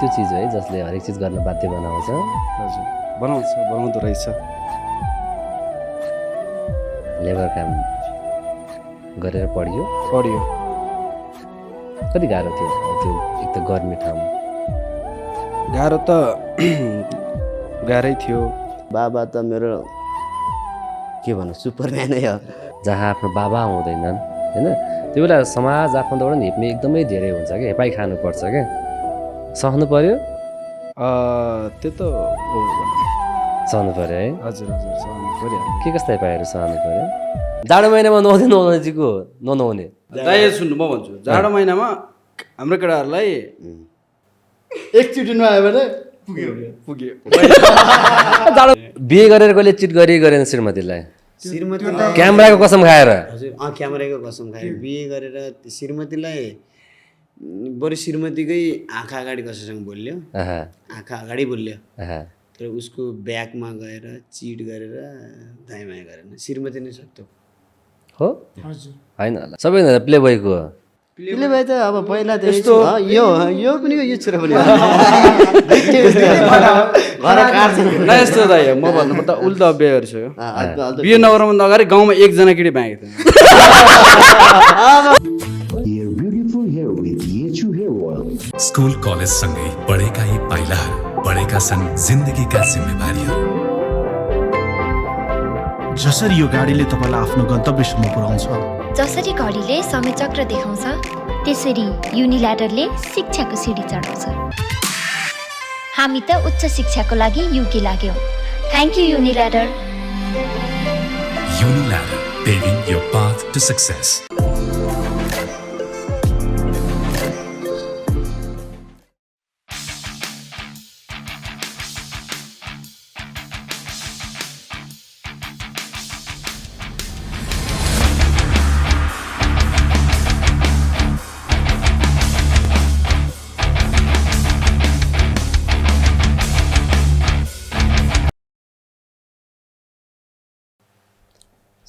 त्यो चिज हो है जसले हरेक चिज गर्न बाध्य बनाउँछ। हजुर बनाउँदो रहेछ। लेबर काम गरेर पढ्यो। कति गाह्रो थियो त्यो एक त गर्मी ठाउँ? गाह्रो त गाह्रै थियो। बाबा त मेरो के भन्नु सुपरम्यानै हो। जहाँ आफ्नो बाबा हुँदैनन् होइन त्यो बेला समाज आफन्तबाट नि हेप्ने एकदमै धेरै हुन्छ क्या, हेपाइ खानुपर्छ क्या, सहनु पर्यो। त्यो त हो सहनु पर्यो है। हजुर सहनु पर्यो। के कस्ता हेपाइहरू सहनु पर्यो? जाडो महिनामा नुहाउने दाइ सुन्नु म भन्छु जाडो महिनामा हाम्रो केटाहरूलाई एकचोटि नुहायो भने पुग्यो। जाडो बिहे गरेर कहिले चिट गरेन श्रीमतीलाई? श्रीमतीलाई क्यामेराको कसम खाएर? हजुर क्यामेराको कसम खायो। बिहे गरेर श्रीमतीलाई बरु श्रीमतीकै आँखा अगाडि कसैसँग बोल्यो, आँखा अगाडि बोल्यो, तर उसको ब्याकमा गएर चिट गरेर दाइमाया गरेन। श्रीमती नै सक्थ्यो हो होइन होला सबैजना प्ले बोयको प्ले बोय त अब पहिला त यस्तो यो पनि यो छोरा पनि न यस्तो दाइ म भन्नुपर्दा उल्टा बिहे गरिसक्यो। बिहे नगराउनु अगाडि गाउँमा एकजना केटी बाँकेको थियो। स्कुल कलेज सँगै बढेका यी पाइलाहरू बढेका छन् जिन्दगीका जिम्मेवारीहरू। जसरी यो गाडीले तपाईँलाई आफ्नो गन्तव्यसम्म पुर्याउँछ, जसरी घडीले समय चक्र देखाउँछ, त्यसरी युनिल्याडरले शिक्षाको सिडी चढाउँछ। हामी त उच्च शिक्षाको लागि युके लाग्यौँ। Thank you Uniladder. Uniladder, paving your path to success.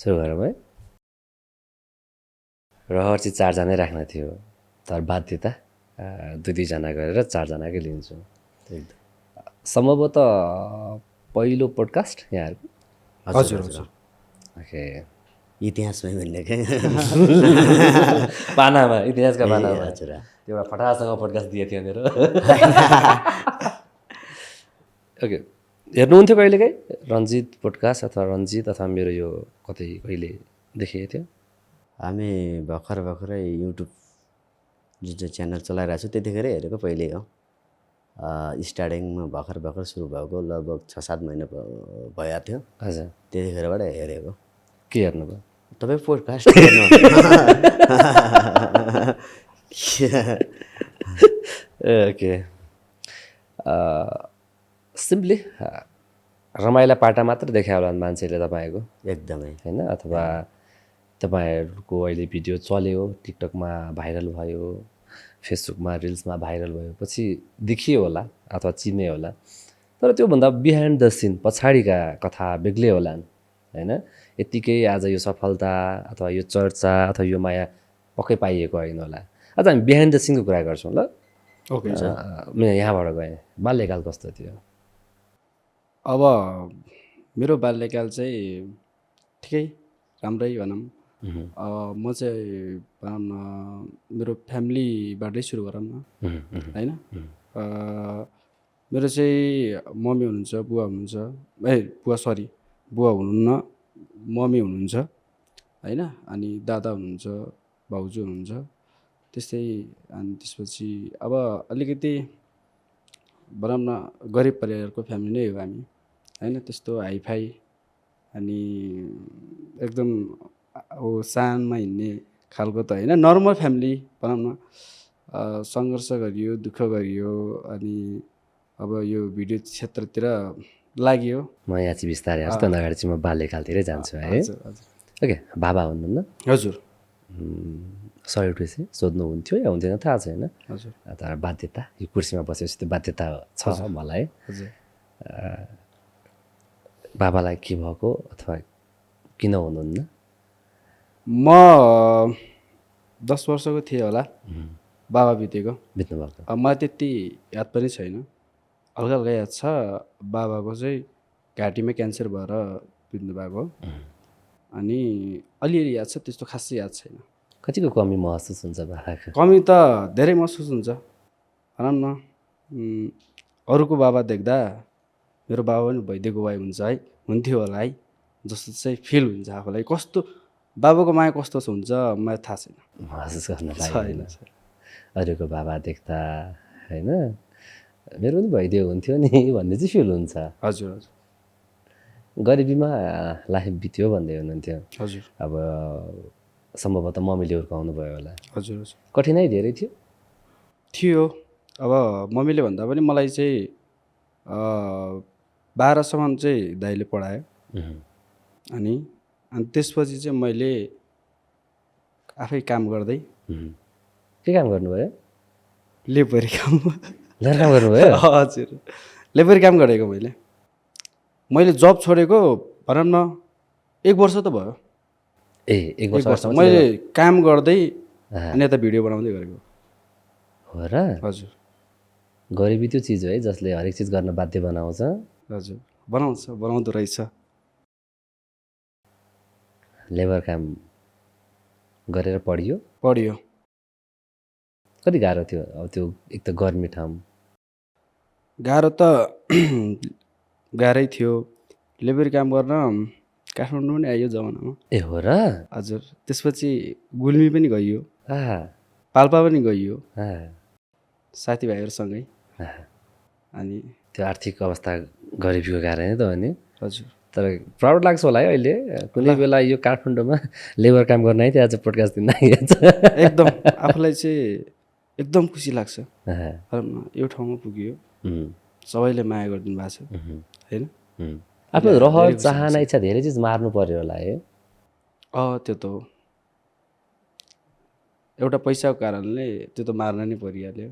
सुरु गरौँ है। रहर चाहिँ 4 जनै राख्न थियो तर बाध्यता 2-2 जना गरेर 4 जनाकै लिन्छु। सम्भवतः पहिलो पोडकास्ट यहाँहरूको? हजुर ओके इतिहासमै भन्ने क्या पानामा इतिहासका पानामा हजुर एउटा फटासँग पोडकास्ट दिएको थियो मेरो। ओके हेर्नुहुन्थ्यो कहिलेकाहीँ रन्जित पोडकास्ट अथवा रन्जित अथवा मेरो यो कहिले देखेको थियो? हामी भर्खरै युट्युब जुन चाहिँ च्यानल चलाइरहेको छु त्यतिखेरै हेरेको पहिल्यै हो। स्टार्टिङमा भर्खर सुरु भएको लगभग 6-7 महिना भएको थियो। हजुर त्यतिखेरबाट हेरेको। के हेर्नुभयो? तपाईँ पोडकास्ट ओके सिम्पली रमाइला पाटा मात्र देखा होला मान्छेले तपाईँको एकदमै होइन, अथवा तपाईँहरूको अहिले भिडियो चल्यो, टिकटकमा भाइरल भयो, फेसबुकमा रिल्समा भाइरल भयो, पछि देखियो होला अथवा चिन्ने होला। तर त्योभन्दा बिहाइन्ड द सिन पछाडिका कथा बेग्लै होला होइन। यत्तिकै आज यो सफलता अथवा यो चर्चा अथवा यो माया पक्कै पाइएको होइन होला। आज हामी बिहाइन्ड द सिनको कुरा गर्छौँ ल। ओके म यहाँबाट गएँ, बाल्यकाल कस्तो थियो? अब मेरो बाल्यकाल चाहिँ ठिकै राम्रै भनौँ। म चाहिँ भनौँ न मेरो फ्यामिलीबाटै सुरु गरौँ न होइन। मेरो चाहिँ मम्मी हुनुहुन्छ, बुवा हुनुहुन्छ, बुवा हुनुहुन्न, मम्मी हुनुहुन्छ होइन, अनि दादा हुनुहुन्छ, भाउजू हुनुहुन्छ त्यस्तै। अनि त्यसपछि अब अलिकति भनौँ न गरिब परिवारको फ्यामिली नै हो हामी होइन, त्यस्तो हाइफाई अनि एकदम सानमा हिँड्ने खालको त होइन, नर्मल फ्यामिली भनौँ न। सङ्घर्ष गरियो, दुःख गरियो, अनि अब यो भिडियो क्षेत्रतिर लाग्यो। म यहाँ चाहिँ बिस्तारै आउँछु, त्यहाँ अगाडि चाहिँ म बाल्यकालतिरै जान्छु है। ओके बाबा हुनुहुन्न? हजुर सरी उठेपछि सोध्नुहुन्थ्यो या हुन्थेन थाहा छैन। हजुर तर बाध्यता यो कुर्सीमा बसेपछि त्यो बाध्यता छ मलाई। हजुर बाबालाई के भएको अथवा किन हुनुहुन्न? म 10 वर्षको थिएँ होला बाबा बितेको बित्नु भएको? मलाई त्यति याद पनि छैन, हल्का हल्का याद छ। बाबाको चाहिँ घाँटीमा क्यान्सर भएर बित्नु भएको, अनि अलिअलि याद छ, त्यस्तो खासै याद छैन। कतिको कमी महसुस हुन्छ बाबाको? कमी त धेरै महसुस हुन्छ भनौँ न। अरूको बाबा देख्दा मेरो बाबा पनि भइदिएको भए हुन्छ है, हुन्थ्यो होला है जस्तो चाहिँ फिल हुन्छ आफूलाई। कस्तो बाबाको माया कस्तो हुन्छ मलाई थाहा छैन, महसुस गर्न छैन। लाग्दैन अरूको बाबा देख्दा होइन, मेरो पनि भइदियो हुन्थ्यो नि भन्ने चाहिँ फिल हुन्छ। हजुर हजुर गरिबीमा लाइफ बित्यो भन्दै हुनुहुन्थ्यो। हजुर अब सम्भवतः मम्मीले हुर्काउनु भयो होला, हजुर हजुर कठिनाइ धेरै थियो? थियो। अब मम्मीले भन्दा पनि मलाई चाहिँ 12सम्म चाहिँ दाइले पढायो, अनि त्यसपछि चाहिँ मैले आफै काम गर्दै के काम गर्नुभयो? लेबरी काम। लेबर काम गर्नुभयो? हजुर लेबरी काम गरेको मैले जब छोडेको भनौँ न 1 वर्ष त भयो। ए 1 वर्ष मैले काम गर्दै अनि यता भिडियो बनाउँदै गरेको हो र? हजुर गरिबी त्यो चिज हो है जसले हरेक चिज गर्न बाध्य बनाउँछ। हजुर बनाउँदो रहेछ। लेबर काम गरेर पढियो? पढियो। कति गाह्रो थियो? अब त्यो एक त गर्मी ठाउँ। गाह्रो त गाह्रै थियो। लेबरी काम गर्न काठमाडौँ पनि आइयो जमानामा। ए हो र? हजुर त्यसपछि गुल्मी पनि गइयो, आ पाल्पा पनि गइयो आ साथीभाइहरूसँगै। आ। अनि त्यो आर्थिक अवस्था गरिबीको कारणै त हो नि। हजुर तर प्राउड लाग्छ होला है अहिले कुनै बेला यो काठमाडौँमा लेबर काम गर्न आइदियो आज पोडकास्ट दिन आइहाल्छ। एकदम आफूलाई चाहिँ एकदम खुसी लाग्छ। भनौँ न यो ठाउँमा पुग्यो, सबैले माया गरिदिनु भएको छ होइन। आफ्नो रहर चाहना इच्छा धेरै चिज मार्नु पर्यो होला है। त्यो त हो, एउटा पैसाको कारणले त्यो त मार्न नै परिहाल्यो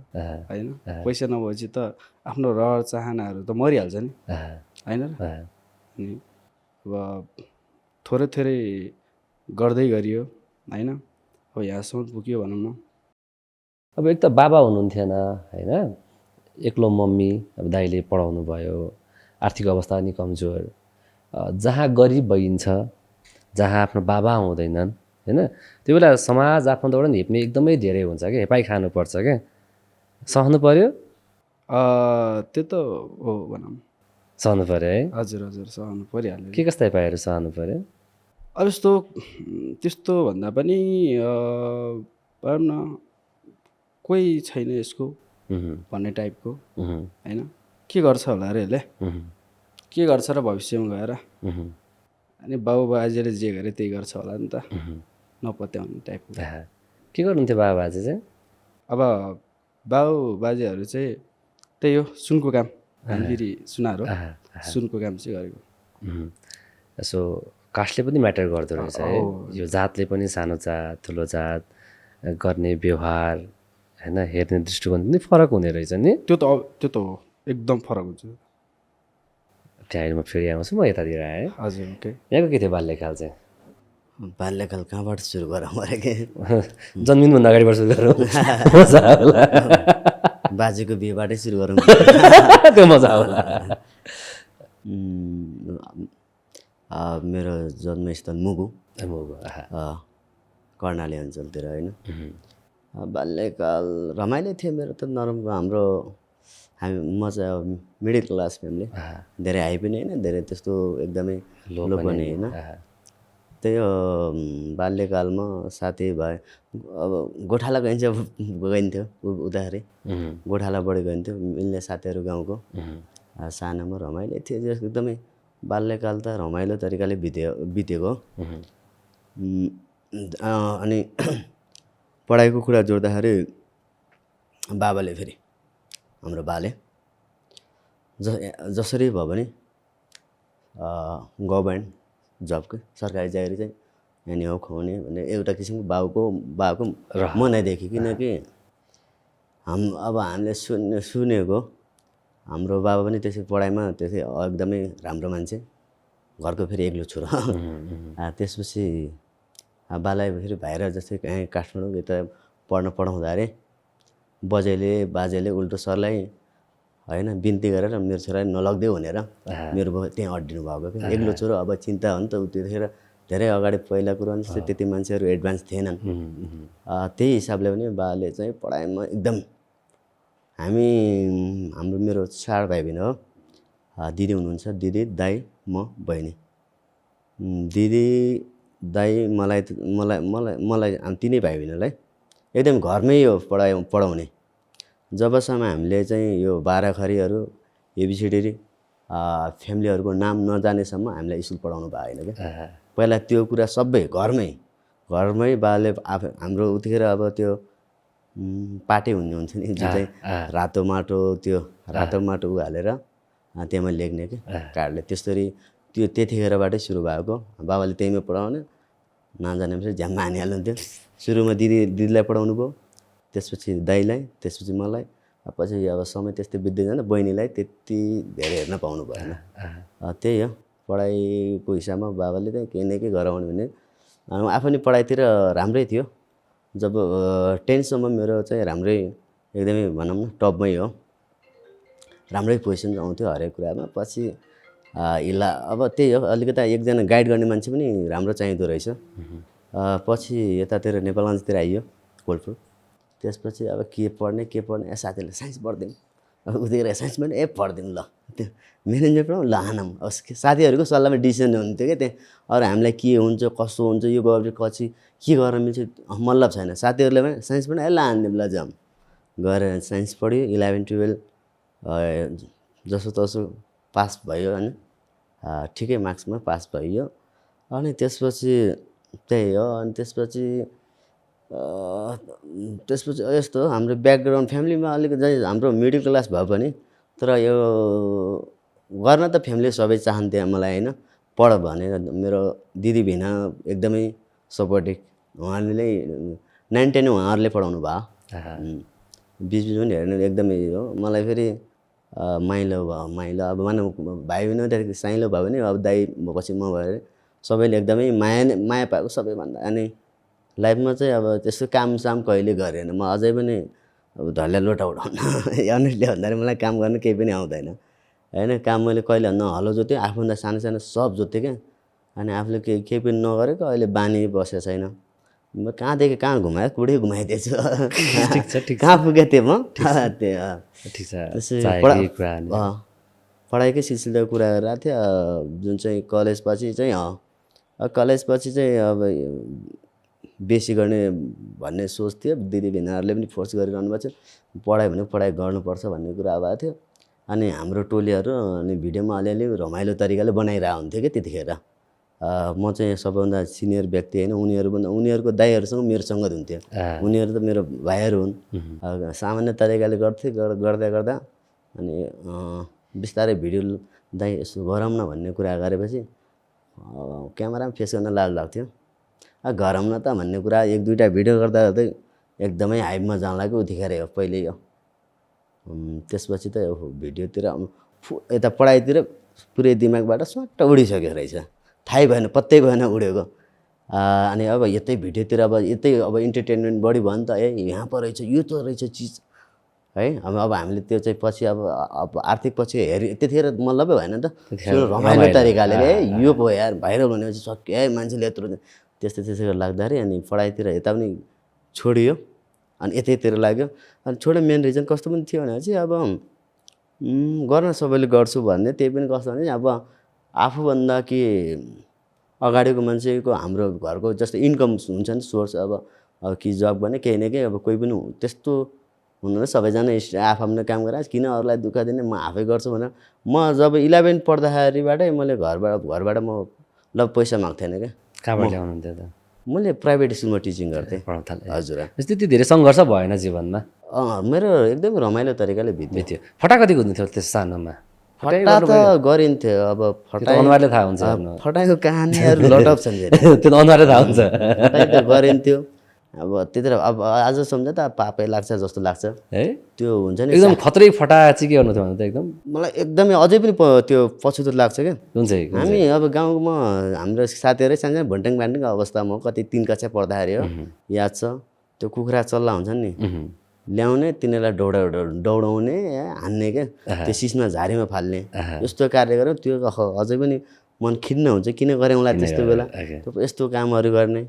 होइन। पैसा नभएपछि त आफ्नो रहर चाहनाहरू त मरिहाल्छ नि होइन र। अनि अब थोरै थोरै गर्दै गरियो होइन, अब यहाँसम्म पुग्यो भनौँ न। अब एक त बाबा हुनुहुन्थेन होइन, एक्लो मम्मी, अब दाइले पढाउनु भयो, आर्थिक अवस्था पनि कमजोर, जहाँ गरिब भइन्छ, जहाँ आफ्नो बाबा हुँदैनन् होइन, त्यो बेला समाज आफन्तबाट पनि हेप्ने एकदमै धेरै हुन्छ क्या, हेपाइ खानुपर्छ क्या, सहनु पर्यो। त्यो त हो भनौँ, सहनु पर्यो है। हजुर हजुर सहनु परिहाल्यो। के कस्ता हेपाइहरू सहनु पर्यो? अब त्यस्तो भन्दा पनि भनौँ न कोही छैन यसको भन्ने टाइपको होइन। के गर्छ होला अरे यसले, के गर्छ र भविष्यमा गएर, अनि बाबु बाजेले जे गरे त्यही गर्छ होला नि त, नपत्याउने टाइपको। के गर्नुहुन्थ्यो बाबा बाजे चाहिँ? अब बाबु बाजेहरू चाहिँ त्यही हो सुनको काम, फेरि सुनार हो, सुनको काम चाहिँ गरेको। यसो कास्टले पनि म्याटर गर्दो रहेछ है, यो जातले पनि, सानो जात ठुलो जात गर्ने व्यवहार होइन, हेर्ने दृष्टिकोण पनि फरक हुने रहेछ नि। त्यो त हो एकदम फरक हुन्छ। त्यहाँ म फेरि आउँछु म यतातिर आएँ। हजुर ओके। यहाँको के थियो बाल्यकाल चाहिँ? बाल्यकाल कहाँबाट सुरु गरौँ अरे के? जन्मिनुभन्दा अगाडिबाट सुरु गरौँ, मजा होला। बाजेको बिहेबाटै सुरु गरौँ। त्यो मजा होला। मेरो जन्मस्थल मुगु, मुगु कर्णाली अञ्चलतिर होइन। बाल्यकाल रमाइलो थियो मेरो त। हाम्रो म चाहिँ अब मिडल क्लास फ्यामिली, धेरै हाई पनि होइन, धेरै त्यस्तो एकदमै लो पनि होइन। त्यही हो बाल्यकालमा साथीभाइ अब गोठाला गइन्थ्यो उताखेरि, गोठाला बढी गइन्थ्यो, मिल्ने साथीहरू गाउँको। सानोमा रमाइलो थियो एकदमै। बाल्यकाल त रमाइलो तरिकाले बितेको। अनि पढाइको कुरा जोड्दाखेरि बाबाले फेरि हाम्रो बाले जसरी भयो भने गभर्मेन्ट जबको सरकारी चाकरी चाहिँ यहाँनिर हो खुवाउने भन्ने एउटा किसिमको बाबुको मनाइदेखि। किनकि अब हामीले सुनेको हाम्रो बाबा पनि त्यसै पढाइमा त्यसै एकदमै राम्रो मान्छे, घरको फेरि एक्लो छोरो। त्यसपछि बालाई फेरि बाहिर जस्तै काठमाडौँ यता पढाउँदाखेरि बाजेले उल्टो सरलाई होइन बिन्ती गरेर मेरो छोरालाई नलगिदेऊ भनेर मेरो बाउ त्यहाँ अड्डिनु भएको क्या। एक्लो छोरो अब चिन्ता हो नि त। त्यतिखेर धेरै अगाडि पहिला कुरो भने जस्तै त्यति मान्छेहरू एडभान्स थिएनन्। त्यही हिसाबले पनि बाले चाहिँ पढाइमा एकदम हाम्रो मेरो 4 भाइ बहिनी हो। दिदी हुनुहुन्छ, दिदी दाइ म बहिनी। दिदी दाइ मलाई हामी 3 भाइ बहिनीलाई एकदम घरमै यो पढाउने। जबसम्म हामीले चाहिँ यो बाराखरीहरू एबिसिडी फ्यामिलीहरूको नाम नजानेसम्म हामीलाई स्कुल पढाउनु भएन क्या। पहिला त्यो कुरा सबै घरमै बाले हाम्रो उतिखेर अब त्यो पाटे हुन्थ्यो नि, जो चाहिँ रातो माटो हालेर त्यहाँमा लेख्ने क्या कार्डले। त्यसरी त्यो त्यतिखेरबाटै सुरु भएको। बाबाले त्यहीमा पढाउने, नजानेपछि झ्याम्मा हानिहाल्नुहुन्थ्यो। सुरुमा दिदीलाई पढाउनु भयो, त्यसपछि दाइलाई, त्यसपछि मलाई। पछि अब समय त्यस्तै बित्दै जाँदा बहिनीलाई त्यति धेरै हेर्न पाउनु भएन। त्यही हो पढाइको हिसाबमा बाबाले चाहिँ केही न केही गराउने भने। आफू नि पढाइतिर राम्रै थियो। जब 10 सम्म मेरो चाहिँ राम्रै एकदमै भनौँ न टपमै हो, राम्रै पोजिसन आउँथ्यो हरेक कुरामा। पछि अब त्यही हो अलिकता एकजना गाइड गर्ने मान्छे पनि राम्रो चाहिँदो रहेछ। पछि यतातिर नेपालगञ्जतिर आइयो कोल्पुर। त्यसपछि अब के पढ्ने साथीहरूले साइन्स पढ्दिउँ। अब उतिखेर साइन्स पनि पढ्दिउँ ल, त्यो म्यानेजमेन्ट पढौँ ल हानौँ। साथीहरूको सल्लाहमा डिसिजन हुन्थ्यो क्या त्यहाँ। अरू हामीलाई के हुन्छ कसो हुन्छ यो गएर पछि के गर्न मिल्छ मतलब छैन। साथीहरूले पनि साइन्स पनि ल हानिदिउँ ल जाऊँ गएर साइन्स पढ्यो। 11, 12 जसोतसो पास भयो होइन, ठिकै मार्क्समा पास भयो। अनि त्यसपछि त्यही हो। अनि त्यसपछि यस्तो हाम्रो ब्याकग्राउन्ड फ्यामिलीमा अलिकति हाम्रो मिडल क्लास भए पनि तर यो गर्न त फ्यामिली सबै चाहन्थे मलाई होइन। पढ भने मेरो दिदी भिना एकदमै सपोर्टिभ। उहाँले 9, 10 उहाँहरूले पढाउनु भयो। बिचबिच पनि हेर्नु एकदमै हो। मलाई फेरि माइलो अब मानव भाइ बहिनी त्यहाँदेखि साइलो भयो भने अब दाइ पछि म भएर सबैले एकदमै माया पाएको सबैभन्दा। अनि लाइफमा चाहिँ अब त्यस्तो कामसाम कहिले गरेन म अझै पनि। अब धैर्य लोटा उठाउन अनेस्टली भन्दाखेरि मलाई काम गर्न केही पनि आउँदैन होइन। काम मैले कहिले न हलो जोतेँ, आफूभन्दा सानो सब जोतेँ क्या। अनि आफूले केही पनि नगरेको अहिले बानी बसेको छैन। म कहाँदेखि कहाँ घुमायो कुडै घुमाइदिएछु। कहाँ पुगेँ त्यो म पढाइकै सिलसिलाको कुरा गरिरहेको थिएँ। जुन चाहिँ कलेजपछि चाहिँ अब बेसी गर्ने भन्ने सोच थियो। दिदी बहिनीहरूले पनि फोर्स गरिरहनु भएको थियो। पढाइ भने पढाइ गर्नुपर्छ भन्ने कुरा आएको थियो। अनि हाम्रो टोलीहरू अनि भिडियोमा अलिअलि रमाइलो तरिकाले बनाइरहेको हुन्थ्यो कि त्यतिखेर। म चाहिँ सबैभन्दा सिनियर व्यक्ति होइन। उनीहरूको दाइहरूसँग मेरो सङ्गत हुन्थ्यो। उनीहरू त मेरो भाइहरू हुन्। सामान्य तरिकाले गर्दा अनि बिस्तारै भिडियो दाइ यसो गरौँ न भन्ने कुरा गरेपछि क्यामेरामा फेस गर्न लाज लाग्थ्यो। गरौँ न त भन्ने कुरा 1-2टा भिडियो गर्दा एकदमै हाइपमा जान लाग्यो उतिखेर हो पहिल्यै हो। त्यसपछि त भिडियोतिर यता पढाइतिर पुरै दिमागबाट स्वाट्ट उडिसक्यो रहेछ। थाहै भएन, पत्तै भएन उडेको। अनि अब यतै भिडियोतिर अब इन्टरटेनमेन्ट बढी भयो नि त। यहाँ पो रहेछ यो त रहेछ चिज है। अब हामीले त्यो चाहिँ पछि अब आर्थिक पछि त्यतिखेर मतलबै भएन नि त। रमाइलो तरिकाले यो पो यार भाइरल भनेपछि सक्यो मान्छेले यत्रो त्यस्तै लाग्दाखेरि अनि पढाइतिर यता पनि छोडियो अनि यतैतिर लाग्यो। अनि छोडो मेन रिजन कस्तो पनि थियो भने चाहिँ अब गर्न सबैले गर्छु भन्ने। त्यही पनि कस्तो भने अब आफूभन्दा कि अगाडिको मान्छेको हाम्रो घरको जस्तो इन्कम हुन्छ नि सोर्स। अब कि जब भने केही न केही अब कोही पनि त्यस्तो हुनु सबैजना आफ्नो काम गरेर किन अरूलाई दुःख दिने म आफै गर्छु भनेर। म जब 11 पढ्दाखेरिबाटै मैले घरबाट म ल पैसा माग्थेन क्या। कहाँबाट ल्याउनुहुन्थ्यो त? मैले प्राइभेट स्कुलमा टिचिङ गर्थेँ। हजुर। त्यति धेरै सङ्घर्ष भएन जीवनमा? मेरो एकदम रमाइलो तरिकाले बित्यो। फटा कति कुद्नुहुन्थ्यो त्यस सानोमा? फटा त गरिन्थ्यो। अब अनुहारले थाहा हुन्छ। फटाइको कहानीहरू लटअप छन् त्यो अनुहारले थाहा हुन्छ। फटाइ त गरिन्थ्यो। अब त्यतिर अब आज सम्झे त पापै लाग्छ जस्तो लाग्छ है। त्यो हुन्छ नि एकदम खतरै फटा चाहिँ के गर्नु थियो भने त एकदम मलाई एकदमै अझै पनि त्यो पछुतो लाग्छ क्या। हुन्छ। हामी अब गाउँमा हाम्रो साथीहरू सानो भन्ट्याङ अवस्थामा कति 3 कक्षा पढ्दाखेरि हो याद छ। त्यो कुखुरा चल्ला हुन्छ नि ल्याउने तिनीहरूलाई दौडाउने हान्ने क्या त्यो सिस्मा झारीमा फाल्ने यस्तो कार्य गर्यो त्यो अझै पनि मन खिन्न हुन्छ किन गऱ्यौँला त्यस्तो बेला यस्तो कामहरू गर्ने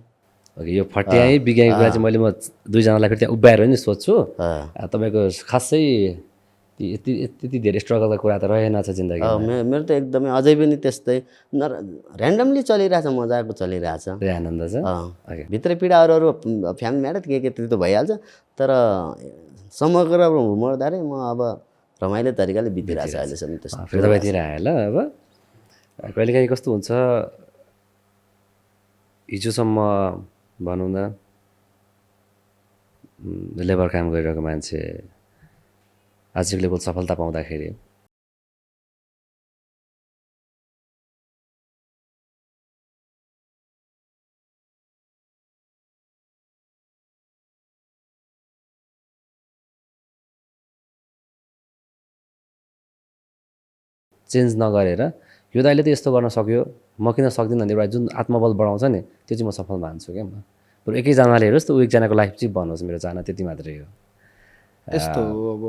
ओके यो फट्याइ बिगाएको कुरा चाहिँ म दुईजनालाई फेरि त्यहाँ उभ्याएर नि सोध्छु तपाईँको खासै त्यति धेरै स्ट्रगलको कुरा त रहेनछ जिन्दगी मेरो त एकदमै अझै पनि त्यस्तै ऱ्यान्डमली चलिरहेछ मजाको चलिरहेछ आनन्द छ भित्र पीडा अरू फ्यामिली म्याटर के त्यो त भइहाल्छ तर समग्र हुँदाखेरि म अब रमाइलो तरिकाले बितिरहेछ अहिलेसम्म त्यस्तो फेरि तपाईँतिर आयो ल अब कहिलेकाहीँ कस्तो हुन्छ हिजोसम्म भनौँ न लेबर काम गरिरहेको मान्छे आजको लेभल सफलता पाउँदाखेरि चेन्ज नगरेर यो त अहिले त यस्तो गर्न सक्यो म किन सक्दिनँ भन्ने एउटा जुन आत्मबल बढाउँछ नि त्यो चाहिँ म सफल मान्छु क्या म बरु एकैजनाले हेरोस् त ऊ एकजनाको लाइफ चाहिँ बनोस् मेरो चाहना त्यति मात्रै हो यस्तो अब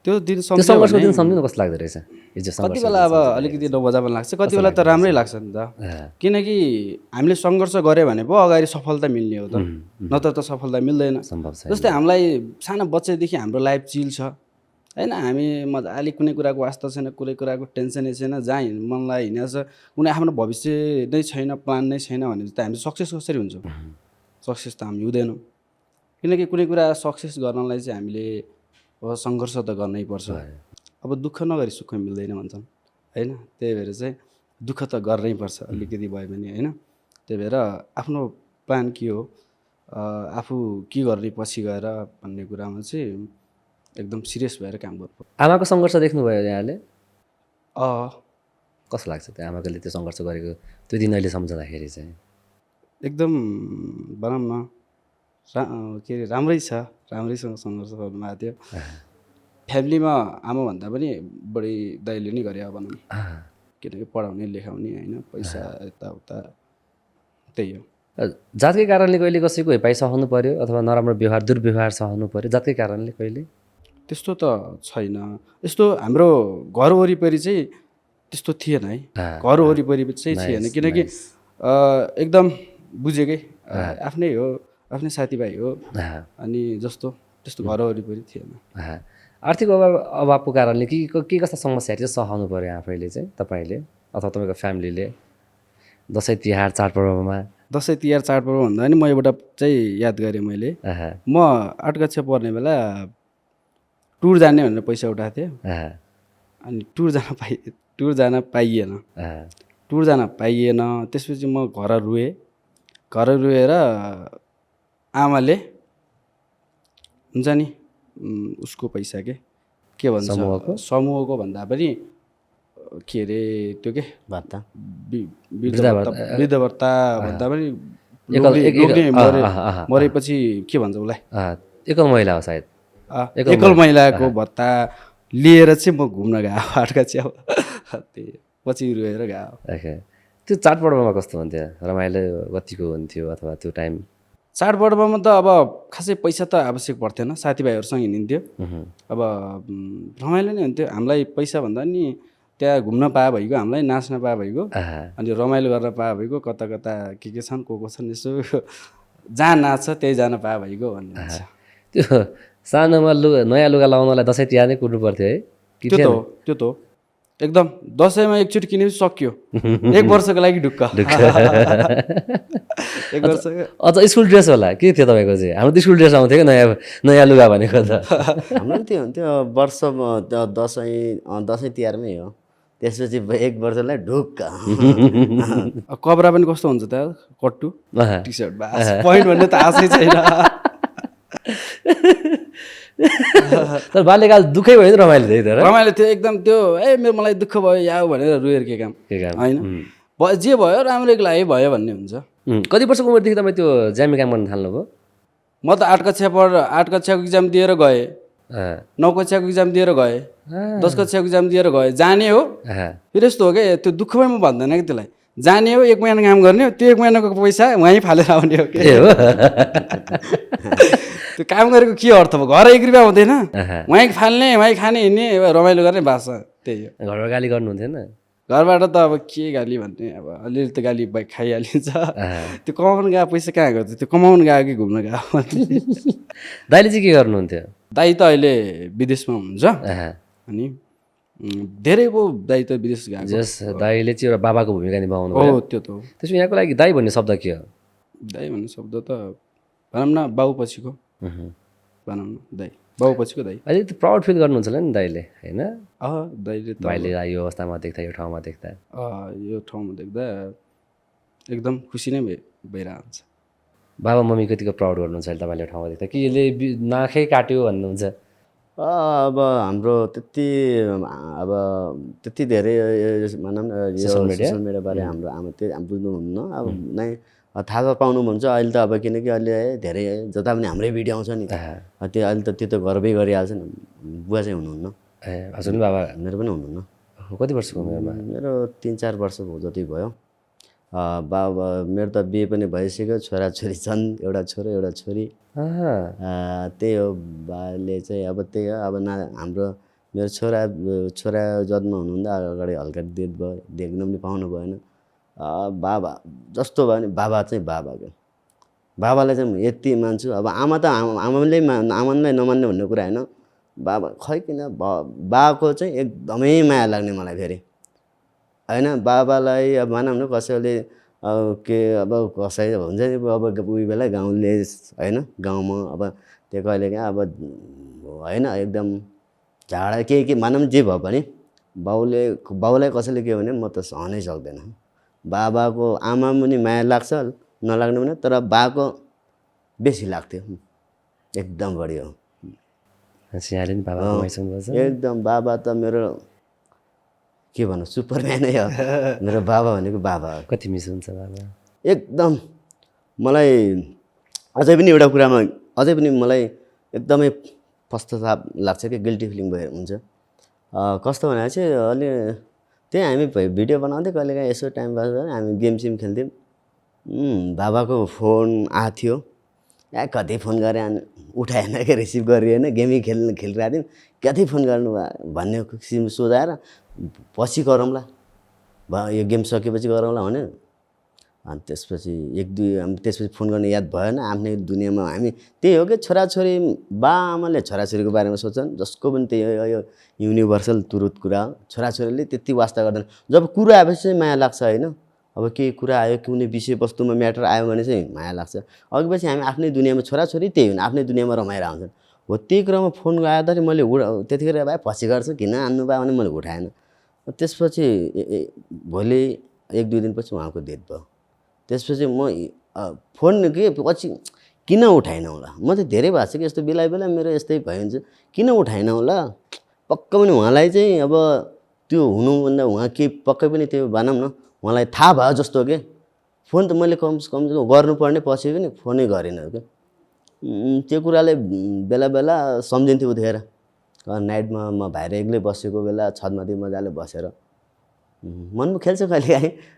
त्यो दिन त्यो सङ्घर्षको दिन सम्झिनु कस्तो लाग्दो रहेछ हिजो कति बेला अब अलिकति नमजा पनि लाग्छ कति बेला त राम्रै लाग्छ नि त किनकि हामीले सङ्घर्ष गऱ्यो भने पो अगाडि सफलता मिल्ने हो त नत्र त सफलता मिल्दैन सम्भव छ जस्तै हामीलाई सानो बच्चादेखि हाम्रो लाइफ चिल छ होइन हामी मजाले कुनै कुराको वास्ता छैन कुनै कुराको टेन्सनै छैन जहाँ मनलाई हिँडेको छ कुनै आफ्नो भविष्य नै छैन प्लान नै छैन भने त हामी सक्सेस कसरी हुन्छौँ सक्सेस त हामी हुँदैनौँ किनकि कुनै कुरा सक्सेस गर्नलाई चाहिँ हामीले अब सङ्घर्ष त गर्नै पर्छ अब दुःख नगरी सुख मिल्दैन भन्छन् होइन त्यही भएर चाहिँ दुःख त गर्नै पर्छ अलिकति भयो भने होइन त्यही भएर आफ्नो प्लान के हो आफू के गर्ने पछि गएर भन्ने कुरामा चाहिँ एकदम सिरियस भएर काम गर्नु पर्छ आमाको सङ्घर्ष देख्नुभयो यहाँले कस्तो लाग्छ त्यो आमाले त्यो सङ्घर्ष गरेको त्यो दिन अहिले सम्झँदाखेरि चाहिँ एकदम भनौँ न के अरे राम्रैसँग सङ्घर्ष गर्नुभएको थियो फ्यामिलीमा आमाभन्दा पनि बढी दाइले नै गरे भनौँ किनकि पढाउने लेखाउने होइन पैसा यताउता त्यही हो जातकै कारणले कहिले कसैको हेपाइ सहनु पर्यो अथवा नराम्रो व्यवहार दुर्व्यवहार सहनु पर्यो जातकै कारणले कहिले त्यस्तो त छैन यस्तो हाम्रो घर वरिपरि चाहिँ त्यस्तो थिएन है घर वरिपरि चाहिँ थिएन किनकि एकदम बुझेकै आफ्नै हो आफ्नै साथीभाइ हो अनि जस्तो त्यस्तो घर वरिपरि थिएन आर्थिक अभावको कारणले के कस्ता समस्याहरू चाहिँ सहनु पर्यो आफैले चाहिँ तपाईँले अथवा तपाईँको फ्यामिलीले दसैँ तिहार चाडपर्वमा दसैँ तिहार चाडपर्व भन्दा पनि म एउटा चाहिँ याद गरेँ मैले म 8 कक्षा पढ्ने बेला टुर जाने भनेर पैसा उठाएको थिएँ अनि टुर जान पाइएन त्यसपछि म घर रोएर आमाले हुन्छ नि उसको पैसा के भन्छ समूहको भन्दा पनि के अरे त्यो के भत्ता वृद्ध भत्ता भन्दा पनि मरेपछि के भन्छ उसलाई एकल महिला हो सायद एकल महिलाको भत्ता लिएर चाहिँ म घुम्न गएको 8 कक्षा त्यही पछि रोएर गएको त्यो चाडपर्वमा कस्तो हुन्थ्यो रमाइलो कतिको हुन्थ्यो अथवा त्यो टाइम चाडपर्वमा त अब खासै पैसा त आवश्यक पर्थेन साथीभाइहरूसँग हिँडिन्थ्यो अब रमाइलो नै हुन्थ्यो हामीलाई पैसा भन्दा नि त्यहाँ घुम्न पाए भइगयो हामीलाई नाच्न पाए भइगयो अनि रमाइलो गर्न पाए भइगयो कता कता के छन् को छन् यसो जहाँ नाच्छ त्यही जान पाए भइगयो भन्ने त्यो सानोमा नयाँ लुगा लगाउनलाई दसैँ तिहार नै कुर्नु पर्थ्यो है त्यो त एकदम दसैँमा एकचोटि किनेपछि सक्यो 1 वर्षको लागि ढुक्क अझ स्कुल ड्रेस होला के थियो तपाईँको चाहिँ हाम्रो त स्कुल ड्रेस आउँथ्यो क्या नयाँ लुगा भनेको त हाम्रो त्यो हुन्थ्यो वर्ष दसैँ तिहारमै हो त्यसपछि 1 वर्षलाई ढुक्क कपडा पनि कस्तो हुन्छ त कट्टु टी सर्ट पोइन्ट भन्ने त आशै छैन तर बाल्यकाल दुःखै भयो नि रमाइलो थियो रमाइलो थियो एकदम त्यो मलाई दुःख भयो या भनेर रुएर के काम होइन जे भयो राम्रोको लागि भयो भन्ने हुन्छ कति वर्षको उमेरदेखि तपाईँ त्यो ज्यामी काम गर्न थाल्नुभयो म त 8 कक्षाको इक्जाम दिएर गएँ 9 कक्षाको इक्जाम दिएर गएँ 10 कक्षाको इक्जाम दिएर गएँ जाने हो फेरि यस्तो हो क्या त्यो दुःखमै म भन्दैन कि त्यसलाई जाने हो 1 महिना काम गर्ने हो त्यो 1 महिनाको पैसा वहीँ फालेर आउने हो त्यो काम गरेको के अर्थ भयो? घर 1 रुपियाँ हुँदैन, आहा। वहीँ फाल्ने वहीँ खाने हिँड्ने रमाइलो गर्ने बास त्यही हो। घरमा गाली गर्नुहुन्थेन? घरबाट त अब के गाली भन्ने, अब अलिअलि त गाली खाइहालिन्छ। त्यो कमाउनु गएको पैसा कहाँ गयो? त्यो कमाउनु गयो कि घुम्न गयो भन्ने। दाइले चाहिँ के गर्नुहुन्थ्यो? दाइ त अहिले विदेशमा हुनुहुन्छ आहा। अनि धेरै पो दाइ त विदेश गएको। जस दाइले चाहिँ एउटा बाबाको भूमिका निभाउनु हो भयो। त्यो त हो। त्यसमा यहाँको लागि दाइ भन्ने शब्द के हो? दाइ भन्ने शब्द त भनौँ न बाउ पछिको भनौँ न दाइ, बाउ पछिको दाइ। अहिले त प्राउड फिल गर्नुहुन्छ होला नि दाइले, होइन? दाइले त भाइले यो अवस्थामा देख्दा, यो ठाउँमा देख्दा यो ठाउँमा देख्दा एकदम खुसी नै भइरहन्छ। बाबा मम्मी कतिको प्राउड गर्नुहुन्छ अहिले तपाईँले यो ठाउँमा देख्दा, कि यसले नाखै काट्यो भन्नुहुन्छ? अब हाम्रो त्यति धेरै भनौँ न यो सोसियल सोसियल मिडियाबारे हाम्रो आमा त्यही बुझ्नुहुन्न। अब नै थाहा पाउनुहुन्छ अहिले त, अब किनकि अहिले धेरै जता पनि हाम्रै भिडियो आउँछ नि, त्यो अहिले त त्यो त गर्वै गरिहाल्छ नि। बुवा चाहिँ हुनुहुन्न, ए हजुर नि बाबा मेरो पनि हुनुहुन्न। कति वर्षको उमेरमा? मेरो 3-4 वर्ष जति भयो। बाबा मेरो त बिहे पनि भइसक्यो, छोराछोरी छन्, एउटा छोरा एउटा छोरी। त्यही हो, बाले चाहिँ अब त्यही हो। अब हाम्रो मेरो छोरा जन्म हुनुहुँदा अगाडि हल्का डेथ भयो, देख्न पनि पाउनु भएन। बाबा जस्तो भयो नि, बाबा चाहिँ बाबाको, बाबालाई चाहिँ म यति मान्छु। अब आमा त आमालाई नमान्ने भन्ने कुरा होइन, बाबा खै किन बाको चाहिँ एकदमै माया लाग्ने मलाई फेरि, होइन? बाबालाई अब भनौँ न कसैले के अब कसै हुन्छ नि, अब उही बेला गाउँले होइन, गाउँमा अब त्यो कहिले कहाँ अब होइन एकदम झाडा के भनौँ जे भयो भने बाउलाई कसैले के भने म त सहनै सक्दैन। बाबाको आमा पनि माया लाग्छ, नलाग्ने पनि, तर बाको बेसी लाग्थ्यो, एकदम बढी हो। यहाँले नि बाबा कमाइसक्नुपर्छ। एकदम बाबा त मेरो के भनौँ सुपरम्यानै हो। मेरो बाबा भनेको बाबा हो। कति मिस हुन्छ बाबा? एकदम मलाई अझै पनि एउटा कुरामा अझै पनि मलाई एकदमै पश्चाताप लाग्छ कि गिल्टी फिलिङ भएर हुन्छ। कस्तो भने चाहिँ अलि त्यही हामी भिडियो बनाउँथ्यो, कहिलेकाहीँ यसो टाइम पास गरेर हामी गेम सेम खेल्थ्यौँ। बाबाको फोन आएको थियो, कति फोन गरेँ उठाएन कि रिसिभ गरिएन, गेमै खेलिरहेको थियौँ, कति फोन गर्नु भन्ने किसिम सोधाएर पछि गरौँला, यो गेम सकेपछि गरौँला भने। अनि त्यसपछि त्यसपछि फोन गर्ने याद भएन। आफ्नै दुनियाँमा हामी त्यही हो कि छोराछोरी बाआमाले छोराछोरीको बारेमा सोच्छन्, जसको पनि त्यही हो, यो युनिभर्सल तुरुत कुरा हो। छोराछोरीले त्यति वास्ता गर्दैन, जब कुरा आएपछि चाहिँ माया लाग्छ, होइन? अब केही कुरा आयो, कुनै विषयवस्तुमा म्याटर आयो भने चाहिँ माया लाग्छ। अघिपछि हामी आफ्नै दुनियाँमा, छोराछोरी त्यही हुन्, आफ्नै दुनियाँमा रमाइरहेको हुन्छन्। हो त्यही क्रममा फोन आउँदाखेरि मैले त्यतिखेर भाइ पछि गर्छु किन आन्नु भयो भने मैले उठाएन। त्यसपछि भोलि 1-2 दिनपछि उहाँको डेथ भयो। त्यसपछि म फोन के पछि किन उठाएन होला, म त धेरै भएको छ कि यस्तो बेला बेला मेरो यस्तै भयो हुन्छ, किन उठाएन होला। पक्कै पनि उहाँलाई चाहिँ अब त्यो हुनुभन्दा उहाँ के पक्कै पनि त्यो भनौँ न उहाँलाई थाहा भयो जस्तो के। फोन त मैले कम गर्नुपर्ने पछि पनि फोनै गरेन क्या। त्यो कुराले बेला बेला सम्झिन्थ्यो उठेर। नाइटमा म भाइर एक्लै बसेको बेला छतमाथि मजाले बसेर मनमा खेल्छ कहिलेकाहीँ।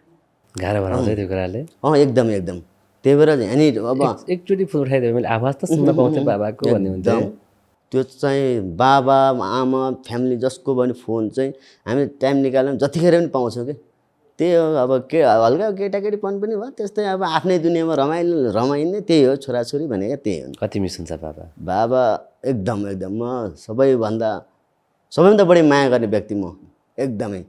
गाह्रो बनाउँछ त्यो कुराले। एकदम एकदम त्यही भएर अनि अब एकचोटि फोन उठाइदियो मैले आवाज त सुन्न पाउँथेँ बाबाको भन्ने हुन्थ्यो। त्यो चाहिँ बाबा आमा फ्यामिली जसको पनि फोन चाहिँ हामी टाइम निकाल्यौँ जतिखेर पनि पाउँछौँ कि। त्यही हो, अब हल्का केटाकेटीपन पनि भयो, त्यस्तै अब आफ्नै दुनियाँमा रमाइने त्यही हो, छोराछोरी भनेको त्यही हो। कति मिस हुन्छ बाबा? बाबा एकदम म सबैभन्दा बढी माया गर्ने व्यक्ति म एकदमै।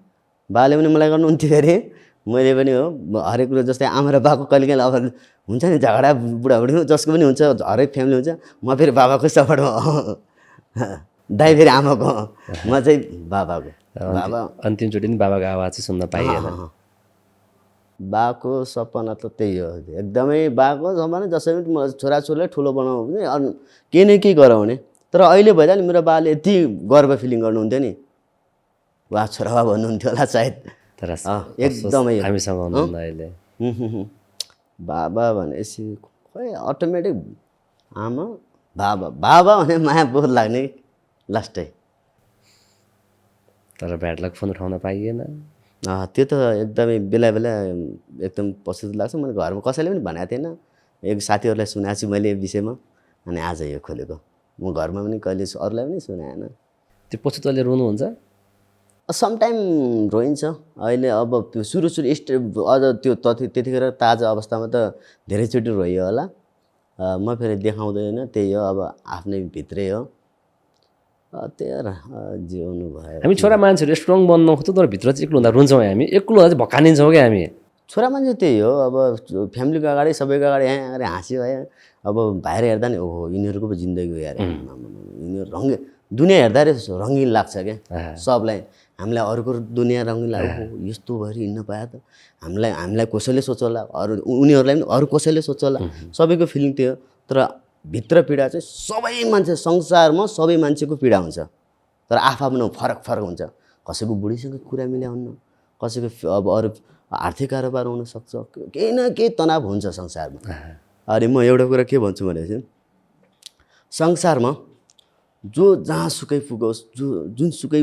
बाले पनि मलाई गर्नुहुन्थ्यो अरे, मैले पनि हो। हरेक कुरो जस्तै आमा र बाबाको कहिलेकाहीँ अब हुन्छ नि झगडा बुढाबुढी जसको पनि हुन्छ, हरेक फ्यामिली हुन्छ। म फेरि बाबाको सपोर्टमा, दाइ फेरि आमाको, म चाहिँ बाबाको। बाबा अन्तिमचोटि नि बाबाको आवाज चाहिँ सुन्न पाइएन। बाको सपना त त्यही हो एकदमै। बाको सपना जसरी पनि म छोराछोरीलाई ठुलो बनाऊ भने केही न केही गराउने। तर अहिले भइदा नि मेरो बाले यति गर्व फिलिङ गर्नुहुन्थ्यो नि, वा छोरा बा भन्नुहुन्थ्यो होला सायद। तर एकदमै हामीसँग हुनुहुन्न अहिले। बाबा भनेपछि खोइ अटोमेटिक आमा बाबा भने माया बहुत लाग्ने लास्टै। तर ब्याड लक फोन उठाउन पाइएन। त्यो त एकदमै बेला बेला एकदम पछुतो लाग्छ। मैले घरमा कसैले पनि भनेको थिएन, एक साथीहरूलाई सुनाएको छु मैले यो विषयमा। अनि आज यो खोलेको। म घरमा पनि कहिले अरूलाई पनि सुनाएन। त्यो पछि तैँले रुनुहुन्छ? समटाइम रोइन्छ। अहिले अब त्यो सुरु अझ त्यो त्यतिखेर ताजा अवस्थामा त धेरैचोटि रोइयो होला। म फेरि देखाउँदैन, त्यही हो अब आफ्नै भित्रै हो। त्यही हो र जिउनु भयो। हामी छोरा मान्छेहरू स्ट्रङ बन्नु खोज्छौँ तर भित्र चाहिँ एक्लो हुँदा रुन्छौँ हामी, एक्लो हुँदा चाहिँ भक्कानिन्छौँ क्या हामी। छोरा मान्छे त्यही हो, अब फ्यामिलीको अगाडि सबैको अगाडि यहाँ हाँस्यो है। अब बाहिर हेर्दा नि ओहो यिनीहरूको पो जिन्दगी हो यार, यिनीहरू दुनियाँ हेर्दा रङ्गिन लाग्छ क्या सबलाई। हामीलाई अरूको दुनियाँ रङ्गिन लाग्यो, यस्तो भएर हिँड्न पायो त, हामीलाई कसैले सोच्छ होला, उनीहरूलाई पनि अरू कसैले सोच्छ होला, सबैको फिलिङ त्यो। तर भित्र पीडा चाहिँ सबै मान्छे संसारमा सबै मान्छेको पीडा हुन्छ, तर आफआफ्नो फरक हुन्छ। कसैको बुढीसँग कुरा मिलाउन्न, कसैको अब अरू आर्थिक कारोबार हुनसक्छ, केही न केही तनाव हुन्छ संसारमा। अनि म एउटा कुरा के भन्छु भनेपछि संसारमा जो जहाँसुकै पुगोस्, जुनसुकै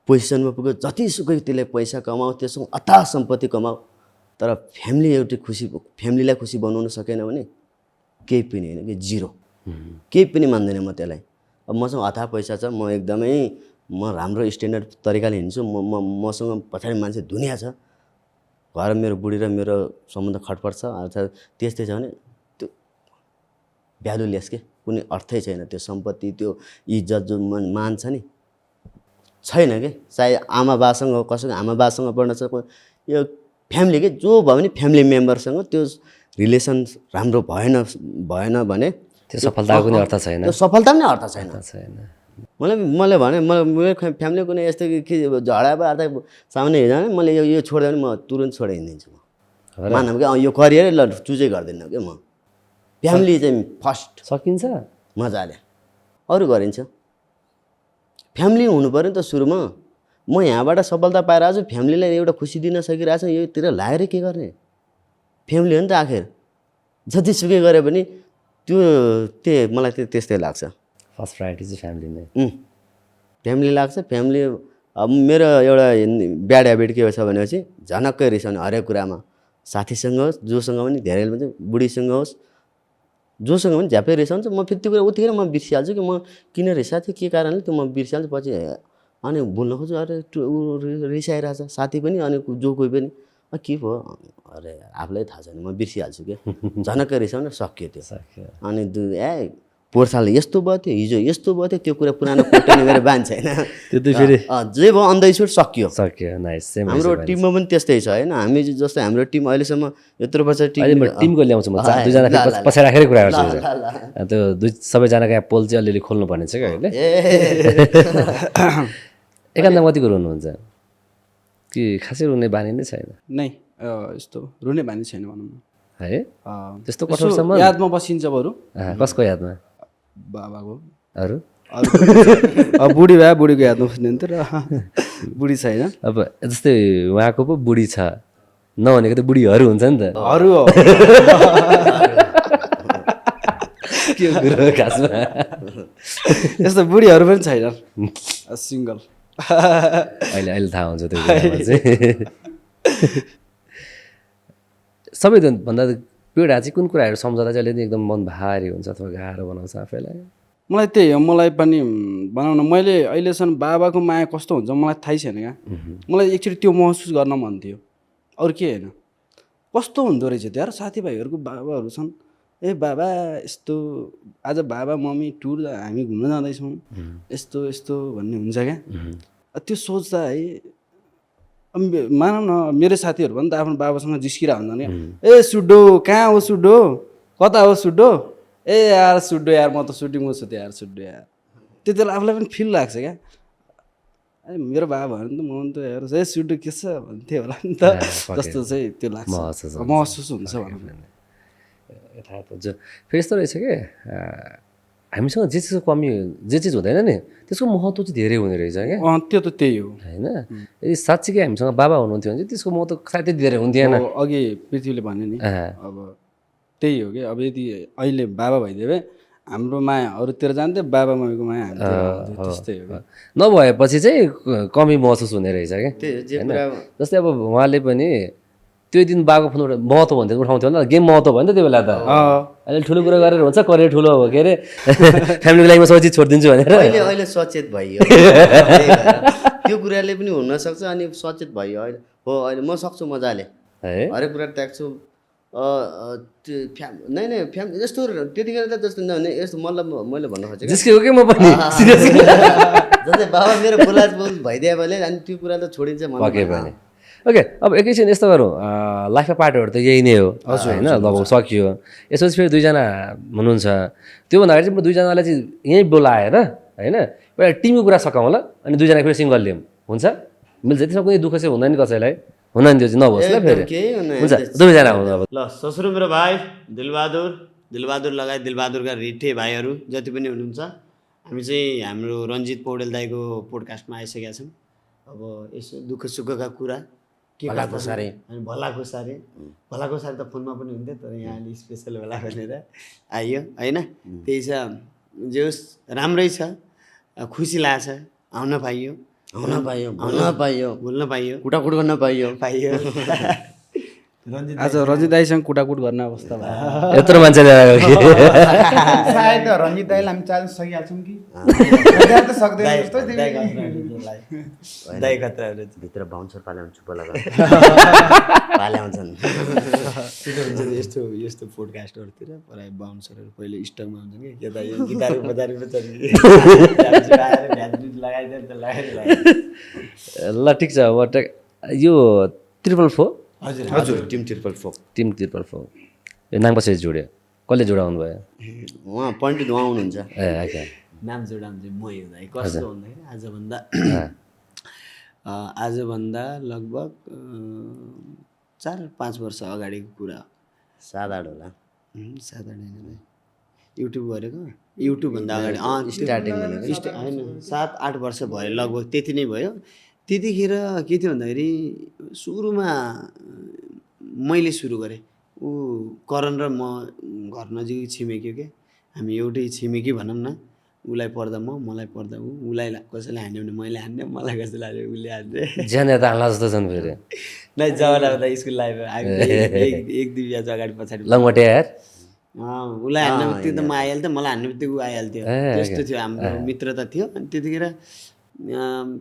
पोजिसनमा पुगोस्, जतिसुकै त्यसले पैसा कमाओस्, त्यससँग अथाह सम्पत्ति कमाओ, तर फ्यामिलीलाई खुसी बनाउन सकेन भने केही पनि होइन कि जिरो, केही पनि मान्दैन म त्यसलाई। अब मसँग अथाह पैसा छ, म एकदमै राम्रो स्ट्यान्डर्ड तरिकाले हिँड्छु, मसँग पछाडि मान्छे दुनियाँ छ, घर मेरो बुढी र मेरो सम्बन्ध खटपट छ, अर्थात् त्यस्तै छ भने त्यो भ्यालुलेस के, कुनै अर्थै छैन। त्यो सम्पत्ति, त्यो इज्जत जो मान छ नि छैन कि। चाहे आमा बासँग, कसैको आमा बासँग पढ्न सक्छ, यो फ्यामिली के जो भयो भने फ्यामिली मेम्बरसँग त्यो रिलेसन राम्रो भएन भने त्यो सफलताको कुनै अर्थ छैन। त्यो सफलता पनि अर्थ छैन। मैले भने मेरो फ्यामिली कुनै यस्तो कि झगडा भयो अर्थात् सामान्य हिँड्दा मैले यो छोड्दा पनि म तुरन्त छोडेर हिँडिदिन्छु। म मानौँ कि यो करियर ल चुजै गर्दिनँ कि म। फ्यामिली चाहिँ फर्स्ट सकिन्छ मजाले, अरू गरिन्छ। फ्यामिली हुनु पऱ्यो नि त सुरुमा। म यहाँबाट सफलता पाएर आज फ्यामिलीलाई एउटा खुसी दिन सकिरहेको छु, योतिर लागेर के गर्ने? फ्यामिली हो नि त आखिर। जतिसुकै गरे पनि मलाई त्यस्तै लाग्छ। फर्स्ट प्रायोरिटी चाहिँ फ्यामिली नै। फ्यामिली लाग्छ। फ्यामिली अब मेरो एउटा ब्याड हेबिट के छ भनेपछि झनक्कै रिसाउने हरेक कुरामा। साथीसँग होस्, जोसँग पनि, धेरै भन्छ बुढीसँग होस्, जोसँग पनि झ्याप्पै रिसाउँछ। म फेरि त्यो कुरा उतिखेर म बिर्सिहाल्छु कि म किन रिसाएको थिएँ, के कारणले त्यो म बिर्सिहाल्छु। पछि अनि बोल्न खोज्छु, अरे ऊ रिसाइरहेछ साथी पनि, अनि जो कोही पनि के भयो, अरे आफूलाई थाहा छैन, म बिर्सिहाल्छु कि। झनक्कै रिसाउन सक्यो त्यो। अनि पोहोर साल यस्तो भयो थियो, हिजो यस्तो भयो थियो, त्यो कुरा पुरानो कोट्याउने मेरो बानी छैन। त्यो त फेरि जे भयो अन द स्पोट सक्यो। नाइस। सेम हाम्रो टिममा पनि त्यस्तै छ होइन। हामी जस्तै हाम्रो टिम अहिलेसम्म यत्रो वर्ष टिमको ल्याउँछु म, दुईजना पछाडि राखेर कुरा गर्छु। त्यो सबैजनाको यहाँ पोल चाहिँ अलिअलि खोल्नु पर्ने छ क्या अहिले। एकान्तमा कतिको रुनुहुन्छ कि खासै रुने बानी नै छैन? नै यस्तो रुने बानी छैन भनौँ न है। त्यस्तो कठोरसम्म यादमा बसिन्छ बरु। कसको यादमा? बाबाको। अरू अब बुढी भए बुढीको यादमा बस्ने हुन्थ्यो र बुढी छैन। अब जस्तै उहाँको पो बुढी छ, नभनेको त बुढीहरू हुन्छ नि त। अरू हो के कुरो खासमा यस्तो बुढीहरू पनि छैन, सिङ्गल। अहिले थाहा हुन्छ त्यो कुरामा चाहिँ। सबैभन्दा पीडा चाहिँ कुन कुराहरू सम्झँदा चाहिँ अलिकति एकदम मन भारी हुन्छ अथवा गाह्रो बनाउँछ आफैलाई? मलाई त्यही हो, मलाई पनि बनाउन मैले अहिलेसम्म बाबाको माया कस्तो हुन्छ मलाई थाहै छैन क्या। मलाई एकचोटि त्यो महसुस गर्न मन थियो, अरू के होइन। कस्तो हुँदो रहेछ त्यो यार, साथीभाइहरूको बाबाहरू छन्, ए बाबा यस्तो, आज बाबा मम्मी टुर हामी घुम्न जाँदैछौँ, यस्तो यस्तो भन्ने हुन्छ क्या। त्यो सोच्दा है, मानौँ न मेरो साथीहरू पनि त आफ्नो बाबासँग जिस्किरहेको हुन्छन् क्या। ए सुड्डो कहाँ हो, सुड्डो कता हो, सुड्डो ए यार सुड्डो यार, म त सुटिङमा छु त यार, सुड्डो यार। त्यति बेला आफूलाई पनि फिल लाग्छ क्या। ए मेरो बाबा भन्यो नि त म त यार ए सुड्डो के छ भन्थ्यो होला नि त, जस्तो चाहिँ त्यो लाग्छ, महसुस हुन्छ भनौँ। यथार्थ हुन्छ। फेरि यस्तो रहेछ कि हामीसँग जे चिजको कमी, जे चिज हुँदैन नि त्यसको महत्त्व चाहिँ धेरै हुने रहेछ क्या। त्यो त त्यही हो होइन। यदि साँच्चीकै हामीसँग बाबा हुनुहुन्थ्यो भने चाहिँ त्यसको महत्त्व सायदै धेरै हुन्थेन। अघि पृथ्वीले भन्यो नि, अब त्यही हो कि। अब यदि अहिले बाबा भइदियो भए हाम्रो माया अरूतिर जान्थ्यो, बाबा मम्मीको माया हामीतिर त्यस्तै हो। नभएपछि चाहिँ कमी महसुस हुने रहेछ क्या। जस्तै अब उहाँले पनि त्यो दिन बाको फोन महत्त्व भन्थ्यो उठाउँथ्यो नि त गेम महत्त्व भयो नि त त्यो बेला त अहिले ठुलो कुरा गरेर हुन्छ करियर ठुलो हो के अरे फ्यामिलीको लागि म सबै चिज छोडिदिन्छु भनेर अहिले सचेत भइयो त्यो कुराले पनि हुनसक्छ अनि सचेत भइयो अहिले हो अहिले म सक्छु मजाले है हरेक कुरा ट्याक्छु नै यस्तो त्यतिखेर त जस्तो नहुने यस्तो मतलब मैले भन्न खोजेको जिस्केको के म पनि जस्तै बाबा मेरो बोलाज भइदियो भने अनि त्यो कुरा त छोडिन्छ पक्कै पनि ओके अब एकैछिन यस्तो गरौँ लाइफमा पार्टहरू त यही नै हो होइन लगभग सकियो यसपछि फेरि दुईजना हुनुहुन्छ त्योभन्दा अगाडि चाहिँ म दुईजनालाई चाहिँ यहीँ बोलाएर होइन एउटा टिमको कुरा सकाउँ ल अनि दुईजना फेरि सिङ्गल लिउँ हुन्छ मिल्छ त्यसमा कुनै दुःख चाहिँ हुँदैन नि कसैलाई हुन नि त्यो चाहिँ नहोस् ल फेरि हुन्छ दुवैजना आउनु अब ल ससुरो मेरो भाइ दिलबहादुर लगायत दिलबहादुरका रिठे भाइहरू जति पनि हुनुहुन्छ हामी चाहिँ हाम्रो रञ्जित पौडेल दाईको पोडकास्टमा आइसकेका छौँ अब यसो दुःख सुखका कुरा के भलाको सारे अनि भलाको सारे त फोनमा पनि हुन्थ्यो तर यहाँले स्पेसल होला भनेर आइयो होइन त्यही छ जे होस् राम्रै छ खुसी लाग्छ आउन पाइयो बोल्न पाइयो कुटाकुट गर्न पाइयो आज रञ्जित दाईसँग कुटाकुट गर्ने अवस्था भयो यत्रो मान्छेले आएको कि सायद रञ्जित दाईलाई हामी चाल्न सकिहाल्छौँ कि त सक्दैन जस्तो दाइ खतराहरू भित्र बााउन्सर पाल्याउनु चुप लगा पाल्याउँछन् यस्तो पोडकास्टहरूतिर प्रायः बााउन्सरहरू पहिले स्टकमा हुन्छन् कि यता यो गिटार बजारे ल ठिक छ अब यो 444 हजुर टिम ट्रिपल फोक टिम 444 यो नाम कसरी जोड्यो कसले जोडाउनु भयो उहाँ पण्डित उहाँ हुनुहुन्छ ए ओके नाम जोडाउनु चाहिँ मै हुँदा कस्तो भन्दाखेरि आजभन्दा लगभग 4-5 वर्ष अगाडिको कुरा हो 7-8 होला 7-8 युट्युब गरेको युट्युबभन्दा अगाडि स्टार्टिङ भनेको होइन 7-8 वर्ष भयो लगभग त्यति नै भयो त्यतिखेर के थियो भन्दाखेरि सुरुमा मैले सुरु गरेँ ऊ करण र म घर नजिकै छिमेकी हो कि हामी एउटै छिमेकी भनौँ न उसलाई पर्दा म मलाई पर्दा ऊ उसलाई कसैले हान्यो भने मैले हान्ने मलाई कसैले हान्यो उसले हान्ने ज्यान त हाल्ला जस्तो छन् फेरि नै जवाला हुँदा स्कुल लाइफ हामी एक दुई ब्याज अगाडि पछाडि लङवटे यार उसलाई हान्ने बित्तिकै त म आइहाल्थेँ मलाई हान्ने बित्तिकै ऊ आइहाल्थ्यो त्यस्तो थियो हाम्रो मित्रता थियो अनि त्यतिखेर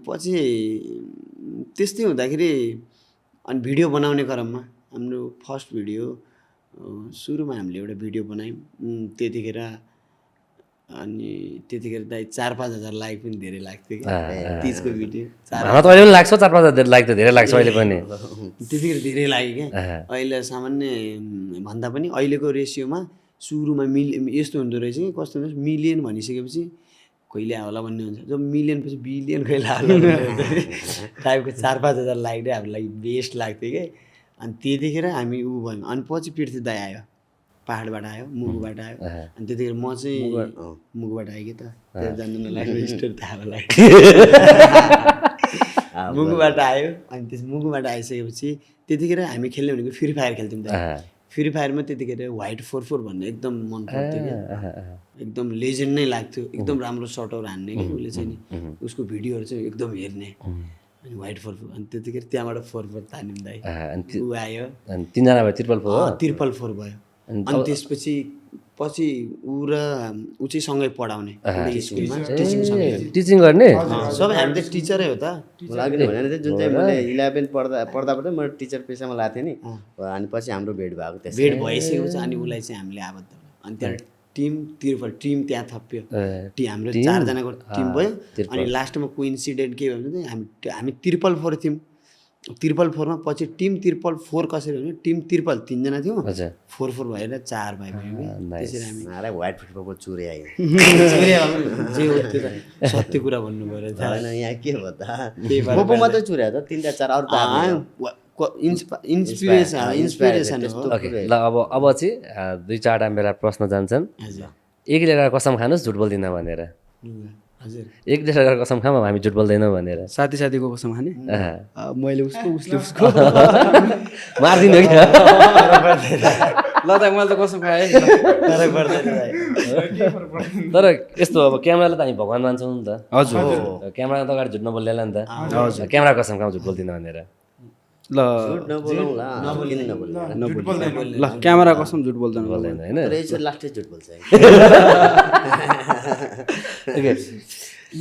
पछि त्यस्तै हुँदाखेरि अनि भिडियो बनाउने क्रममा हाम्रो फर्स्ट भिडियो सुरुमा हामीले एउटा भिडियो बनायौँ त्यतिखेर अनि त्यतिखेर दाइ 4-5 हजार लाइक पनि धेरै लाग्थ्यो कि तिजको भिडियो मलाई त अहिले पनि लाग्छ 4-5 हजार लाइक त धेरै लाग्छ अहिले पनि त्यतिखेर धेरै लाग्यो क्या अहिले सामान्य भन्दा पनि अहिलेको रेसियोमा सुरुमा यस्तो हुँदो रहेछ कि कस्तो हुन्छ मिलियन भनिसकेपछि कहिले होला भन्ने हुन्छ जब मिलियन पछि बिलियन कहिले होला टाइपको 4-5 हजार लाइक चाहिँ हामीलाई बेस्ट लाग्थ्यो कि अनि त्यतिखेर हामी ऊ भयौँ अनि पछि पृथ्वी दाइ आयो पाहाडबाट आयो मुगुबाट आयो अनि त्यतिखेर म चाहिँ मुगुबाट आएँ कि त त्यो जान्नु नलाग्यो स्टोरी थाहा होला मुगुबाट आयो अनि त्यस मुगुबाट आइसकेपछि त्यतिखेर हामी खेल्ने भनेको फ्री फायर खेल्थ्यौँ त फ्री फायरमा त्यतिखेर व्हाइट 44 भन्ने एकदम मन पर्थ्यो क्या एकदम लेजेन्ड नै लाग्थ्यो एकदम राम्रो सटहरू हान्ने कि उसले चाहिँ नि उसको भिडियोहरू चाहिँ एकदम हेर्ने अनि व्हाइट 44 अनि त्यतिखेर त्यहाँबाट 44 तान्यौँ दाइ ऊ आयो अनि 3जना भयो 444 भयो अनि त्यसपछि ऊ र ऊ चाहिँ सँगै पढाउने स्कुलमा टिचिङ गर्ने सबै हामी त टिचरै हो त लाग्ने भने जुन चाहिँ मैले 11 पढ्दा म टिचर पेसामा लाग्थेँ नि अनि पछि हाम्रो भेट भएको भेट भइसकेपछि अनि उसलाई चाहिँ हामीले आबद्ध अनि त्यहाँ टिम त्यहाँ थप्यो हाम्रो 4 जनाको टिम भयो अनि लास्टमा कोइन्सिडेन्ट के भयो भने हामी 444 थियौँ 444मा पछि टिम 444 कसरी भने टिम 3 जना थियौँ 44 भएर 4 भाइ भयो त्यसरी हामी व्हाइट फुटबलको चुरे आयो जे हो त्यो त सत्य कुरा भन्नु पर्यो होइन यहाँ के भयो त पोपो मात्रै चुरे त 3-4 अरू त इन्सपिरेसन हो ओके ल अब चाहिँ 2-4 मेरा प्रश्न जान्छन् एक लिएर कसम खानुहोस् झुट बोल्दिन भनेर हजुर एक लिएर कसम खाम हामी झुट बोल्दैनौँ भनेर साथीको कसम खाने मैले उसको उसले उसको मारिदिनु कि ल त मैले त कसम खाएँ तर यस्तो अब क्यामेरालाई त हामी भगवान मान्छौँ नि त हजुर क्यामेरा त अगाडि झुट नबोल्दैन नि त हजुर क्यामेरा कसम खाम झुट बोल्दिन भनेर ल झुट नबोलौँला किन नबोल्नु ल क्यामेरा कसम झुट बोल्दैन बोल्दैन होइन तर यसो लास्टै झुट बोल्छ ओके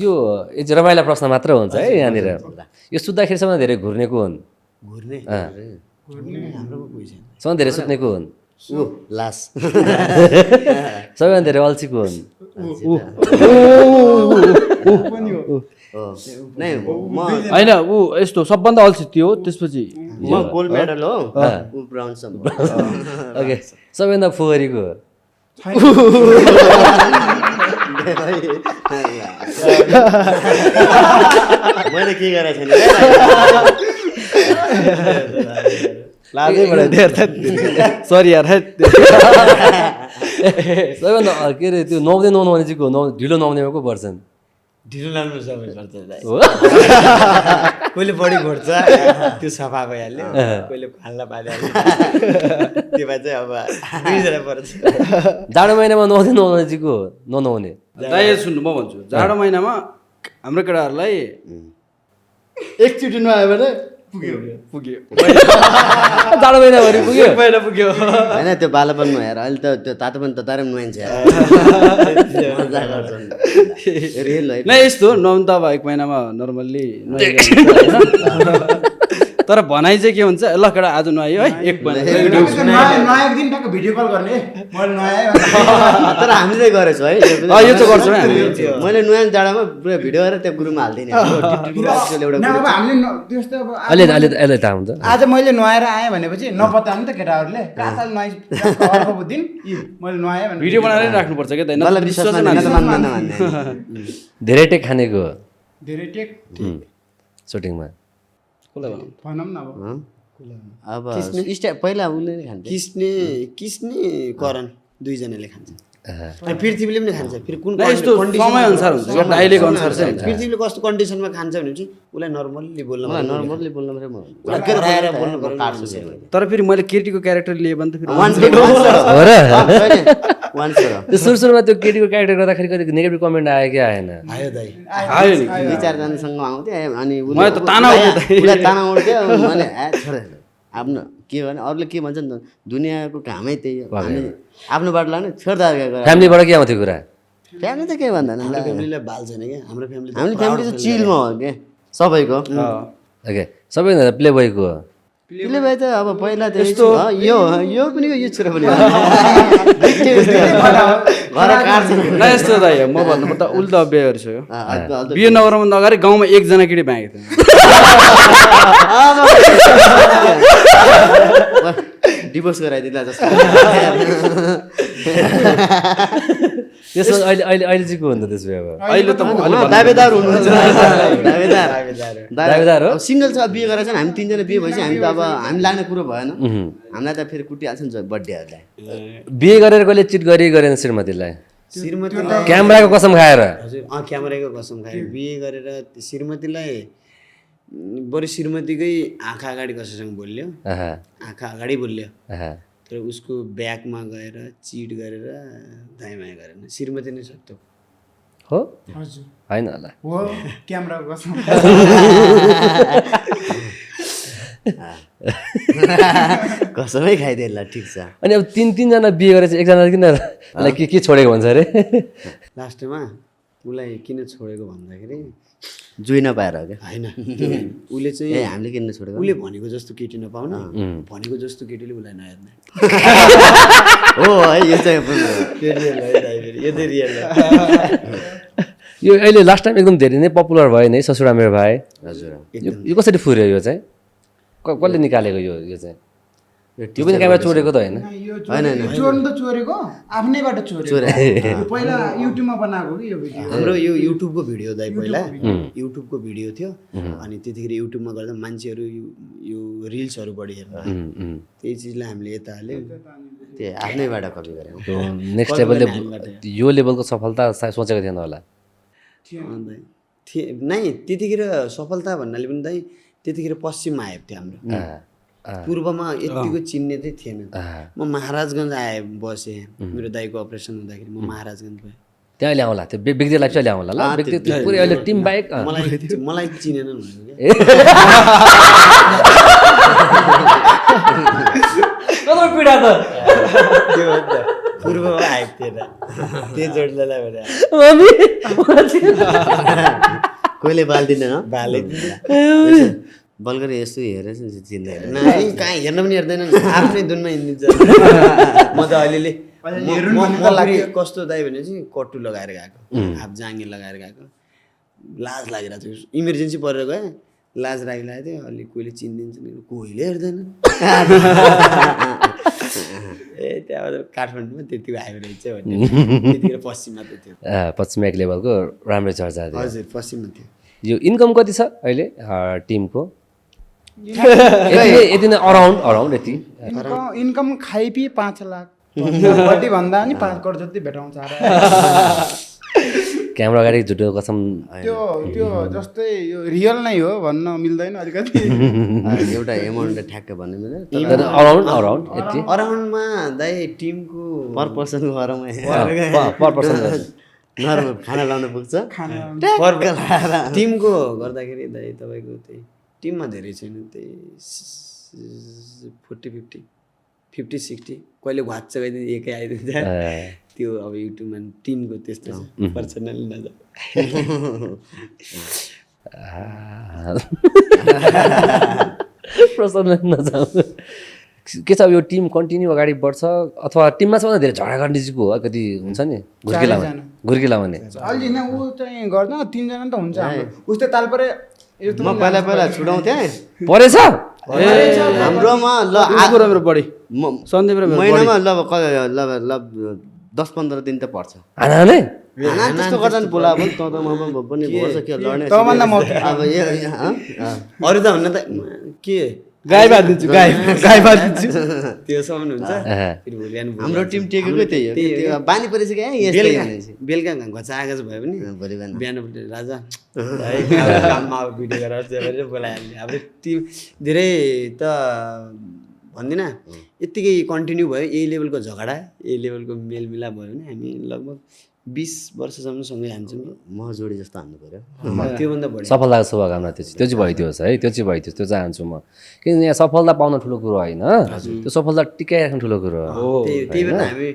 यो चाहिँ रमाइलो प्रश्न मात्र हुन्छ है यहाँनिर यो सुत्दाखेरिसम्म धेरै घुर्नेको हुन् घुर्ने अँ। हाम्रोमा कोही छैन सबभन्दा धेरै सुत्नेको हुन् ऊ लास सबैभन्दा धेरै अल्छीको हुन् हो नै म होइन ऊ यस्तो सबभन्दा अल्छी त्यो हो त्यसपछि म गोल्ड मेडल हो ऊ ब्राउन सम ओके सबैभन्दा फोहोरीको मैले के गरेको छैन लाजै बढाइदियो सरी यार सबैभन्दा के अरे त्यो नुहाउँदै ननुहाउने चाहिँ को ढिलो नुहाउनेमा को पर्छन् ढिलो लानु सबै पर्छ दाइ हो कोहीले बढी घोट्छ त्यो सफा भइहाल्यो कोहीले फाल्न पाइहाल्यो त्यो भए चाहिँ अब दुईजना पर्छ जाडो महिनामा नुहाउँदै ननुहाउने चाहिँ को ननुहाउने दाइ सुन्नु म भन्छु जाडो महिनामा हाम्रो केटाहरूलाई एकचोटि नआयो भने पुग्यो जाडो महिनाभरि पुग्यो पहिला पुग्यो होइन त्यो बालापनमा हेर अहिले त त्यो तातो पनि तताएर पनि नुहाइन्छ रियल है नै यस्तो नुहाउनु त अब एक महिनामा नर्मल्ली तर भनाइ चाहिँ के हुन्छ ल केटा आज नुहायो है एक महिना नयाँ दिन टक्क भिडियो कल गर्ने मैले नयाँ तर हामीले गरेछौँ है यो चाहिँ गर्छौँ है हामी मैले नुहाउने जाडामा पुरा भिडियो गरेर त्यो ग्रुपमा हालिदिने एउटा अब हामीले त्यस्तो अब अहिले अहिले थाहा हुन्छ आज मैले नुहाएर आएँ भनेपछि नपत्ता नि त केटाहरूले काताल नुहाइ अर्को दिन मैले नुहाएँ भने भिडियो बनाएर राख्नुपर्छ क्या मलाई विश्वास मान्दैन त मान्दैन भन्ने धेरै टेक खानेको धेरै टेक सुटिङमा भनौँ न अब अब स्टेप पहिला उसले नै खान्थ्यो किस्ने करण दुईजनाले खान्छ अनि पृथ्वीले पनि खान्छ फेरि कुन यस्तो समय अनुसार हुन्छ क्या डाइलेक्ट अनुसार चाहिँ हुन्छ पृथ्वीले कस्तो कन्डिसनमा खान्छ भने चाहिँ उसलाई नर्मल्ली बोल्न मलाई नर्मल्ली बोल्न मात्रै म उसलाई कराएर बोल्नु पर्यो काट्छु फेरि तर फेरि मैले केटीको क्यारेक्टर लिएँ भने त फेरि हो र वान त्यो सुरुमा त्यो केटीको क्यारेक्टर गर्दाखेरि कति नेगेटिभ कमेन्ट आयो कि आएन आयो दाइ आयो नि दुई चारजनासँग आउँथ्यो अनि मलाई त ताना उठ्यो उसलाई ताना उठ्थ्यो मैले छोड आफ्नो के भने अरूले के भन्छ नि त दुनियाँको कामै त्यही हो हामी आफ्नो बाटो लाग्ने छोड्दा फ्यामिलीबाट के आउँथ्यो कुरा फ्यामिली त के भन्दैन हाम्रो फ्यामिलीलाई बाल छैन क्या हाम्रो फ्यामिली हाम्रो फ्यामिली चाहिँ चिलमा हो के सबैको ओके सबैभन्दा प्ले बोयको त्यसले भए त अब पहिला त यस्तो यो पनि यो छोरा पनि घर काट्छ न यस्तो दाइ म भन्नु पर्दा उल्टा बिहे गरिसक्यो बिहे नगराउनु अगाडि गाउँमा एकजना केटी पाएको थियो डिभोर्स गराइदिँदा जस्तो त्यसमा अहिले अहिले अहिले चाहिँ को हुन्छ त्यसो भए अब अहिले त दावेदार हुनुहुन्छ दावेदार हो? सिङ्गल छ बिहे गरेर चाहिँ हामी तिनजना बिहे भएपछि हामी त अब हामी लाग्ने कुरो भएन हामीलाई त फेरि कुटिहाल्छ नि बर्थडेहरूलाई बिहे गरेर कहिले चिट गरेन श्रीमतीलाई श्रीमतीलाई क्यामेराको कसम खाएर हजुर क्यामेराको कसम खायो बिहे गरेर श्रीमतीलाई बरु श्रीमतीकै आँखा अगाडि कसैसँग बोल्यो आहा, आँखा अगाडि बोल्यो आहा। तर उसको ब्यागमा गएर चिट गरेर दाइमाया गरेन श्रीमती नै सत्य हो हजुर होइन होला हो क्यामेराको कसम कसमै खाइदिए ल ठिक छ अनि अब तिनजना बिहे गरेर चाहिँ एकजना किन के छोडेको भन्छ अरे लास्टमा उसलाई किन छोडेको भन्दाखेरि जुइ नपाएर हो क्या होइन उसले ए चाहिँ हामीले किन छोडेको उसले भनेको जस्तो केटी नपाउने भनेको जस्तो केटीले उसलाई नहेर्ने हो है यो चाहिँ यतै रियल यो अहिले लास्ट टाइम एकदम धेरै नै पपुलर भयो नि ससुरा मेरो भाइ हजुर यो कसरी फुर्यो यो चाहिँ कसले निकालेको यो चाहिँ यो पनि क्यामेरा चोरेको त होइन चोर्नु त चोरेको आफ्नैबाट चोरेको पहिला युट्युबमा बनाएको कि यो भिडियो हाम्रो यो युट्युबको भिडियो दाइ पहिला युट्युबको भिडियो थियो अनि त्यतिखेर युट्युबमा गर्दा मान्छेहरू यो रिल्सहरू बढी हेर्नु त्यही चिजलाई हामीले यता हाल्यो त्यो आफ्नैबाट कपी गरेँ नेक्स्ट लेभलले यो लेभलको सफलता सायद सोचेको थिएन होला नै त्यतिखेर सफलता भन्नाले पनि दाइ त्यतिखेर पश्चिममा आएको थियो हाम्रो पूर्वमा यतिको चिन्ने चाहिँ थिएन म महाराजगञ्ज आएँ बसेँ मेरो दाइको अपरेसन हुँदाखेरि म महाराजगञ्ज गएँ त्यहाँ अहिले आउँला त्यो व्यक्ति लाइफ चाहिँ आउँला ल व्यक्ति पुरै अहिले टिम बाइक मलाई चिनेनन् भनेको पिडा त त्यो हो नि त पूर्वमा आएको थिएन त्यो जोड्दैलाई भने मम्मी कोहीले बाल्दिँदैन भाले बल्गरी यस्तो हेरेछ चिन्दैन नाइ कहाँ हेर्न पनि हेर्दैन आफ्नै धुनमा हिँडिदिन्छ म त अलिअलि कस्तो दाइ भने चाहिँ कट्टु लगाएर गएको हाफ जाँगे लगाएर गएको लाज लागिरहेको थियो इमर्जेन्सी परेर गएँ लाज लागिरहेको थियो अलि कोहीले चिनिदिन्छ नि कोहीले हेर्दैन ए त्यहाँबाट काठमाडौँमा त्यतिको आयो रहेछ भन्ने त्यतिखेर पश्चिममा त थियो पश्चिम एक लेभलको राम्रै चर्चा थियो हजुर पश्चिममा थियो यो इन्कम कति छ अहिले टिमको यति नै अराउन्ड यति इन्कम खाइपिए 5 लाख बढी भन्दा नि 5 करोड जति भेटाउँछ क्यामेरा अगाडि झुटो कसम त्यो जस्तै यो रियल नै हो भन्न मिल्दैन अलिकति एउटा एमाउन्ट ठ्याक्क भन्नु मिल्दैन अराउन्ड यति अराउन्डमा दाइ टिमको पर पर्सनको अराउन्ड पर पर्सन नर्मल खाना लाउनु पुग्छ टिमको गर्दाखेरि दाइ तपाईँको त्यही टिममा धेरै छैन त्यही 40-50 कहिले घाँच्छ कहिले एकै आइदिन्छ त्यो अब युट्युबमा टिमको त्यस्तो छ पर्सनली नजाऊ पर्सनली नजाऊ के छ अब यो टिम कन्टिन्यू अगाडि बढ्छ अथवा टिममा सबभन्दा धेरै झगडा गर्ने चाहिँ को हो कति हुन्छ नि घुर्की लाउने अलि न ऊ चाहिँ गर्दैन 3 जना त हुन्छ हाम्रो उस्तै ताल परे म पहिला छुडाउँथेँ परेछ हाम्रोमा ल बढी सन्दीप र महिनामा ल 10-15 दिन त पर्छ हाना त्यस्तो गर्दा नि बोला अब त म पनि भर्छ के लड्ने अब अरू त हुन्न त के गाई बाँधिदिन्छु त्यो सम्म हुन्छ हाम्रो टिम टेकेको त्यही हो त्यो बानी परिसक्यो बेलुका घचाएको भयो भने भोलि बिहान बिहान राजा काममा भिडियो गरेर बोलाइहाल्ने हाम्रो टिम धेरै त भन्दिनँ यत्तिकै कन्टिन्यू भयो यही लेभलको झगडा यही लेभलको मेलमिलाप भयो भने हामी लगभग 20 वर्षसम्म सँगै हान्छौँ म जोडी जस्तो हान्नु पर्यो त्योभन्दा बढी सफलताको शुभकामना त्यो चाहिँ भइदियो है त्यो चाहिँ भइदियो त्यो चाहन्छु म किनभने यहाँ सफलता पाउन ठुलो कुरो होइन त्यो सफलता टिकाइराख्नु ठुलो कुरो हो त्यही भएर हामी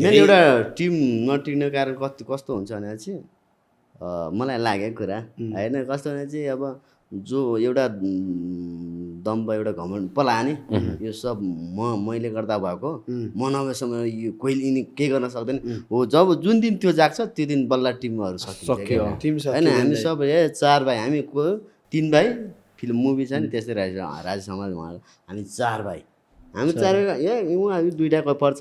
मेन एउटा टिम नटिक्ने कारण कस्तो हुन्छ भने चाहिँ मलाई लागेको कुरा होइन कस्तो भने चाहिँ अब जो एउटा दम्ब एउटा घमण्ड पलाने यो सब मैले गर्दा भएको म नभएसम्म यो कोहीले यिनी केही गर्न सक्दैन हो जब जुन दिन त्यो जाग्छ त्यो दिन बल्ल टिमहरू सक्यो होइन हामी सब 4 भाइ हामी 3 भाइ फिल्म मुभी छ नि त्यस्तै राज समाज हामी 4 भाइ हामी 4 हामी दुईटा पर्छ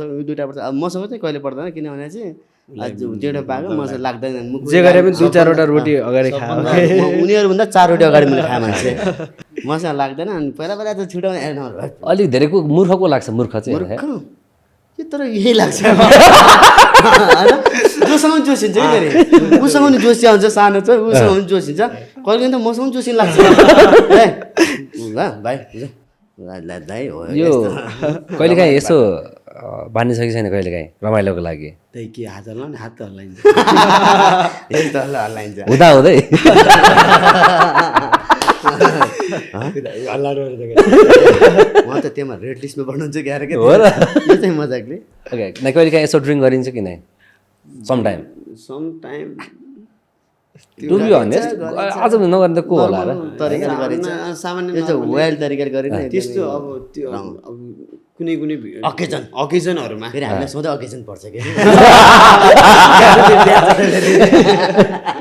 अब मसँग चाहिँ कहिले पर्दैन किनभने चाहिँ दुईवटा पाएको मलाई लाग्दैन जे गरे पनि 2-4वटा रोटी अगाडि खायो उनीहरूभन्दा 4 रोटी अगाडि मैले खाएँ मान्छे मसँग लाग्दैन अनि पहिला त छुट्याउने अलिक धेरै मूर्ख को लाग्छ मूर्ख चाहिँ के तर यही लाग्छ जोसँग जोसिन्छ कि फेरि उसँग पनि जोसी आउँछ सानो छ उसँग पनि जोसिन्छ कहिले त मसँग पनि जोसी लाग्छ भाइ दाइ हो यो कहिलेकाहीँ यसो बानिसकेको छैन कहिलेकाहीँ रमाइलोको लागि त्यही के हात हल्लाउने हात त हल्लाइन्छ यस्तो हल्लाइन्छ हुँदै म त त्यसमा रेड लिस्टमा बढ्नुहुन्छ क्यारे के हो र यो चाहिँ मजाकले ओके न कहिलेकाहीँ यसो ड्रिङ्क गरिन्छ कि नै some time to be honest आज नगर्ने त को होला र तरिकाले गरिन्छ सामान्य यो चाहिँ वाइल्ड तरिकाले गरिन्छ त्यस्तो अब त्यो अब कुनै अकेजनहरूमा फेरि हामीलाई सधैँ अकेजन पर्छ कि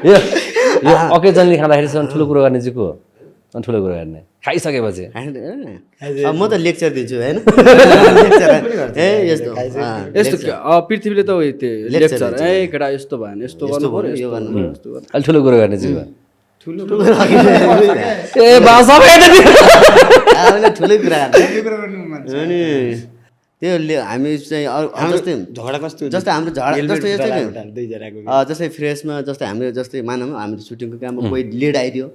यो अकेजनले खाँदाखेरि ठुलो कुरो गर्ने चाहिँ को हो अनि ठुलो कुरो गर्ने खाइसकेपछि म त लेक्चर दिन्छु होइन यस्तो पृथ्वीले त लेक्चर केटा यस्तो भएन यस्तो गर्नु पर्यो यो गर्नु अलि ठुलो कुरो गर्ने चाहिँ ठुलै कुरा अनि त्यो हामी चाहिँ जस्तै झगडा कस्तो जस्तै हाम्रो जस्तै फ्रेसमा जस्तै हाम्रो जस्तै मानौँ हाम्रो सुटिङको काममा कोही लेट आइदियो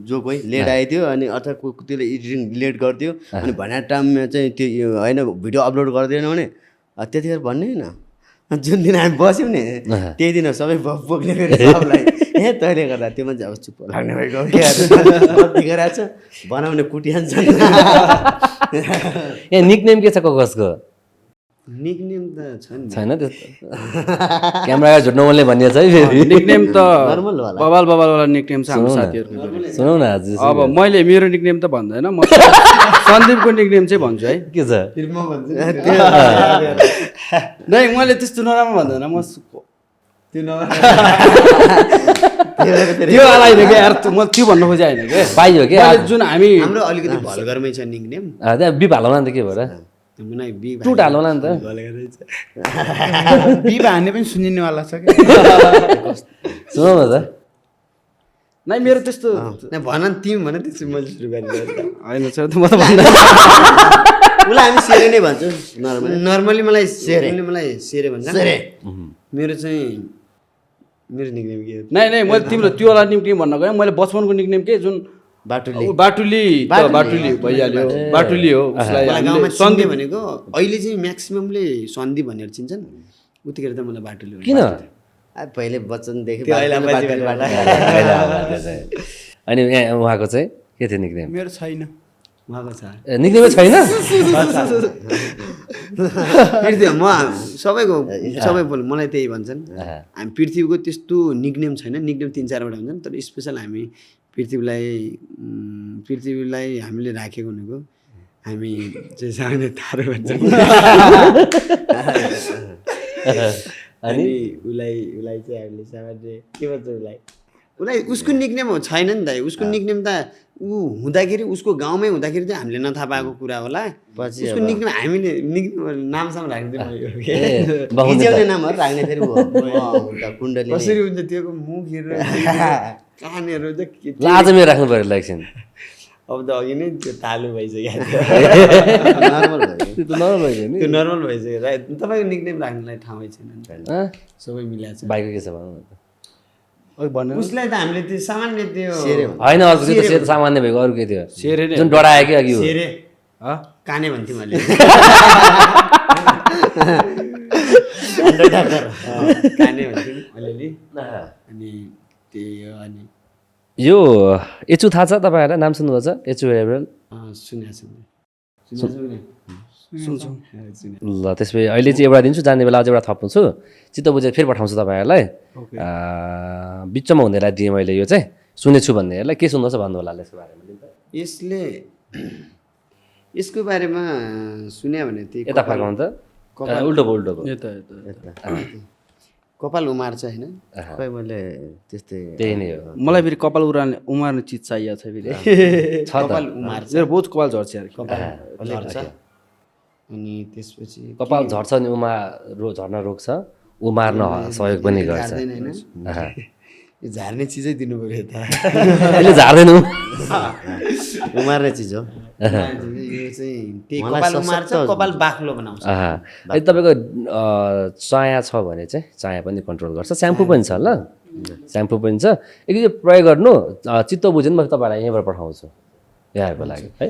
जो कोही लेट आइदियो अनि अथवा त्यसले एडिटिङ लेट गरिदियो अनि भन्ने टाइममा चाहिँ त्यो होइन भिडियो अपलोड गरिदिएन भने त्यतिखेर भन्ने होइन जुन दिन हामी बस्यौँ नि त्यही दिन सबै बोक्ने सबलाई तैँले गर्दा त्यो मान्छे अब चुप्प लाग्ने भएको गराएको छ बनाउने कुटिहान्छ यहाँ निकनेम के छ कसको निकनेम त छ नि छैन त्यस्तो क्यामेरा झुट्नु बोल्ने भनिएको छ है फेरि निकनेम त नर्मल होला बबालवाला निकनेम छ हाम्रो साथीहरूको पनि। सुनौ न आज अब मैले मेरो निकनेम त भन्दैन, म सन्दीपको निकनेम चाहिँ भन्छु है। के छ नै मैले त्यस्तो नराम्रो भन्दैन, म त्यो वाला होइन क्या यार, म त्यो भन्नु खोजेँ होइन क्या। पाइयो के मैले जुन हामी हाम्रो अलिकति भलगरमै छ निकनेम त्यहाँ बिप हालौँ न त के भएर मलाई बी टुट हालौँ न त भलगरै छ बिब हान्ने पनि सुनिनेवाला छ क्या। सुनौ न त नै मेरो त्यस्तो भन नि तिमी भन त्यसो मैले सुरु गरेँ होइन छ म त भन्दैन। उसलाई हामी सेरे नै भन्छौँ नर्मल नर्मली मलाई सेरे भन्छ मेरो चाहिँ मेरो निकनेम के हो नै मैले तिम्रो त्यो वाला निकनेम भन्न गएँ, मैले बचपनको निकनेम के जुन बाटुली बाटुली भइहाल्यो, बाटुली हो उसलाई मलाई हामीले गाउँमा सन्दीप सन्दी भनेको अहिले चाहिँ म्याक्सिममले सन्दी भनेर चिन्छन् उतिखेर त मलाई बाटुले किन पहिले बच्चनदेखि अनि यहाँ उहाँको चाहिँ के थियो निक्नेम मेरो छैन। उहाँको छ निक्नेमै छैन पृथ्वी म सबैको सबै बोल मलाई त्यही भन्छन् हामी पृथ्वीको त्यस्तो निकनेम छैन, निकनेम 3-4वटा हुन्छन् तर स्पेसल हामी पृथ्वीलाई हामीले राखेको भनेको हामी चाहिँ सामान्य थारो भन्छौँ अनि उसलाई चाहिँ हामीले सामान्य के भन्छ उसलाई उसको निकनेम छैन नि त, उसको निकनेम त ऊ हुँदाखेरि उसको गाउँमै हुँदाखेरि चाहिँ हामीले नथाहा पाएको कुरा होला। उसको निकनेम हामीले नामसम्म राख्दै नामहरू राख्ने फेरि कुण्डली कसरी हुन्छ त्यो मुखहरू कानहरू चाहिँ आज मेरो राख्नु पऱ्यो एकछिन अब त अघि नै त्यो तालु भइसक्यो नर्मल भयो त्यो त नर्मल भयो नि त्यो नर्मल भइसक्यो तपाईँको निकनेम राख्नलाई ठाउँै छैन सबै मिलाएको छ बाइकको के छ भन्नु न त उसलाई त हामीले त्यो सामान्य त्यो होइन अर्को त्यो सेर सामान्य भएको अरू के थियो सेरे नै जुन डरायो कि अघि सेरे काने भन्थ्यौँ मैले काने भन्थ्यौँ अलिअलि अनि त्यही हो। अनि यो एचु थाहा छ तपाईँहरूलाई नाम सुन्नुभएको छ एचु एभरेल सुन्छौँ। ल त्यसपछि अहिले चाहिँ एउटा दिन्छु जाने बेला अझै एउटा थप हुन्छु चित्त बुझेर फेरि पठाउँछु तपाईँहरूलाई बिचमा हुनेलाई दिएँ मैले यो चाहिँ सुनेछु भन्नेहरूलाई के सुन्नुहोस् भन्नु होला यसको बारेमा यसको बारेमा सुन्यो भने त्यही यता फर्काउनु त उल्टो भयो यता कपाल उमार्छ होइन खै मैले त्यस्तै त्यही नै हो मलाई फेरि कपाल उमार्ने चिज चाहिएको छ फेरि छ त कपाल उमार्छ मेरो बहुत कपाल झर्छ यार। झर्छ अनि त्यसपछि कपाल झर्छ नि झर्न रोक्छ उमार्न सहयोग पनि गर्छ झार्दैन होइन यो झार्ने चिजै दिनु पऱ्यो यता यसले झार्दैन उमार्ने चिज हो यो चाहिँ त्यही कपाल उमार्छ कपाल बाक्लो बनाउँछ यदि तपाईँको चाया छ भने चाहिँ चाया पनि कन्ट्रोल गर्छ स्याम्पू पनि छ ल स्याम्पू पनि छ एकचोटि प्रयोग गर्नु चित्त बुझ्यो नि म तपाईँलाई यहीँबाट पठाउँछु यहाँहरूको लागि है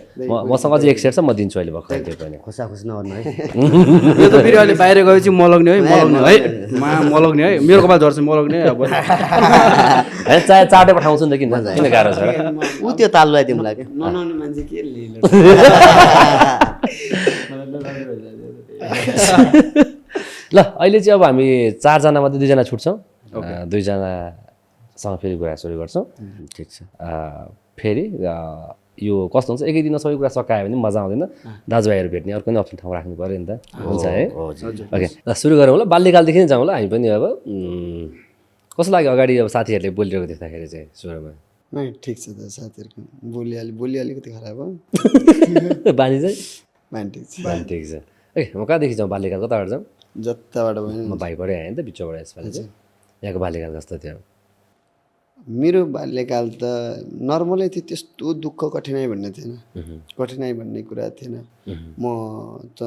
मसँग अझै एक सेट छ म दिन्छु अहिले भर्खर त्यो पनि खोसाखोस नगर्नु है यो त फेरि अहिले बाहिर गएपछि मलग्ने है मलग्ने है मेरो कपाल झर्छ मलग्ने अब होइन चाहे चाटै पठाउँछु नि त किन गाह्रो छ ऊ त्यो तालुलाई तिमीलाई क्या ननाउने मान्छे के लिनु ल अहिले चाहिँ अब हामी 4जना मध्ये 2जना छुट्छौँ 2जनासँग फेरि कुरा सुरु गर्छौँ ठिक छ फेरि यो कस्तो हुन्छ एकै दिनमा सबै कुरा सकायो भने मजा आउँदैन दाजुभाइहरू भेट्ने अर्को पनि अप्सन ठाउँ राख्नु पऱ्यो नि त हुन्छ है ओके ल सुरु गरौँ ल बाल्यकालदेखि नै जाउँ ल हामी पनि अब कस्तो लाग्यो अगाडि अब साथीहरूले बोलिरहेको देख्दाखेरि चाहिँ सुरुमा नै ठिक छ त साथीहरूको बोली अलिकति खराब हो बानी चाहिँ बानी ठिक छ बानी ठिक छ ए म कहाँदेखि जाउँ बाल्यकाल कताबाट जाउँ जताबाट भयो म भाइबाटै आएँ नि त बिचबाट यसपालि चाहिँ यहाँको बाल्यकाल कस्तो थियो मेरो बाल्यकाल त नर्मलै थियो त्यस्तो दुःख कठिनाइ भन्ने थिएन कठिनाइ भन्ने कुरा थिएन म त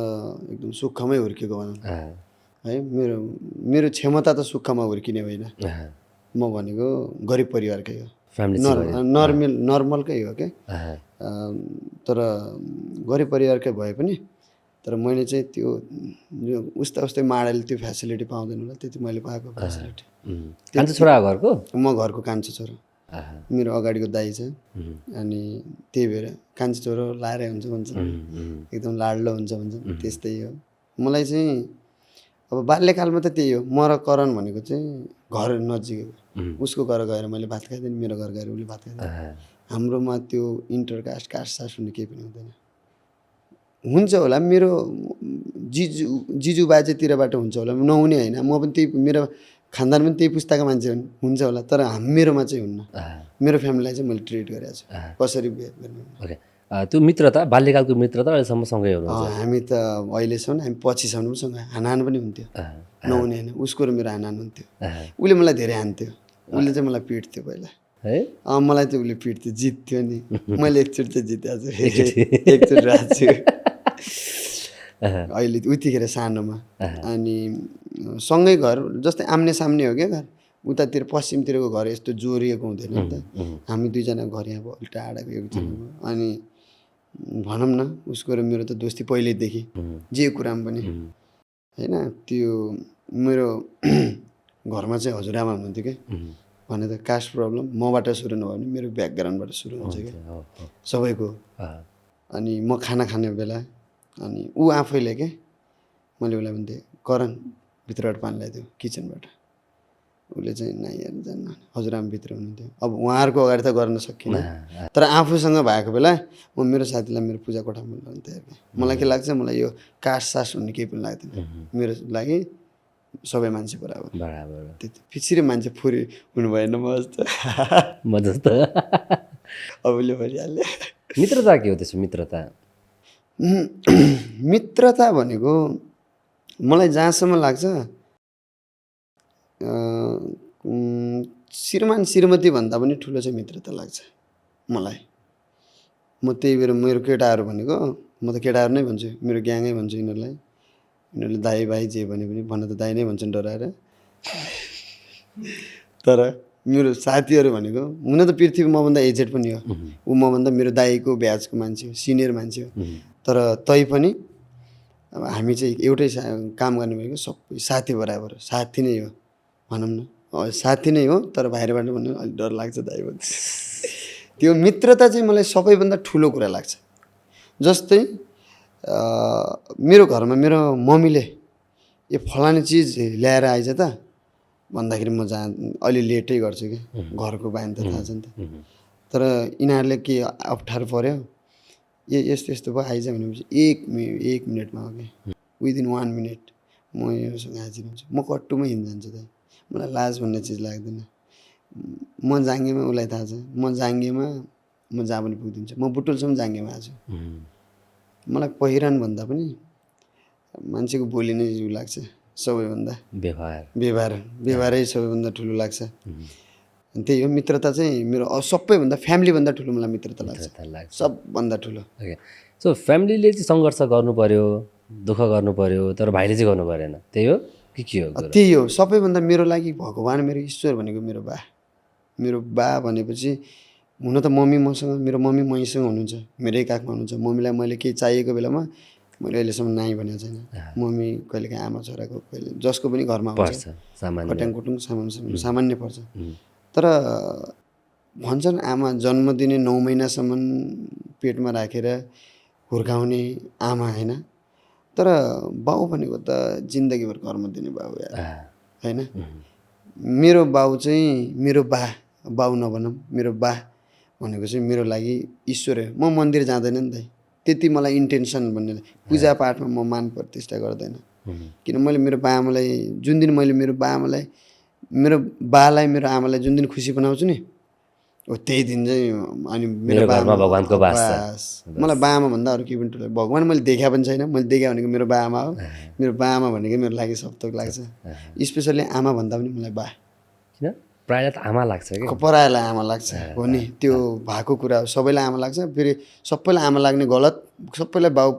एकदम सुखमै हुर्केको भनौँ है मेरो क्षमता त सुखमा हुर्किने होइन म भनेको गरिब परिवारकै हो नर्मलकै हो क्या तर गरिब परिवारकै भए पनि तर मैले चाहिँ त्यो उस्तै माडेल त्यो फेसिलिटी पाउँदैन होला त्यति मैले पाएको फेसिलिटी कान्छो छोरा घरको म घरको कान्छो छोरो मेरो अगाडिको दाइ छ अनि त्यही भएर कान्छो छोरो लाएरै हुन्छ भन्छ एकदम लाडलो हुन्छ भन्छ त्यस्तै हो म मलाई चाहिँ अब बाल्यकालमा त त्यही हो म र करण भनेको चाहिँ घर नजिकै उसको घर गएर मैले भात खाइदिएँ मेरो घर गएर उसले भात खाइदिएँ हाम्रोमा त्यो इन्टरकास्ट कास्टसास्ट हुने केही पनि हुँदैन हुन्छ होला मेरो जिजु बाजेतिरबाट हुन्छ होला नहुने होइन म पनि त्यही मेरो खानदान पनि त्यही पुस्ताको मान्छे हुन्छ होला तर मेरोमा चाहिँ हुन्न मेरो फ्यामिलीलाई चाहिँ मैले ट्रिट गरेको छु कसरी बिहेभ गर्ने ओके त्यो मित्रता बाल्यकालको मित्रता अहिलेसम्म सँगै हुनुहुन्छ हामी त अहिलेसम्म हामी पछिसम्म पनि सँग हानाहान पनि हुन्थ्यो नहुने होइन उसको र मेरो हानाहान हुन्थ्यो उसले मलाई धेरै हान्थ्यो उसले चाहिँ मलाई पिट्थ्यो पहिला है मलाई चाहिँ उसले पिट्थ्यो जित्थ्यो नि मैले एकचोटि चाहिँ जितेको छु एकचोटि राख्छु छु अहिले उतिखेर सानोमा अनि सँगै घर जस्तै आम्ने सामने हो क्या घर उतातिर पश्चिमतिरको घर यस्तो जोडिएको हुँदैन नि त हामी दुईजना घर यहाँ भयो टाढाको एकजना अनि भनौँ न उसको र मेरो त दोस्ती पहिल्यैदेखि जे कुरामा पनि होइन त्यो मेरो घरमा चाहिँ हजुरआमा हुनुहुन्थ्यो कि भने त कास्ट प्रब्लम मबाट सुरु नभयो भने मेरो ब्याकग्राउन्डबाट सुरु हुन्छ क्या सबैको अनि म खाना खाने बेला अनि ऊ आफैले के मैले उसलाई भन्थेँ करण भित्रबाट पानी ल्याइदियो किचनबाट उसले चाहिँ नाइ जान्न हजुरआमा भित्र हुनुहुन्थ्यो अब उहाँहरूको अगाडि त गर्न सकिनँ तर आफूसँग भएको बेला म मेरो साथीलाई मेरो पूजा कोठामा भन्थेँ मलाई के लाग्छ मलाई यो कास्ट सास भन्ने केही पनि लाग्दैन मेरो लागि सबै मान्छे बराबर त्यति पिछिरी मान्छे फुरी हुनु भएन म जस्तो अब उसले भनिहाल्यो मित्रता के हो त्यसो मित्रता मित्रता भनेको मलाई जहाँसम्म लाग्छ श्रीमान श्रीमती भन्दा पनि ठुलो चाहिँ मित्रता लाग्छ मलाई म त्यही भएर मेरो केटाहरू भनेको म त केटाहरू नै भन्छु मेरो ग्याङै भन्छु यिनीहरूलाई यिनीहरूले दाइ भाइ जे भने पनि भन्न त दाइ नै भन्छन् डराएर तर मेरो साथीहरू भनेको हुन त पृथ्वी मभन्दा एजेड पनि हो ऊ मभन्दा मेरो दाइको ब्याचको मान्छे हो सिनियर मान्छे हो तर तैपनि अब हामी चाहिँ एउटै काम गर्ने भनेको सबै साथी बराबर साथी नै हो भनौँ न साथी नै हो तर बाहिरबाट भन्नु अलिक डर लाग्छ दाइ भन्छ त्यो मित्रता चाहिँ मलाई सबैभन्दा ठुलो कुरा लाग्छ जस्तै मेरो घरमा मेरो मम्मीले यो फलाने चिज ल्याएर आइज त भन्दाखेरि म अलि लेटै गर्छु कि घरको बानी त थाहा छ नि त तर यिनीहरूले के अप्ठ्यारो पऱ्यो यस्तो यस्तो भयो आइज भनेपछि एक मिनटमा हो कि विदिन 1 मिनट म योसँग हाजिर हुन्छु म कट्टुमै हिँड्न जान्छु दाइ मलाई लाज भन्ने चिज लाग्दैन म जाङ्गेमा उसलाई थाहा छ म जाङ्गेमा म जहाँ पनि पुगिदिन्छु म बुटुलसम्म जाङ्गेमा आएको छु मलाई पहिरन भन्दा पनि मान्छेको बोली नै जिउ लाग्छ सबैभन्दा व्यवहारै सबैभन्दा ठुलो लाग्छ त्यही हो मित्रता चाहिँ मेरो सबैभन्दा फ्यामिलीभन्दा ठुलो मलाई मित्रता लाग्छ सबभन्दा ठुलो सो फ्यामिलीले चाहिँ सङ्घर्ष गर्नु पर्यो दुःख गर्नु पर्यो तर भाइले चाहिँ गर्नु परेन त्यही हो के हो त्यही हो सबैभन्दा मेरो लागि भगवान् मेरो ईश्वर भनेको मेरो बा भनेपछि हुन त मम्मी मसँग मेरो मम्मी मसँग हुनुहुन्छ मेरै काखमा हुनुहुन्छ मम्मीलाई मैले केही चाहिएको बेलामा मैले अहिलेसम्म नाइ भनेको छैन मम्मी कहिलेकाहीँ आमा छोराको कहिले जसको पनि घरमा हुन्छ कट्याङकुटुङ सामान्य पर्छ तर भन्छन् आमा जन्म दिने 9 महिनासम्म पेटमा राखेर हुर्काउने आमा होइन तर बाउ भनेको त जिन्दगीभर कर्म दिने बाउ होइन मेरो बाउ चाहिँ मेरो बाउ नभनौँ मेरो बा भनेको चाहिँ मेरो लागि ईश्वर हो म मन्दिर जाँदैन नि त त्यति मलाई इन्टेन्सन भन्ने पूजापाठमा म मान प्रतिष्ठा गर्दैन किन मैले मेरो बाआमालाई जुन दिन मैले मेरो बाआमालाई मेरो बालाई मेरो आमालाई जुन दिन खुसी बनाउँछु नि हो त्यही दिन चाहिँ अनि मेरो घरमा भगवानको बास मलाई बाआमा भन्दा अरू केही पनि ठुलो भगवान् मैले देखा पनि छैन मैले देखा भनेको मेरो बाआमा हो मेरो बाआमा भनेको मेरो लागि सबथोक लाग्छ स्पेसल्ली आमा भन्दा पनि मलाई बा किन प्रायः त आमा लाग्छ कि परायलाई आमा लाग्छ हो नि त्यो भएको कुरा हो सबैलाई आमा लाग्छ फेरि सबैलाई आमा लाग्ने गलत सबैलाई बाउ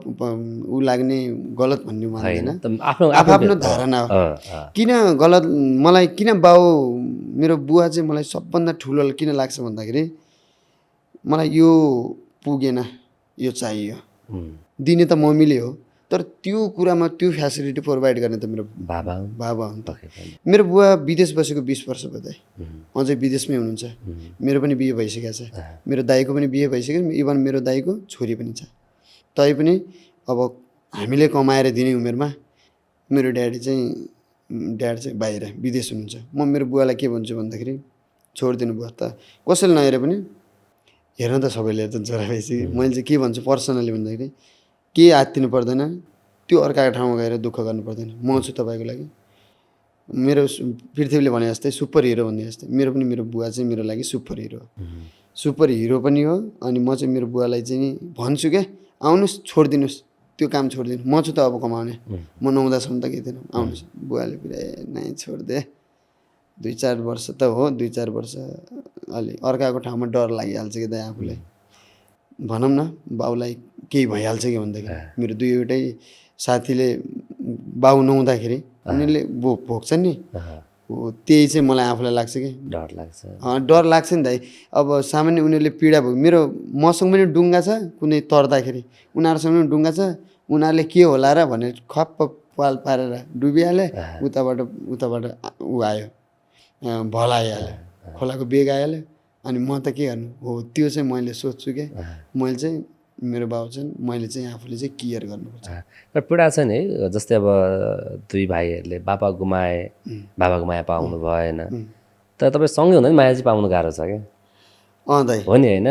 ऊ लाग्ने गलत भन्ने मान्दैन आफ्नो धारणा हो किन गलत मलाई किन बाउ मेरो बुवा चाहिँ मलाई सबभन्दा ठुलो किन लाग्छ भन्दाखेरि मलाई यो पुगेन यो चाहियो दिने त मम्मीले हो तर त्यो कुरामा त्यो फेसिलिटी प्रोभाइड गर्ने त मेरो बाबा हो नि त मेरो बुवा विदेश बसेको 20 वर्ष भयो दाइ अझै विदेशमै हुनुहुन्छ मेरो पनि बिहे भइसकेको छ मेरो दाइको पनि बिहे भइसक्यो इभन मेरो दाइको छोरी पनि छ तैपनि अब हामीले कमाएर दिने उमेरमा मेरो ड्याड चाहिँ बाहिर विदेश हुनुहुन्छ। म मेरो बुवालाई के भन्छु भन्दाखेरि छोडिदिनु बुवा त कसैले नहेरे पनि हेर्न त सबैले त छोरा भएपछि मैले चाहिँ के भन्छु पर्सनली भन्दाखेरि के आत्तिनु पर्दैन, त्यो अर्काको ठाउँमा गएर दुःख गर्नु पर्दैन। म छु तपाईँको लागि, मेरो पृथ्वीले भने जस्तै सुपर हिरो भन्ने जस्तै मेरो पनि मेरो बुवा चाहिँ मेरो लागि सुपर हिरो पनि हो। अनि म चाहिँ मेरो बुवालाई चाहिँ भन्छु क्या आउनुहोस् छोडिदिनुहोस् त्यो काम छोडिदिनु, म छु त अब कमाउने, म नहुँदासम्म त केही थिएन, आउनुहोस्। बुवाले फेरि नै छोडिदिए 2-4 वर्ष त हो, 2-4 वर्ष अलि अर्काको ठाउँमा डर लागिहाल्छ कि दाइ आफूलाई, भनौँ न बाउलाई केही भइहाल्छ कि भन्दाखेरि मेरो दुईवटै साथीले बाउ नहुँदाखेरि उनीहरूले भोग्छन् नि, त्यही चाहिँ मलाई आफूलाई लाग्छ कि डर लाग्छ नि दाइ। अब सामान्य उनीहरूले पीडा भयो, मेरो मसँग पनि डुङ्गा छ, कुनै तर्दाखेरि उनीहरूसँग पनि डुङ्गा छ, उनीहरूले के होला र भनेर खप्प पाल पारेर डुबिहाले, उताबाट ऊ आयो भल आइहाल्यो, खोलाको बेग आइहाल्यो। अनि म त के गर्नु हो, त्यो चाहिँ मैले सोध्छु क्या मैले चाहिँ मेरो बाउ चाहिँ मैले चाहिँ आफूले चाहिँ केयर गर्नुपर्छ। र पीडा छ नि है, जस्तै अब दुई भाइहरूले बाबा गुमाएको माया पाउनु भएन, तर तपाईँ सँगै हुँदा नि माया चाहिँ पाउनु गाह्रो छ क्या। दाइ हो नि होइन,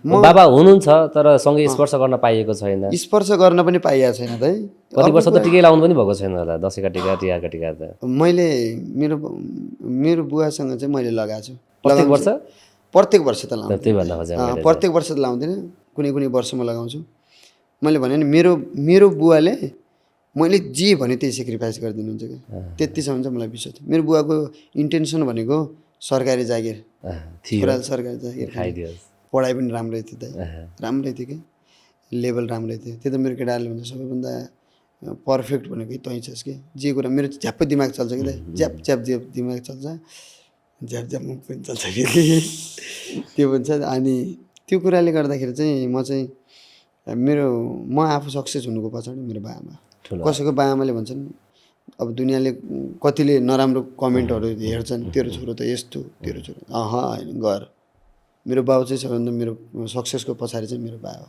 बाबा हुनुहुन्छ तर सँगै स्पर्श गर्न पाइएको छैन, स्पर्श गर्न पनि पाइएको छैन दाइ। कति वर्ष त टिकै लाउनु पनि भएको छैन होला, दसैँका टिका तिहारका टिका त मैले मेरो बुवासँग चाहिँ मैले लगाएको छु प्रत्येक वर्ष त लाउँछु, प्रत्येक वर्ष त लाउँदिनँ, कुनै वर्षमा लगाउँछु। मैले भने नि मेरो बुवाले मैले जे भने त्यही सेक्रिफाइस गरिदिनुहुन्छ क्या, त्यतिसम्म चाहिँ मलाई विश्वास छ। मेरो बुवाको इन्टेन्सन भनेको सरकारी जागिर, सरकारी जागिर खाइदियोस्, पढाइ पनि राम्रै थियो दाइ, राम्रै थियो कि लेभल राम्रै थियो। त्यो त मेरो केटाहरूले भन्छ सबैभन्दा पर्फेक्ट भनेको तैँ छस् कि, जे कुरा मेरो झ्याप्पै दिमाग चल्छ कि दाइ, झ्याप दिमाग चल्छ, झ्याप मुख पनि चल्छ फेरि त्यो भन्छ। अनि त्यो कुराले गर्दाखेरि चाहिँ म आफू सक्सेस हुनुको पछाडि मेरो बाआमा, कसैको बाआमाले भन्छन् अब दुनियाँले कतिले नराम्रो कमेन्टहरू हेर्छन्, तेरो छोरो त यस्तो, तेरो छोरो होइन गर। मेरो बाउ चाहिँ सबभन्दा मेरो सक्सेसको पछाडि चाहिँ मेरो बा हो।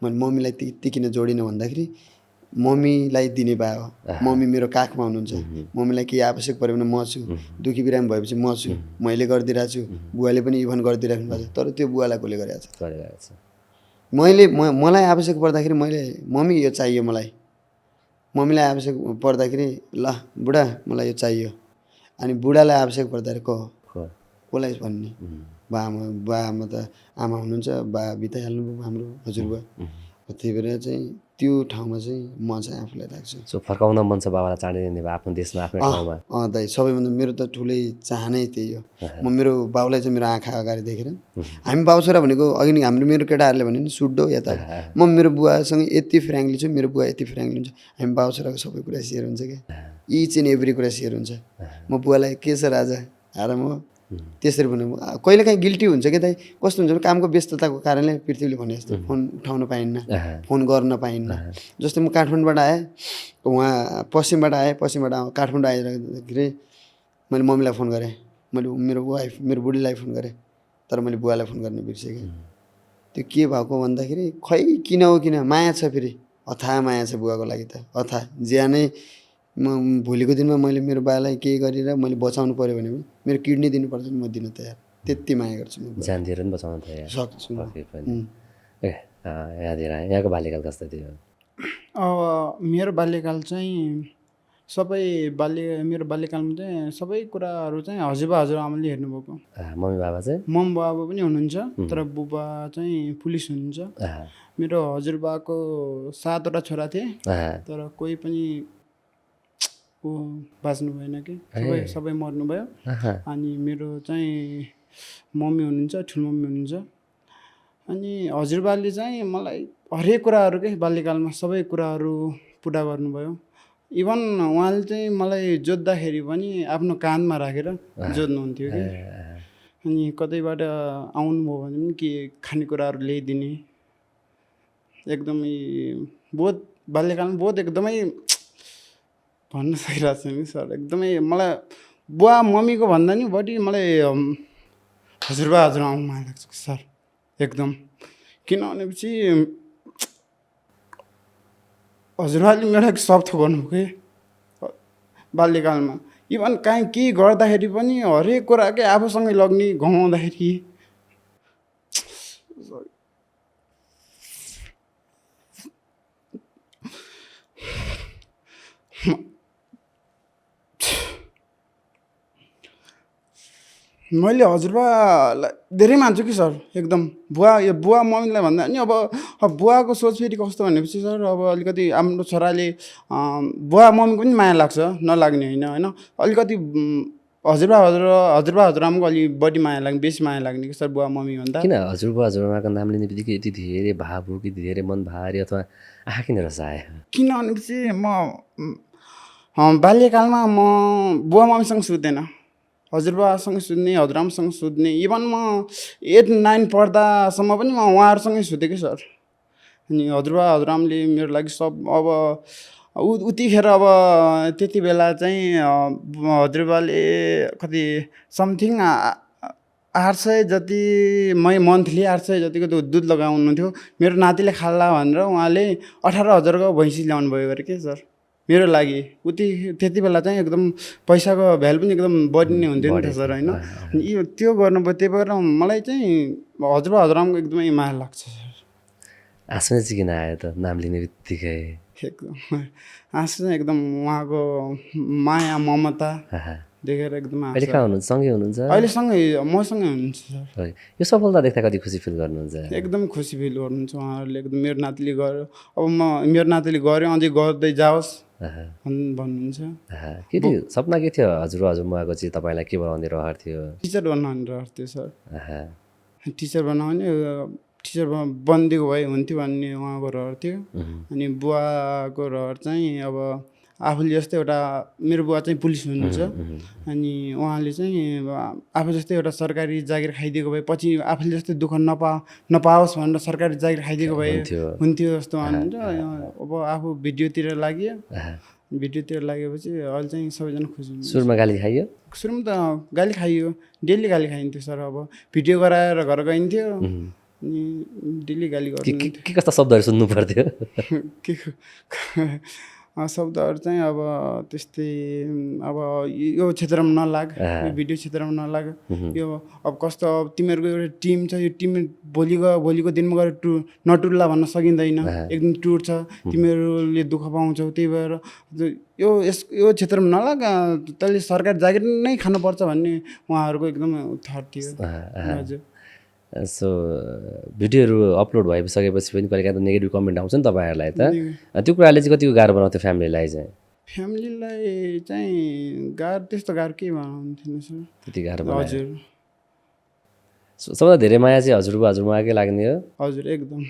मैले मम्मीलाई त्यति किन जोडिनँ भन्दाखेरि मम्मीलाई दिने बा हो, मम्मी मेरो काखमा हुनुहुन्छ, मम्मीलाई केही आवश्यक पऱ्यो भने म छु, दुःखी बिरामी भएपछि म छु, मैले गरिदिरहेको छु, बुवाले पनि इभन गरिदिइराख्नु भएको छ। तर त्यो बुवालाई कसले गरेको छ, मलाई आवश्यक पर्दाखेरि मैले मम्मी यो चाहियो मलाई, मम्मीलाई आवश्यक पर्दाखेरि ल बुढा मलाई यो चाहियो, अनि बुढालाई आवश्यक पर्दाखेरि कसलाई भन्ने, बाआमा त आमा हुनुहुन्छ, बा बिताइहाल्नु हाम्रो हजुरबा, त्यही भएर चाहिँ त्यो ठाउँमा चाहिँ म चाहिँ आफूलाई राख्छु। सो फर्काउन मन छ बाबालाई चाँडै आफ्नो देशमा आफ्नो ठाउँमा। दाइ सबैभन्दा मेरो त ठुलै चाहनै त्यही हो। म मेरो बाउलाई चाहिँ मेरो आँखा अगाडि देखेर, हामी बाउ छोरा भनेको अघि नै मेरो केटाहरूले भने नि सुड्डो या त म मेरो बुवासँग यति फ्रेङ्कली छु, मेरो बुवा यति फ्रेङ्कली हुन्छ, हामी बाउ छोराको सबै कुरा सेयर हुन्छ क्या, इच एन्ड एभ्री कुरा सेयर हुन्छ। म बुवालाई के छ राजा आराम हो त्यसरी भने कहिलेकाहीँ गिल्टी हुन्छ कि दाइ, कस्तो हुन्छ कामको व्यस्तताको कारणले पृथ्वीले भने जस्तो फोन उठाउन पाइन्न, फोन गर्न पाइन्न। जस्तै म काठमाडौँबाट आएँ, उहाँ पश्चिमबाट काठमाडौँ आइरहँदाखेरि मैले मम्मीलाई फोन गरेँ, मैले मेरो बुढीलाई फोन गरेँ, तर मैले बुवालाई फोन गर्न बिर्सेँ। त्यो के भएको भन्दाखेरि खै किन हो किन माया छ, फेरि अथाह माया छ बुवाको लागि त अथाह। ज्यानै म भोलिको दिनमा मैले मेरो बालाई केही गरेर मैले बचाउनु पऱ्यो भने मेरो किडनी दिनुपर्छ भने म दिन तयार, त्यति माया गर्छु म, ज्यान दिएर पनि बचाउन तयार सक्छु। यहाँको बाल्यकाल कस्तो थियो? मेरो बाल्यकाल चाहिँ मेरो बाल्यकालमा चाहिँ सबै कुराहरू चाहिँ हजुरआमाले हेर्नुभएको। मम्मी बाबा पनि हुनुहुन्छ, तर बुबा चाहिँ पुलिस हुनुहुन्छ। मेरो हजुरबाको 7वटा छोरा थिए, तर कोही पनि बाँच्नु भएन कि, सबै मर्नुभयो। अनि मेरो चाहिँ मम्मी हुनुहुन्छ, ठुलमम्मी हुनुहुन्छ। अनि हजुरबाले चाहिँ मलाई हरेक कुराहरू के बाल्यकालमा सबै कुराहरू पुरा गर्नुभयो। इभन उहाँले चाहिँ मलाई जोत्दाखेरि पनि आफ्नो काँधमा राखेर जोत्नुहुन्थ्यो कि, अनि कतैबाट आउनुभयो भने पनि के खानेकुराहरू ल्याइदिने, एकदमै बहुत बाल्यकालमा बहुत एकदमै भन्न सकिरहेको छु नि सर, एकदमै मलाई बुवा मम्मीको भन्दा नि बढी मलाई हजुरआमा माया लाग्छ सर एकदम। किन भनेपछि हजुरबाले मेरो लागि सब थोक गर्नुभयो कि, बाल्यकालमा इभन काहीँ केही गर्दाखेरि पनि हरेक कुरा के आफूसँगै लग्ने घुमाउँदाखेरि मैले हजुरबालाई धेरै मान्छु कि सर एकदम यो बुवा मम्मीलाई भन्दा नि अब बुवाको सोच फेरि कस्तो भनेपछि सर अब अलिकति हाम्रो छोराले बुवा मम्मीको पनि माया लाग्छ नलाग्ने होइन होइन अलिकति हजुरआमाको अलिक बढी माया लाग्ने बेसी माया लाग्ने कि सर बुवा मम्मी भन्दा किन हजुरबा हजुरआमाको नाम लिने बित्तिकै यति धेरै भावुक यति धेरै मन भारी अथवा आँखा किन रसायो? किन भनेपछि म बाल्यकालमा म बुवा मम्मीसँग सुत्दैन, हजुरबासँग सुत्ने हजुरआमासँग सुत्ने इभन म 8-9 पढ्दासम्म पनि म उहाँहरूसँगै सुतेँ कि सर। अनि हजुरबा हजुरआमाले मेरो लागि सब अब उतिखेर अब त्यति बेला चाहिँ हजुरबाले कति समथिङ 800 जति मन्थली 800 जतिको दुध लगाउनुहुन्थ्यो मेरो नातिले खाल्ला भनेर उहाँले 18,000को भैँसी ल्याउनु भयो अरे के सर मेरो लागि। त्यति बेला चाहिँ एकदम पैसाको भ्यालु पनि एकदम बढी नै हुन्थ्यो नि त सर होइन। यो त्यो गर्नुभयो त्यही भएर मलाई चाहिँ हजुरबा हजुरआमाको एकदमै माया लाग्छ सर। आँसु चाहिँ किन आयो त नाम लिने बित्तिकै? एकदम आँसु चाहिँ एकदम उहाँको माया ममता देखेर एकदम अहिले कहाँ हुनुहुन्छ? सँगै हुनुहुन्छ? अहिले मसँगै हुनुहुन्छ सर। यो सफलता देख्दा कति खुसी फिल गर्नुहुन्छ? एकदम खुसी फिल गर्नुहुन्छ उहाँहरूले एकदम मेरो नातिले गर्यो अब मेरो नातिले गर्यो अझै गर्दै जाओस् भन्नुहुन्छ। के थियो सपना के थियो हजुरआमाको चाहिँ तपाईँलाई के बनाउने रहर थियो? टिचर बनाउने रहर थियो सर। टिचर बनाउने टिचर बनिदिएको भए हुन्थ्यो भन्ने उहाँको रहर थियो। अनि बुवाको रहर चाहिँ अब आफूले जस्तै एउटा मेरो बुवा चाहिँ पुलिस हुनुहुन्छ अनि उहाँले चाहिँ आफू जस्तै एउटा सरकारी जागिर खाइदिएको भए पछि आफूले जस्तै दुःख नपाओस् भनेर सरकारी जागिर खाइदिएको भए हुन्थ्यो जस्तो भन्नुहुन्छ। अब आफू भिडियोतिर लागेपछि अहिले चाहिँ सबैजना खुसी हुनुहुन्छ। सुरुमा गाली खाइयो? सुरुमा त गाली खाइयो, डेली गाली खाइन्थ्यो सर। अब भिडियो गराएर घर गइन्थ्यो अनि डेली गाली गर्नु। के कस्ता शब्दहरू सुन्नु पर्थ्यो? के शब्दहरू चाहिँ अब त्यस्तै अब यो क्षेत्रमा नलाग, यो भिडियो क्षेत्रमा नलाग, यो अब कस्तो अब तिमीहरूको एउटा टिम छ यो टिम भोलिको दिनमा गएर नटुर्ला भन्न सकिँदैन, एक दिन टुट्छ तिमीहरूले दुःख पाउँछौ त्यही भएर यो क्षेत्रमा नलाग तैँले सरकारी जागिर नै खानुपर्छ भन्ने उहाँहरूको एकदम थट थियो। हजुर सो भिडियोहरू अपलोड भइसकेपछि पनि कहिलेकाहीँ त नेगेटिभ कमेन्ट आउँछ नि तपाईँहरूलाई त, त्यो कुराले चाहिँ कतिको गाह्रो बनाउँथ्यो फ्यामिलीलाई चाहिँ? फ्यामिलीलाई चाहिँ गाह्रो त्यस्तो गाह्रो केही बनाउँथेन सर। त्यति गाह्रो? हजुर सबभन्दा धेरै माया चाहिँ हजुरआमाकै लाग्ने हो? हजुर एकदम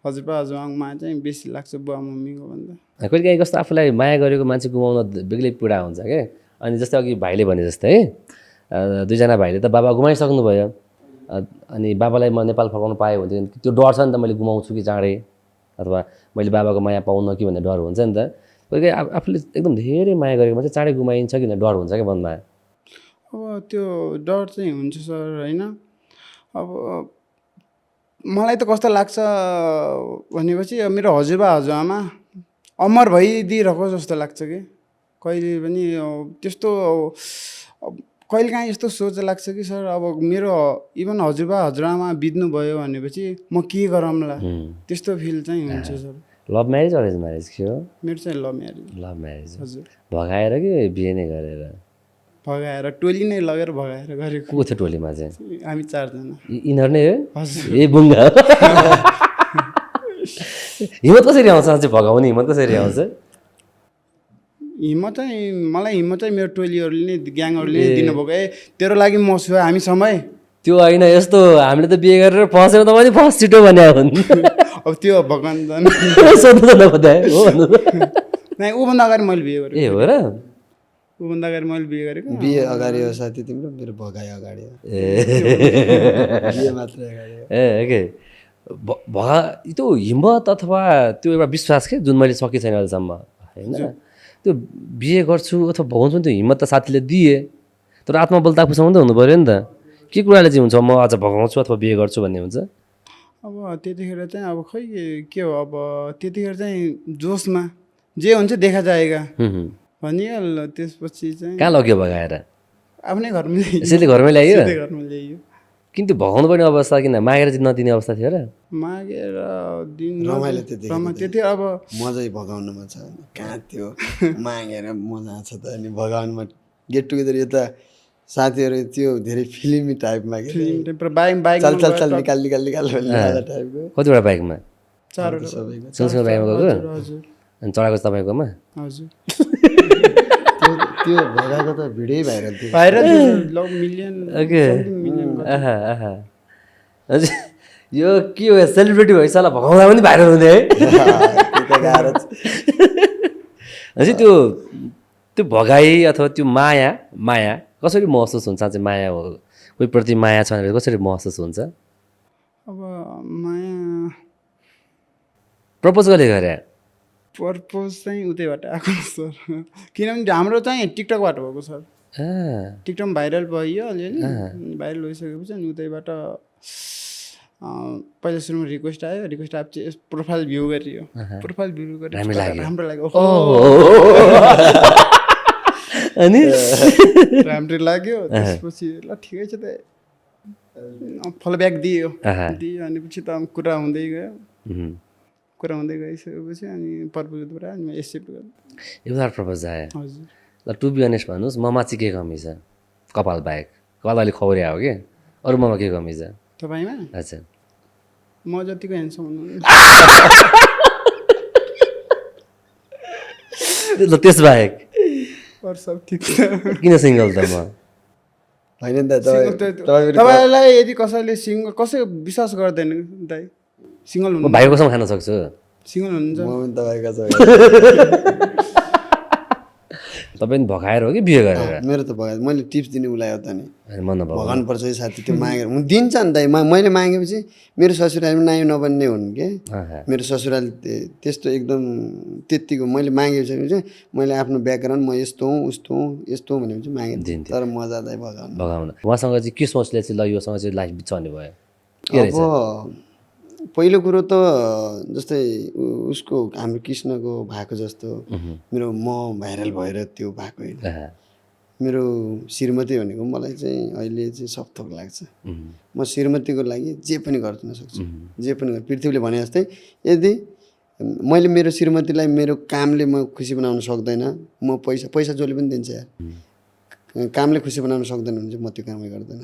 हजुरबा हजुरआमाको माया चाहिँ बेसी लाग्छ बुवा मम्मीको भन्दा। कहिलेकाहीँ कस्तो आफूलाई माया गरेको मान्छे गुमाउन बेग्लै पीडा हुन्छ क्या। अनि जस्तै अघि भाइले भने जस्तै है दुईजना भाइले त बाबा गुमाइसक्नु भयो अनि बाबालाई म नेपाल फर्काउनु पाएँ हुन्थ्यो त्यो डर छ नि त मैले गुमाउँछु कि चाँडै अथवा मैले बाबाको माया पाउन कि भन्ने डर हुन्छ नि त। कहिले आफूले एकदम धेरै माया गरेको मान्छे चाँडै गुमाइन्छ कि डर हुन्छ क्या मनमा? अब त्यो डर चाहिँ हुन्छ सर होइन। अब मलाई त कस्तो लाग्छ भनेपछि मेरो हजुरबा हजुरआमा अमर भइदिइरहेको जस्तो लाग्छ कि कहिले पनि त्यस्तो कहिलेकाहीँ यस्तो सोच लाग्छ कि सर अब मेरो इभन हजुरबा हजुरआमा बित्नुभयो भनेपछि म के गरौँला त्यस्तो फिल चाहिँ हुन्छ sir. Love marriage arrange marriage थियो? मेरो चाहिँ लभ म्यारेज। हजुर। भगाएर कि बिहे नै गरेर? भगाएर टोली नै लगेर भगाएर गरेको। को थियो टोलीमा चाहिँ? हामी 4 जना। यिनीहरू नै हो? हजुर। ए बुङ्गा हिम्मत कसरी आउँछ चाहिँ भगाउने हिम्मत कसरी आउँछ? हिम्मत चाहिँ मलाई हिम्मत चाहिँ मेरो टोलीहरूले नै ग्याङहरूले नै दिनुभएको तेरो लागि म छु हामी समय त्यो होइन यस्तो हामीले त बिहे गरेर फसेर त मैले फर्स्ट छिटो भने अब त्यो भगवान् सोध्नु त नबोधाए हो भन्नु नै ऊभन्दा अगाडि मैले बिहे गरेँ। ए हो र? ऊभन्दा अगाडि मैले बिहे गरेको। बिहे अगाडि हो साथी तिम्रो, मेरो भगाइ अगाडि हो। बिहे मात्रै अगाडि हो। ओके त्यो हिम्मत अथवा त्यो एउटा विश्वास के जुन मैले सकेँ छैन अहिलेसम्म होइन त्यो बिहे गर्छु अथवा भगाउँछु नि त्यो हिम्मत त साथीले दिए तर आत्मबल त आफूसँग त हुनु पऱ्यो नि त। के कुराले चाहिँ हुन्छ म आज भगाउँछु अथवा बिहे गर्छु भन्ने हुन्छ? अब त्यतिखेर चाहिँ अब खै के हो अब त्यतिखेर चाहिँ जोसमा जे हुन्छ देखा जाएगा भनिहाल्नु त्यसपछि चाहिँ कहाँ लग्यो भगाएर आफ्नै घरमा ल्याइयो यसैले घरमै ल्यायो सिधै घरमा ल्याइयो किन त्यो भगाउनु पर्ने अवस्था किन मागेर चाहिँ नदिने अवस्था थियो र मागेर दिन रमाइलो त्यतिखेर त्यति अब मजै भगाउनुमा छ भने कहाँ त्यो मागेर मजा छ त अनि भगाउनुमा गेट टुगेदर यता साथीहरू त्यो धेरै फिल्मी टाइपमा के बाइक चल चल चल निकाल निकाल निकाल भन्ने टाइपको कतिवटा बाइकमा चारवटा सबैको सँगसँगै बाइकमा गएको हजुर अनि चढाएको चाहिँ तपाईँकोमा हजुर त्यो भगाएको त भिडियो भाइरल थियो भाइरल मिलियन ओके मिलियन आहा आहा हजुर यो के हो सेलिब्रेटी भइसक्यो भगाउँदा पनि भाइरल हुने है त्यो त गाह्रो छ। हजुर त्यो भगाई अथवा त्यो माया कसरी महसुस हुन्छ चाहिँ माया हो कोही प्रति माया छ भनेर कसरी महसुस हुन्छ अब माया प्रपोज कसले गरे पर्पोज चाहिँ उतैबाट आएको सर किनभने हाम्रो चाहिँ टिकटकबाट भएको सर टिकटकमा भाइरल भयो अलिअलि भाइरल भइसकेपछि अनि उतैबाट पहिला सुरुमा रिक्वेस्ट आएपछि प्रोफाइल भ्यू गरियो प्रोफाइल भ्यू गरेर राम्रो लाग्यो अनि राम्रो लाग्यो त्यसपछि ल ठिकै छ त फलो ब्याक दियो अनि पछि त कुरा हुँदै गइसकेपछि अनि प्रपोज गरेर अनि एक्सेप्ट गरेँ एउटा प्रपोज आयो हजुर ल टु बी अनेस्ट भन्नुहोस् ममा चाहिँ के कमी छ कपाल बाहेक कपाल अलिक खौरिया हो कि अरू ममा के कमी छ तपाईँमा अच्छा म जतिको ह्यान्डसम हुनुहुन्छ ल त्यस बाहेक अरू सब ठिक छ किन सिङ्गल त म होइन नि त तपाईँलाई यदि कसैले कसै विश्वास गर्दैन दाइ सिङ्गल म हुनु भाइको कसम खान सक्छु सिङ्गल हुनुहुन्छ म पनि तपाईँको छ तपाईँ भगाएर हो कि बिहे गरेर मेरो त भगायो मैले टिप्स दिने उसलाई हो त नि मन नभगाउनु भगाउनु पर्छ है साथी त्यो मागेर दिन्छ नि त मैले मागेपछि मेरो ससुरालीमा नायो नबन्ने हुन् के मेरो ससुराली त्यस्तो एकदम त्यत्तिको मैले मागेपछि चाहिँ मैले आफ्नो ब्याकग्राउन्ड म यस्तो हुँ उस्तो हुँ यस्तो हुँ भनेपछि मागेँ तर मजा चाहिँ भगाउन उहाँसँग चाहिँ के सोचले चाहिँ ल योसँग चाहिँ लाइफ बिचाउने भयो के रहेछ अब पहिलो कुरो त जस्तै उसको हाम्रो कृष्णको भएको जस्तो मेरो म भाइरल भएर त्यो भएको होइन मेरो श्रीमती भनेको मलाई चाहिँ अहिले चाहिँ सपथोक लाग्छ म श्रीमतीको लागि जे पनि गर्न सक्छु जे पनि पृथ्वीले भने जस्तै यदि मैले मेरो श्रीमतीलाई मेरो कामले म खुसी बनाउन सक्दैन म पैसा जसले पनि दिन्छ यार कामले खुसी बनाउन सक्दैन भने चाहिँ म त्यो कामै गर्दैन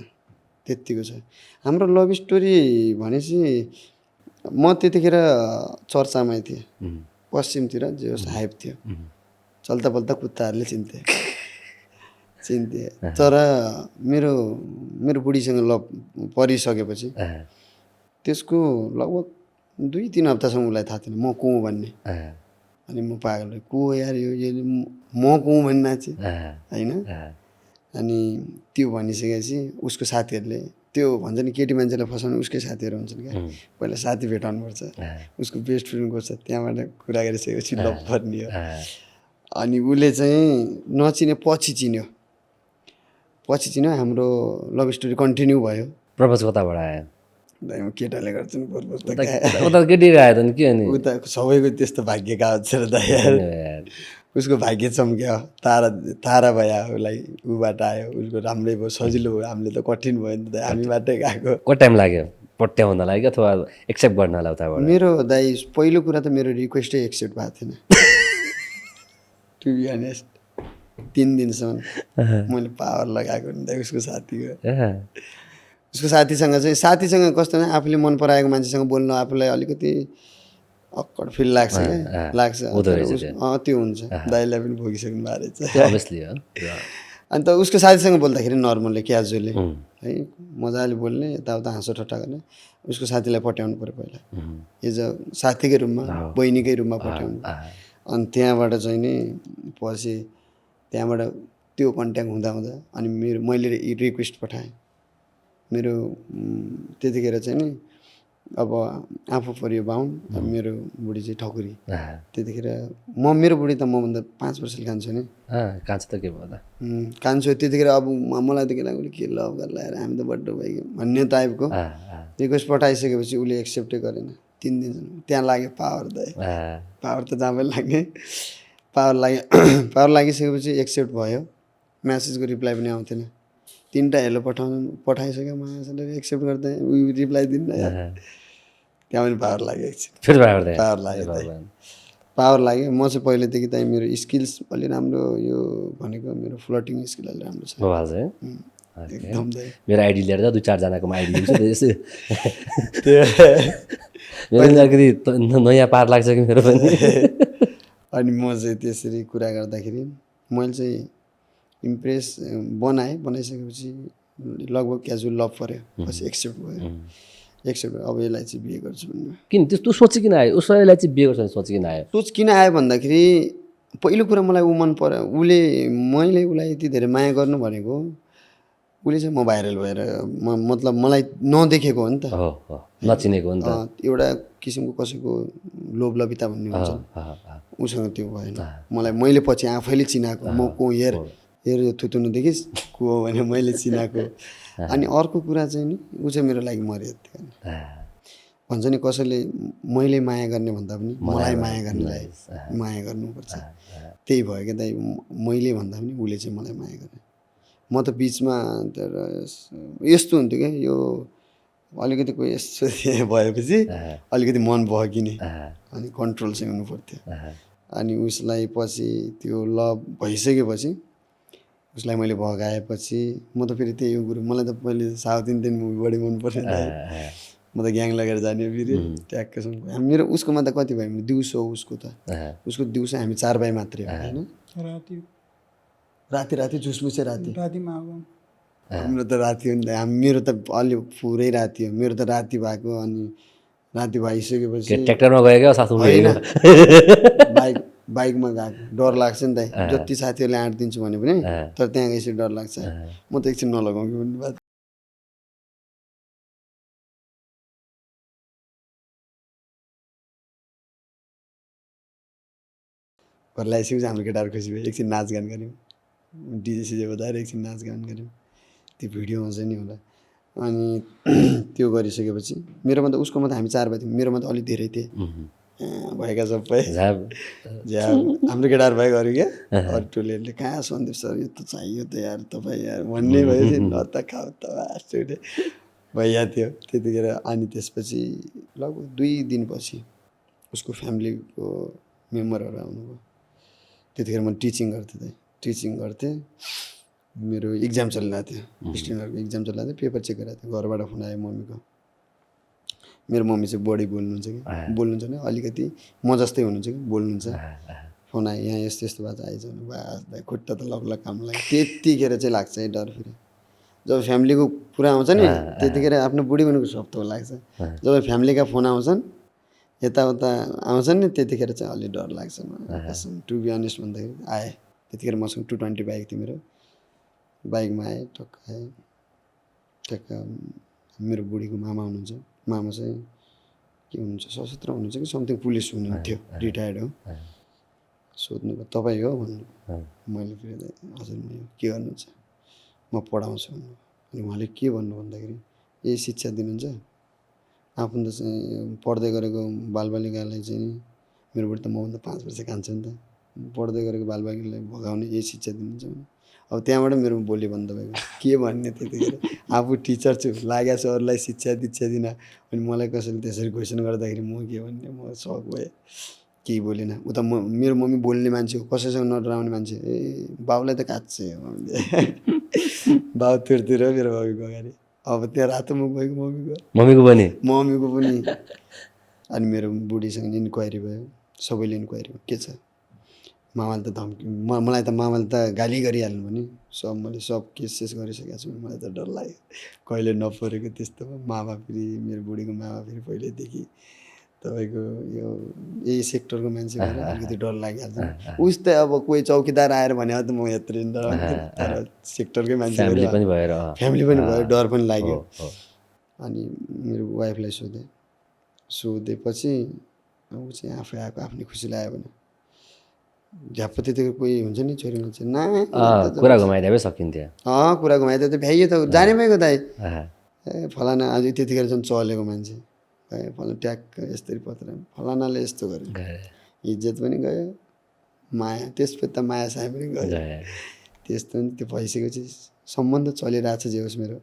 त्यत्तिको छ हाम्रो लभ स्टोरी भनेपछि म त्यतिखेर चर्चामै थिएँ पश्चिमतिर जे होस् हाइप थियो चल्ता पल्ता कुत्ताहरूले चिन्थे तर मेरो बुढीसँग लभ परिसकेपछि त्यसको लगभग 2-3 हप्तासम्म उसलाई थाहा थिएन म को हुँ भन्ने अनि म पागल भएँ को यार यो म को हुँ भन्ने नाचे होइन अनि त्यो भनिसकेपछि उसको साथीहरूले त्यो भन्छ नि केटी मान्छेलाई फसाउनु उसकै साथीहरू हुन्छन् क्या पहिला साथी भेटाउनु पर्छ उसको बेस्ट फ्रेन्ड गर्छ त्यहाँबाट कुरा गरिसकेपछि लभ पर्ने हो अनि उसले चाहिँ नचिने पछि चिन्यो हाम्रो लभ स्टोरी कन्टिन्यू भयो प्रपोज कताबाट आयो दाइ म केटाले गर्छु नि प्रपोज त उता केटी आयो त नि के अनि उता सबैको त्यस्तो भाग्यका हुन्छ र दाइ उसको भाग्य चम्क्यो तारा भयो उसलाई ऊबाट आयो उसको राम्रै भयो सजिलो भयो हामीले त कठिन भयो नि त हामीबाटै गएको कति टाइम लाग्यो पट्याउनलाई कि अथवा एक्सेप्ट गर्नलाई उताबाट मेरो दाइ पहिलो कुरा त मेरो रिक्वेस्टै एक्सेप्ट भएको थिएन टु बी अनेस्ट 3 दिनसम्म मैले पावर लगाएको नि दाइ उसको साथीसँग कस्तो भने आफूले मन पराएको मान्छेसँग बोल्न आफूलाई अलिकति अक्कड फिल लाग्छ त्यो हुन्छ दाइलाई पनि भोगिसक्नु भएको रहेछ अन्त उसको साथीसँग बोल्दाखेरि नर्मलले क्याजुअली है मजाले बोल्ने यताउता हाँसो ठट्टा गर्ने उसको साथीलाई पट्याउनु पऱ्यो पहिला एज अ साथीकै रूपमा बहिनीकै रूपमा पट्याउनु अनि त्यहाँबाट चाहिँ नि पछि त्यहाँबाट त्यो कन्ट्याक्ट हुँदा अनि मैले रिक्वेस्ट पठाएँ मेरो त्यतिखेर चाहिँ नि अब आफू पऱ्यो बाहुन मेरो बुढी चाहिँ ठकुरी त्यतिखेर मेरो बुढी त मभन्दा 5 वर्षले कान्छ नि कान्छ त के भयो त कान्छो त्यतिखेर अब मलाई त के लाग्यो के लभ गर्ला हामी त बड्डो भइगयो भन्ने टाइपको रिक्वेस्ट पठाइसकेपछि उसले एक्सेप्टै गरेन 3 दिन त्यहाँ लाग्यो पावर त जहाँ पनि लाग्ने पावर लागिसकेपछि एक्सेप्ट भयो, म्यासेजको रिप्लाई पनि आउँथेन। 3टा हेलो पठाइसक्यो महासले एक्सेप्ट गर्दै रिप्लाई दिन्न यार। त्यहाँ पनि पावर लाग्यो एकछिन, फेरि भाइ पावर लाग्यो पावर लाग्यो। म चाहिँ पहिलेदेखि त मेरो स्किल्स अलि राम्रो, यो भनेको मेरो फ्लटिङ स्किल अलि राम्रो छ मोबाइल चाहिँ एकदम दाइ। मेरो आइडी लिएर त 2-4 जनाकोमा आइडी दिन्छु त्यसै मेरो अलिकति नयाँ पार लाग्छ कि मेरो पनि। अनि म चाहिँ त्यसरी कुरा गर्दाखेरि मैले चाहिँ इम्प्रेस बनाइसकेपछि लगभग क्याजुअल लभ पऱ्यो, पछि एक्सेप्ट भयो। एक्सेप्ट अब यसलाई चाहिँ बिहे गर्छु भन्नु। किन त्यस्तो सोची किन आयो उसैलाई चाहिँ बिहे गर्छ सोची किन आयो? सोच किन आयो भन्दाखेरि पहिलो कुरा मलाई ऊ मन पर्यो। मैले उसलाई यति धेरै माया गर्नु भनेको उसले चाहिँ म भाइरल भएर मतलब मलाई नदेखेको हो नि त, नचिनेको हो नि त। एउटा किसिमको कसैको लोभलभिता भन्ने हुन्छ, उसँग त्यो भएन। मैले पछि आफैले चिनाएको, म को हेर यो थुतु नदेखिस् को हो भने मैले चिनाएको। अनि अर्को कुरा चाहिँ नि ऊ चाहिँ मेरो लागि मर्यादा भन्छ नि, कसैले मैले माया गर्ने भन्दा पनि मलाई माया गर्नेलाई माया गर्नुपर्छ। त्यही भयो क्या दाइ, मैले भन्दा पनि उसले चाहिँ मलाई माया गर्ने। म त बिचमा तर यस्तो हुन्थ्यो क्या, यो अलिकति कोही यस्तो भएपछि अलिकति मन बहकिने, अनि कन्ट्रोल चाहिँ हुनु पर्थ्यो। अनि उसलाई पछि त्यो लभ भइसकेपछि उसलाई मैले भगाएपछि म त फेरि त्यही हो कुरो। मलाई त पहिले साउथ इन्डियन मुभी बढी मनपर्छ, म त ग्याङ लगेर जाने फेरि ट्याक्कसँग। मेरो उसकोमा त कति भयो भने दिउँसो, उसको दिउँसो हामी 4 भाइ मात्रै हो होइन। राति झुसमुसे हाम्रो त राति हो नि त। मेरो त अलि पुरै राति हो, मेरो त राति भएको। अनि राति भइसकेपछि ट्र्याक्टरमा गयो क्या साथमा? बाइकमा गएको, डर लाग्छ नि त। जति साथीहरूले आँट दिन्छु भने पनि तर त्यहाँ गएपछि डर लाग्छ। म त एकछिन नलगाउँ कि भन्ने बात। घर ल्याइसकेपछि हाम्रो केटाहरू खुसी भयो, एकछिन नाचगान गऱ्यौँ, डिजे बजाएर एकछिन नाचगान गऱ्यौँ। त्यो भिडियो आउँछ नि होला। अनि त्यो गरिसकेपछि मेरोमा त उसकोमा त हामी 4 भाइ थियौँ, मेरोमा त अलिक धेरै थिए भएका सबै हाम्रो केटाहरू भए गऱ्यो क्या। अरू टोलीहरूले कहाँ सन्दीप सर यो त चाहियो त यार तपाईँ यार भन्ने भयो न त खाऊ त बास्टुले भइरहेको थियो त्यतिखेर। अनि त्यसपछि लगभग 2 दिनपछि उसको फ्यामिलीको मेम्बरहरू आउनुभयो। त्यतिखेर म टिचिङ गर्थेँ। मेरो इक्जाम चलिरहेको थियो, स्टुडेन्टहरूको इक्जाम चलिरहेको थियो, पेपर चेक गरिरहेको थियो। घरबाट फोन आयो मम्मीको। मेरो मम्मी चाहिँ बढी बोल्नुहुन्छ कि, बोल्नुहुन्छ भने अलिकति म जस्तै हुनुहुन्छ कि बोल्नुहुन्छ। फोन आयो यहाँ यस्तो यस्तो बात आइज भने बास खुट्टा त लगलग काम लाग्यो। त्यतिखेर चाहिँ लाग्छ है डर। फेरि जब फ्यामिलीको कुरा आउँछ नि त्यतिखेर आफ्नो बुढी बनिको सब त लाग्छ। जब फ्यामिलीका फोन आउँछन् यताउता आउँछन् नि त्यतिखेर चाहिँ अलि डर लाग्छ। टु बी अनेस्ट भन्दाखेरि आएँ त्यतिखेर मसँग 220 बाइक थियो मेरो। बाइकमा आएँ, टक्क आएँ, टक्क मेरो बुढीको मामा हुनुहुन्छ। मामा चाहिँ के हुनुहुन्छ, सशस्त्र हुनुहुन्छ कि समथिङ पुलिस हुनुहुन्थ्यो, रिटायर्ड हो। सोध्नु तपाईँ हो भन्नु। मैले फेरि हजुर म के गर्नुहुन्छ, म पढाउँछु भन्नु। अनि उहाँले के भन्नु भन्दाखेरि यही शिक्षा दिनुहुन्छ। आफू त पढ्दै गरेको बालबालिकालाई चाहिँ मेरो बुढी त मभन्दा 5 वर्ष कान्छ नि त, पढ्दै गरेको बालबालिकालाई भगाउने यही शिक्षा दिनुहुन्छ भने अब त्यहाँबाट मेरो बोली बन्द भयो। के भन्ने त्यतिखेर आफू टिचर छु, लागेको छ अरूलाई शिक्षा दीक्षा दिन, अनि मलाई कसैले त्यसरी क्वेसन गर्दाखेरि म के भन्ने, म सक भएँ, केही बोलिनँ। उता मेरो मम्मी बोल्ने मान्छे हो, कसैसँग नडराउने मान्छे। ए बाउलाई त काट्छे बाउ तुरतिर मेरो मम्मीको अगाडि। अब त्यहाँ रातो मुख भएको मम्मीको पनि। अनि मेरो बुढीसँग इन्क्वायरी भयो, सबैले इन्क्वायरी भयो के छ, मामाले त धम्की, मलाई त मामाले त गाली गरिहाल्नु भने मैले सब केस गरिसकेको छु। मलाई त डर लाग्यो कहिले नपरेको त्यस्तो। मामा फेरि मेरो बुढीको मामा फेरि पहिल्यैदेखि तपाईँको यो यही सेक्टरको मान्छे भएर अलिकति डर लागिहाल्छ। उस्तै अब कोही चौकीदार आएर भने त म यत्रो डराउँथेँ, तर सेक्टरकै मान्छे फ्यामिली पनि भयो, डर पनि लाग्यो। अनि मेरो वाइफलाई सोधेपछि ऊ चाहिँ आफै आएको, आफ्नै खुसी लाग्यो भने झ्याप्प त्यतिको कोही हुन्छ नि छोरी मान्छे कुरा घुमाइदिए सकिन्थ्यो। कुरा घुमाइदियो त भ्याइयो त जाने भएको दाइ। ए फलाना आज त्यतिखेर चाहिँ चलेको मान्छे फलाना ट्याक्क यस्तरी पत्र फलानाले यस्तो गर्यो, इज्जत पनि गयो, माया त्यसपछि त माया साया पनि गयो गए। त्यस्तो नि त्यो भइसकेपछि सम्बन्ध चलिरहेको छ जे होस् मेरो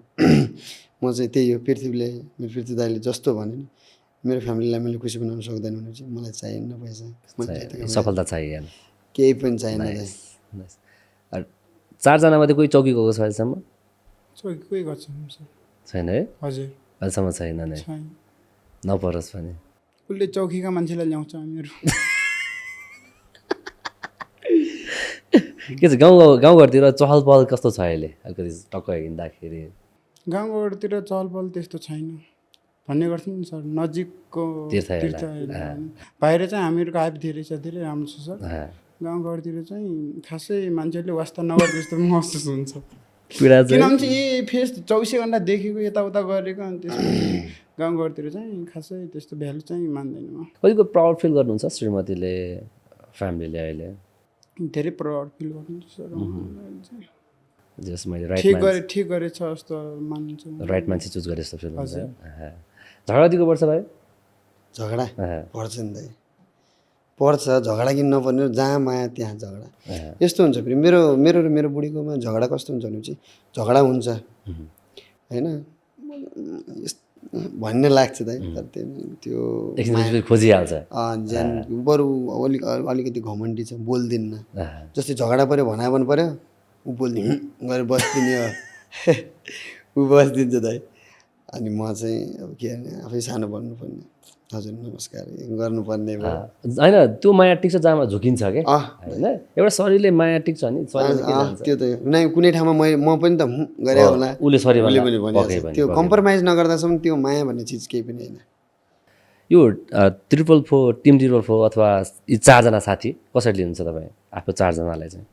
म चाहिँ त्यही हो पृथ्वीले मेरो पृथ्वी दाइले जस्तो भने नि मेरो फ्यामिलीलाई मैले खुसी बनाउन सक्दैन भने चाहिँ मलाई चाहिएन पैसा मैले त्यतिकै सफलता चाहिएन। केही पनि चाहिएन दाइ नाइस। चारजनामध्ये कोही चौकी गएको छ अहिलेसम्म? कोही गर्छ सर छैन है, हजुर अहिलेसम्म छैन नै, छैन नपरोस् भने। उसले चौकीका मान्छेलाई ल्याउँछ हामीहरू के छ गाउँघरतिर चहल पहल कस्तो छ अहिले? अलिकति टक्क हिँड्दाखेरि गाउँघरतिर चहल पहल त्यस्तो छैन भन्ने गर्छ नि सर नजिकको तीर्थहरू बाहिर चाहिँ हामीहरूको हाइप धेरै छ धेरै राम्रो छ सर अँ, गाउँघरतिर चाहिँ खासै मान्छेहरूले वास्ता नगरे जस्तो महसुस हुन्छ पीडा चाहिँ किनभने चाहिँ यही फेस 24 घन्टा देखेको यताउता गरेको अनि त्यसपछि गाउँघरतिर चाहिँ खासै त्यस्तो भ्यालु चाहिँ मान्दैन म कतिको प्राउड फिल गर्नुहुन्छ श्रीमतीले फ्यामिलीले अहिले? धेरै प्राउड फिल गर्नुहुन्छ सर अहिले चाहिँ। जस मैले ठिक गरेछ जस्तो मान्छु राइट मान्छे चुज गरे जस्तो फिल हुन्छ। झगडा दिएको पर्छ भाइ? झगडा अँ, पर्छ नि दाइ पर्छ झगडा किन नपर्ने जहाँ माया त्यहाँ झगडा अँ, यस्तो हुन्छ फेरि मेरो मेरो र मेरो बुढीकोमा झगडा कस्तो हुन्छ भने चाहिँ झगडा हुन्छ होइन भन्ने लाग्छ दाइ तर त्यो एकछिन पछि खोजिहाल्छ। ज्यान बरु अलिकति घमण्डी छ बोल्दिन्न अँ, जस्तै झगडा पऱ्यो भनाभन पऱ्यो ऊ बोल्ने गरेर बस्दिने हो ऊ बस्दिन्छ दाइ अनि म चाहिँ अब के गर्ने आफै सानो बन्नुपर्ने हजुर नमस्कार गर्नुपर्ने भयो होइन त्यो माया टिक्छ जहाँमा झुकिन्छ क्या अँ होइन? एउटा शरीरले माया टिक्छ नि शरीरले के जान्छ? त्यो त कुनै ठाउँमा म पनि त गरे होला उसले सरी उसले पनि भन्ला, भनिहाल्छ। भने त्यो कम्प्रोमाइज नगर्दासम्म त्यो माया भन्ने चिज केही पनि होइन। यो टिम ट्रिपल फोर अथवा यी चारजना साथी कसरी लिनुहुन्छ तपाईँ आफ्नो चारजनालाई चाहिँ?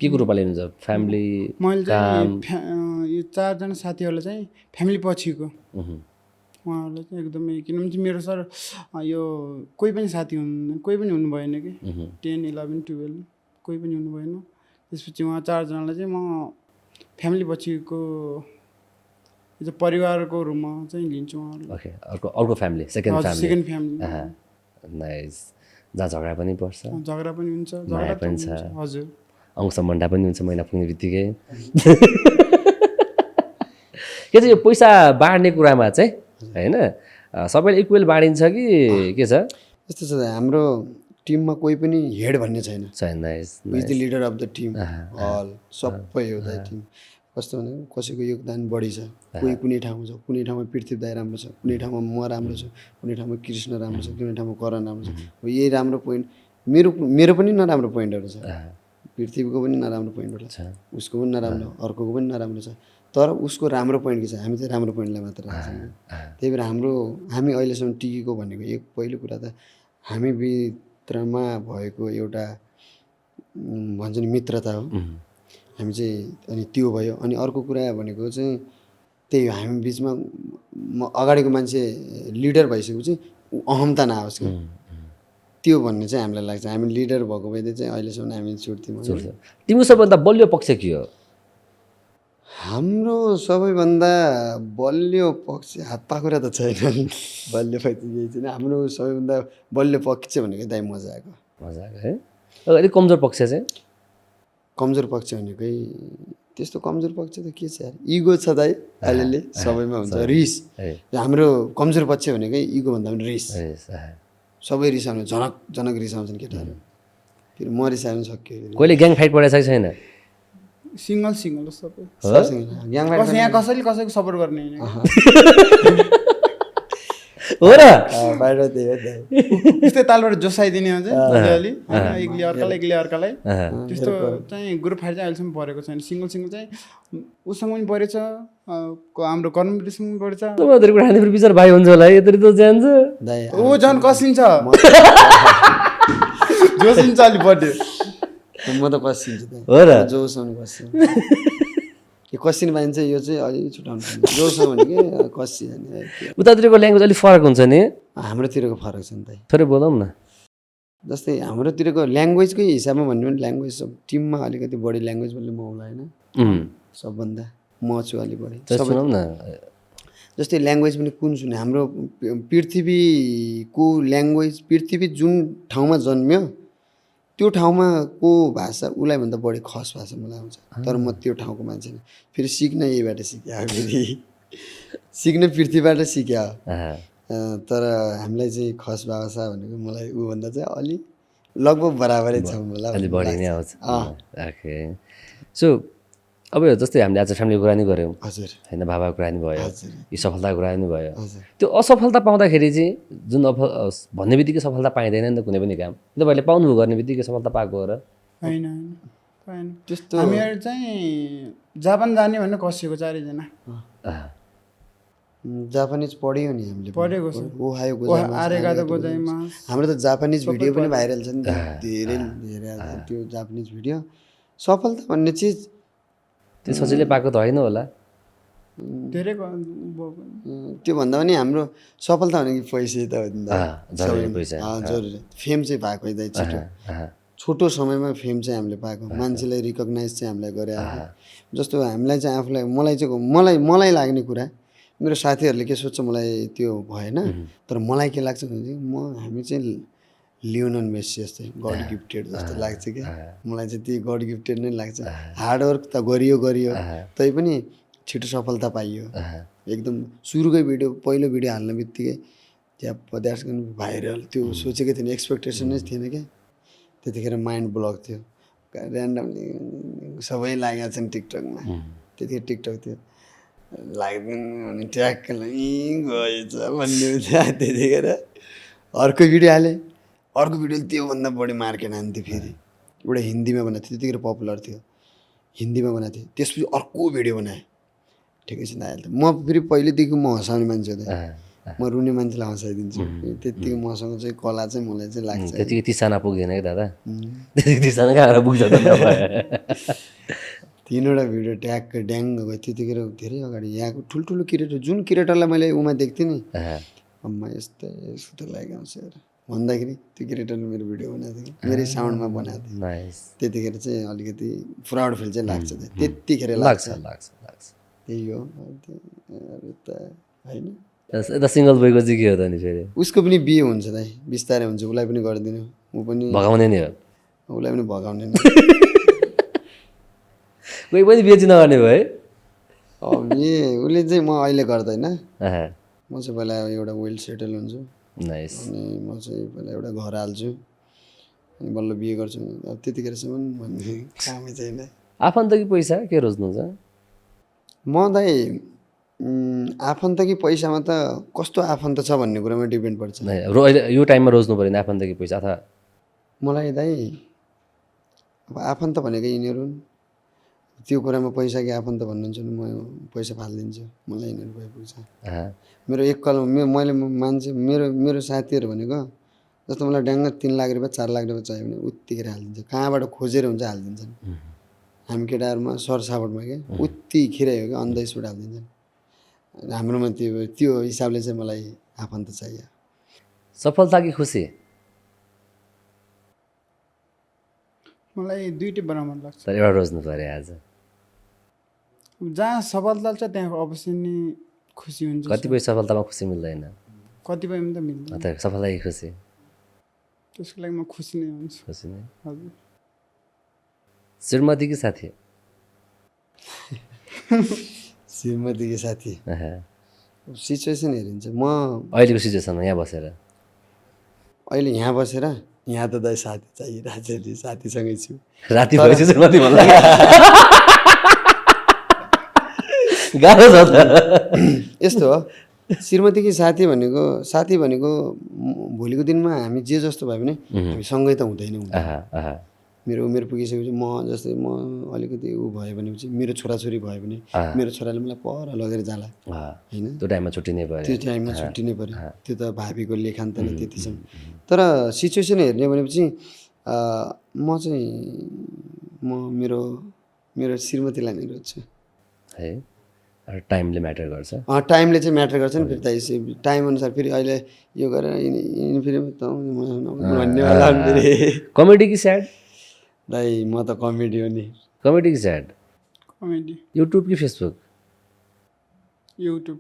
के को रूपमा लिनुहुन्छ? फ्यामिली, मैले काम? चाहिँ यो चारजना साथीहरूलाई चाहिँ फ्यामिली पछिको उहुँ, उहाँहरूलाई चाहिँ एकदमै किनभने चाहिँ मेरो सर यो कोही पनि साथी हुनु कोही पनि हुनु भएन कि 10, 11, 12 कोही पनि हुनु भएन त्यसपछि उहाँ चारजनालाई चाहिँ म फ्यामिली पछिको यो चाहिँ परिवारको रूपमा चाहिँ लिन्छु उहाँहरूलाई ओके। अर्को फ्यामिली, सेकेन्ड हजुर फ्यामिली। Second family nice. जहाँ झगडा पनि पर्छ, झगडा पनि हुन्छ माया झगडा पनि त छ, हुन्छ, हजुर अंश मण्डा पनि हुन्छ महिना पुग्ने बित्तिकै। के चाहिँ यो पैसा बाँड्ने कुरामा चाहिँ होइन सबैले इक्वेल बाँडिन्छ कि के छ? यस्तो छ हाम्रो टिममा कोही पनि हेड भन्ने छैन। Nice. Is the leader of the team all सबै एउटा टिम कस्तो भने कसैको योगदान बढी छ कोही कुनै ठाउँमा छ कुनै ठाउँमा पृथ्वी दाइ राम्रो छ कुनै ठाउँमा म राम्रो छ कुनै ठाउँमा कृष्ण राम्रो छ कुनै ठाउँमा करण राम्रो छ। हो यही राम्रो पोइन्ट मेरो पनि नराम्रो पोइन्टहरू छ पृथ्वीको पनि नराम्रो पोइन्टहरू छ उसको पनि नराम्रो अर्कोको पनि नराम्रो छ तर उसको राम्रो पोइन्ट के छ हामी चाहिँ राम्रो पोइन्टलाई मात्र राख्छौँ। त्यही भएर हामी अहिलेसम्म टिकेको भनेको एक पहिलो कुरा त हामी भित्रमा भएको एउटा भन्छ नि मित्रता हो हामी चाहिँ अनि त्यो भयो। अनि अर्को कुरा भनेको चाहिँ त्यही हो हामी बिचमा अगाडिको मान्छे लिडर भइसकेपछि अहमता नआओस् कि त्यो भन्ने चाहिँ हामीलाई लाग्छ। हामी लिडर भएको भए चाहिँ अहिलेसम्म हामी छुट्थ्यौँ। तिम्रो सबैभन्दा बलियो पक्ष के हो? हाम्रो सबैभन्दा बलियो पक्ष हात पाखुरा त छैन बलियो पक्ष केही छैन। हाम्रो सबैभन्दा बलियो पक्ष भनेको दाइ मजाको है। अलिक कमजोर पक्ष चाहिँ? कमजोर पक्ष भनेकै त्यस्तो कमजोर पक्ष त के छ यार इगो छ दाइ अलिअलि सबैमा हुन्छ रिस। हाम्रो कमजोर पक्ष भनेकै इगोभन्दा पनि रिस। सबै रिसाउने जनक रिसाउँछन् केटाहरू फेरि म रिसाउनु सक्यो। कहिले ग्याङ फाइट परेको छ कि छैन? सिङ्गल सबै यहाँ कसैले कसैको सपोर्ट गर्ने हो र बाहिर त्यही हो त्यस्तै तालबाट जोसाइदिने हुन्छ अलिअलि एक्लै अर्कालाई त्यस्तो चाहिँ ग्रुप फाइट चाहिँ अहिलेसम्म परेको छैन। सिङ्गल चाहिँ उसँग पनि परेछ हाम्रो कर्मवीरसँग पनि परेछ। विचार भाइ हुन्छ होला यत्रो त जान्छ दाइ ऊ झन् कसिन्छ जोसिन्छ अलि बढ्यो म त कसिन्छु हो र जोसँग कसिन्छ यो कसिने मान्छे चाहिँ यो चाहिँ अलिक छुट्याउनु पर्ने जोसँग भनेको कसिजाने उतातिरको ल्याङ्ग्वेज अलिक फरक हुन्छ नि हाम्रोतिरको फरक छ नि त थोरै बोलौँ न। जस्तै हाम्रोतिरको ल्याङ्ग्वेजकै हिसाबमा भन्यो भने ल्याङ्ग्वेज टिममा अलिकति बढी ल्याङ्ग्वेज बोल्ने म होला होइन सबभन्दा म छु अलिक बढी सुनौँ न। जस्तै ल्याङ्ग्वेज पनि कुन सुने हाम्रो पृथ्वीको ल्याङ्ग्वेज पृथ्वी जुन ठाउँमा जन्म्यो त्यो ठाउँमा को भाषा उसलाई भन्दा बढी खस भाषा मलाई आउँछ तर म त्यो ठाउँको मान्छे नै फेरि सिक्न यहीबाट सिक्या हो फेरि सिक्न पृथ्वीबाट सिक्या हो तर हामीलाई चाहिँ खस भाषा भनेको मलाई ऊभन्दा चाहिँ अलि लगभग बराबरै छ मलाई अलि बढी नै आउँछ ओके सो अब जस्तै हामीले आज फ्यामिलीको कुरा नि गऱ्यौँ हजुर होइन बाबाको कुरा नि भयो हजुर यी सफलताको कुरा नि भयो हजुर त्यो असफलता पाउँदाखेरि चाहिँ जुन भन्ने बित्तिकै सफलता पाइँदैन नि त कुनै पनि काम तपाईँहरूले पाउनुभयो गर्ने बित्तिकै सफलता पाएको हो र होइन पाएन त्यस्तो हामीहरू चाहिँ जापान जाने भनेर कसिएको 4जना जापानिज पढ्यो नि हामीले पढेको छ ओहायो आरेगा त गोजाइमा हाम्रो त जापानिज भिडियो पनि भाइरल छ नि धेरै धेरै त्यो जापानिज भिडियो सफलता भन्ने चिज त्यो सजिलै पाएको त होइन होला धेरै त्योभन्दा पनि हाम्रो सफलता भनेको पैसै त हो नि त जरुरी पैसा जरुरी फेम चाहिँ भएको है छिटो छोटो समयमा फेम चाहिँ हामीले पाएको मान्छेलाई रिकगनाइज चाहिँ हामीलाई गरे जस्तो हामीलाई चाहिँ आफूलाई मलाई लाग्ने कुरा मेरो साथीहरूले के सोध्छ मलाई त्यो भएन तर मलाई के लाग्छ भने चाहिँ हामी चाहिँ लियोनल मेसी जस्तै गड गिफ्टेड जस्तो लाग्छ क्या मलाई चाहिँ त्यो गड गिफ्टेड नै लाग्छ हार्डवर्क त गरियो तैपनि छिटो सफलता पाइयो एकदम सुरुकै भिडियो पहिलो भिडियो हाल्ने बित्तिकै त्यहाँ द्याट्स गोइङ भाइरल त्यो सोचेकै थिएन एक्सपेक्टेसन नै थिएन क्या त्यतिखेर माइन्ड ब्लक थियो ऱ्यान्डमली सबै लागेको छन् टिकटकमा त्यतिखेर टिकटक थियो लाग्दैन भने ट्याक्क गएछ भन्ने त्यतिखेर अर्को भिडियो हालेँ अर्को भिडियोले त्योभन्दा बढी मार्केट हान्थ्यो फेरि एउटा हिन्दीमा बनाएको थियो त्यतिखेर पपुलर थियो हिन्दीमा बनाएको थियो त्यसपछि अर्को भिडियो बनाएँ ठिकै छ आइहाल्छ म फेरि पहिलेदेखि म हँसाउने मान्छे हो म रुने मान्छेलाई हँसाइदिन्छु त्यतिको मसँग चाहिँ कला चाहिँ मलाई चाहिँ लाग्छ त्यतिकै तिसाना पुग्दैन कि दादा त्यतिकै तिसाना कहाँ पुग्छ त 3वटा भिडियो ट्याक्क ड्याङ्ग गयो त्यतिखेर धेरै अगाडि यहाँको ठुल्ठुलो क्रिएटर जुन क्रिएटरलाई मैले उमा देख्थेँ नि अम्मा यस्तो लागेको आउँछ भन्दाखेरि त्यो क्रिएटरले मेरो भिडियो बनाएको थियो मेरै साउन्डमा बनाएको थियो त्यतिखेर चाहिँ अलिकति प्राउड फिल चाहिँ लाग्छ त्यतिखेर लाग्छ त्यही हो अरू त होइन यता सिङ्गल बोयको चाहिँ के हो त नि फेरि उसको पनि बिहे हुन्छ दाइ बिस्तारै हुन्छ उसलाई पनि गरिदिनु ऊ पनि भगाउने नि हो उसलाई पनि भगाउने नि कोही पनि बिहे चाहिँ नगर्ने भयो है बिहे उसले चाहिँ म अहिले गर्दैन म चाहिँ पहिला एउटा वेल सेटल हुन्छु नाइस अनि म चाहिँ पहिला एउटा घर हाल्छु अनि बल्ल बिहे गर्छु अब त्यतिखेरसम्म भन्ने कामै छैन आफन्त कि पैसा के रोज्नुहुन्छ म दाइ आफन्त कि पैसामा त कस्तो आफन्त छ भन्ने कुरामा डिपेन्ड पर्छ अहिले यो टाइममा रोज्नु पऱ्यो नि आफन्त कि पैसा अथवा मलाई दाइ अब आफन्त भनेको यिनीहरू त्यो कुरामा पैसा कि आफन्त भन्नुहुन्छ भने म पैसा फालिदिन्छु मलाई यिनीहरू भइपुग्छ मेरो एक कलमा मैले मान्छे मेरो साथीहरू भनेको जस्तो मलाई ड्याङ्ग 3 लाख रुपियाँ 4 लाख रुपियाँ चाहियो भने उत्तिखेर हालिदिन्छ कहाँबाट खोजेर हुन्छ हालिदिन्छन् हामी केटाहरूमा सरसावटमा क्या उत्तिखेरै हो क्या अन द स्पोट हालिदिन्छन् हाम्रोमा त्यो हिसाबले चाहिँ मलाई आफन्त चाहियो सफलता कि खुसी मलाई दुईटै बराबर लाग्छ तर एउटा रोज्नु पऱ्यो आज जहाँ सफलता छ त्यहाँ अवश्य नै खुसी हुन्छ कतिपय सफलतामा खुसी मिल्दैन कतिपयमा त मिल्दैन तर सफलता कि खुसी त्यसको लागि म खुसी नै हुन्छु खुसी नै हजुर श्रीमती कि साथी श्रीमतीको साथी सिचुएसन हेरिन्छ म अहिलेको सिचुएसनमा यहाँ बसेर अहिले यहाँ बसेर यहाँ त दाइ साथी चाहिरहेको छ साथीसँगै छु राति भएपछि श्रीमती भन्दा गाह्रो छ त यस्तो हो श्रीमतीकी साथी भनेको भोलिको दिनमा हामी जे जस्तो भयो भने हामी सँगै त हुँदैन मेरो उमेर पुगिसकेपछि म जस्तै म अलिकति ऊ भयो भने चाहिँ मेरो छोराछोरी भयो भने मेरो छोराले मलाई पर लगेर जाला होइन त्यो टाइममा छुट्टिनै पऱ्यो त्यो टाइममा छुट्टिनै पऱ्यो त्यो त भाबीको लेखान्त नै त्यतिसम्म तर सिचुएसन हेर्ने भनेपछि म चाहिँ मेरो श्रीमतीलाई नै रोज्छु है टाइमले म्याटर गर्छ टाइमले चाहिँ म्याटर गर्छ नि फेरि त टाइम अनुसार फेरि अहिले यो गरेर फेरि भन्नेवाला फेरि कमेडी कि स्याड दाइ म त कमेडी हो नि कमेडी कि स्याड कमेडी युट्युब कि फेसबुक युट्युब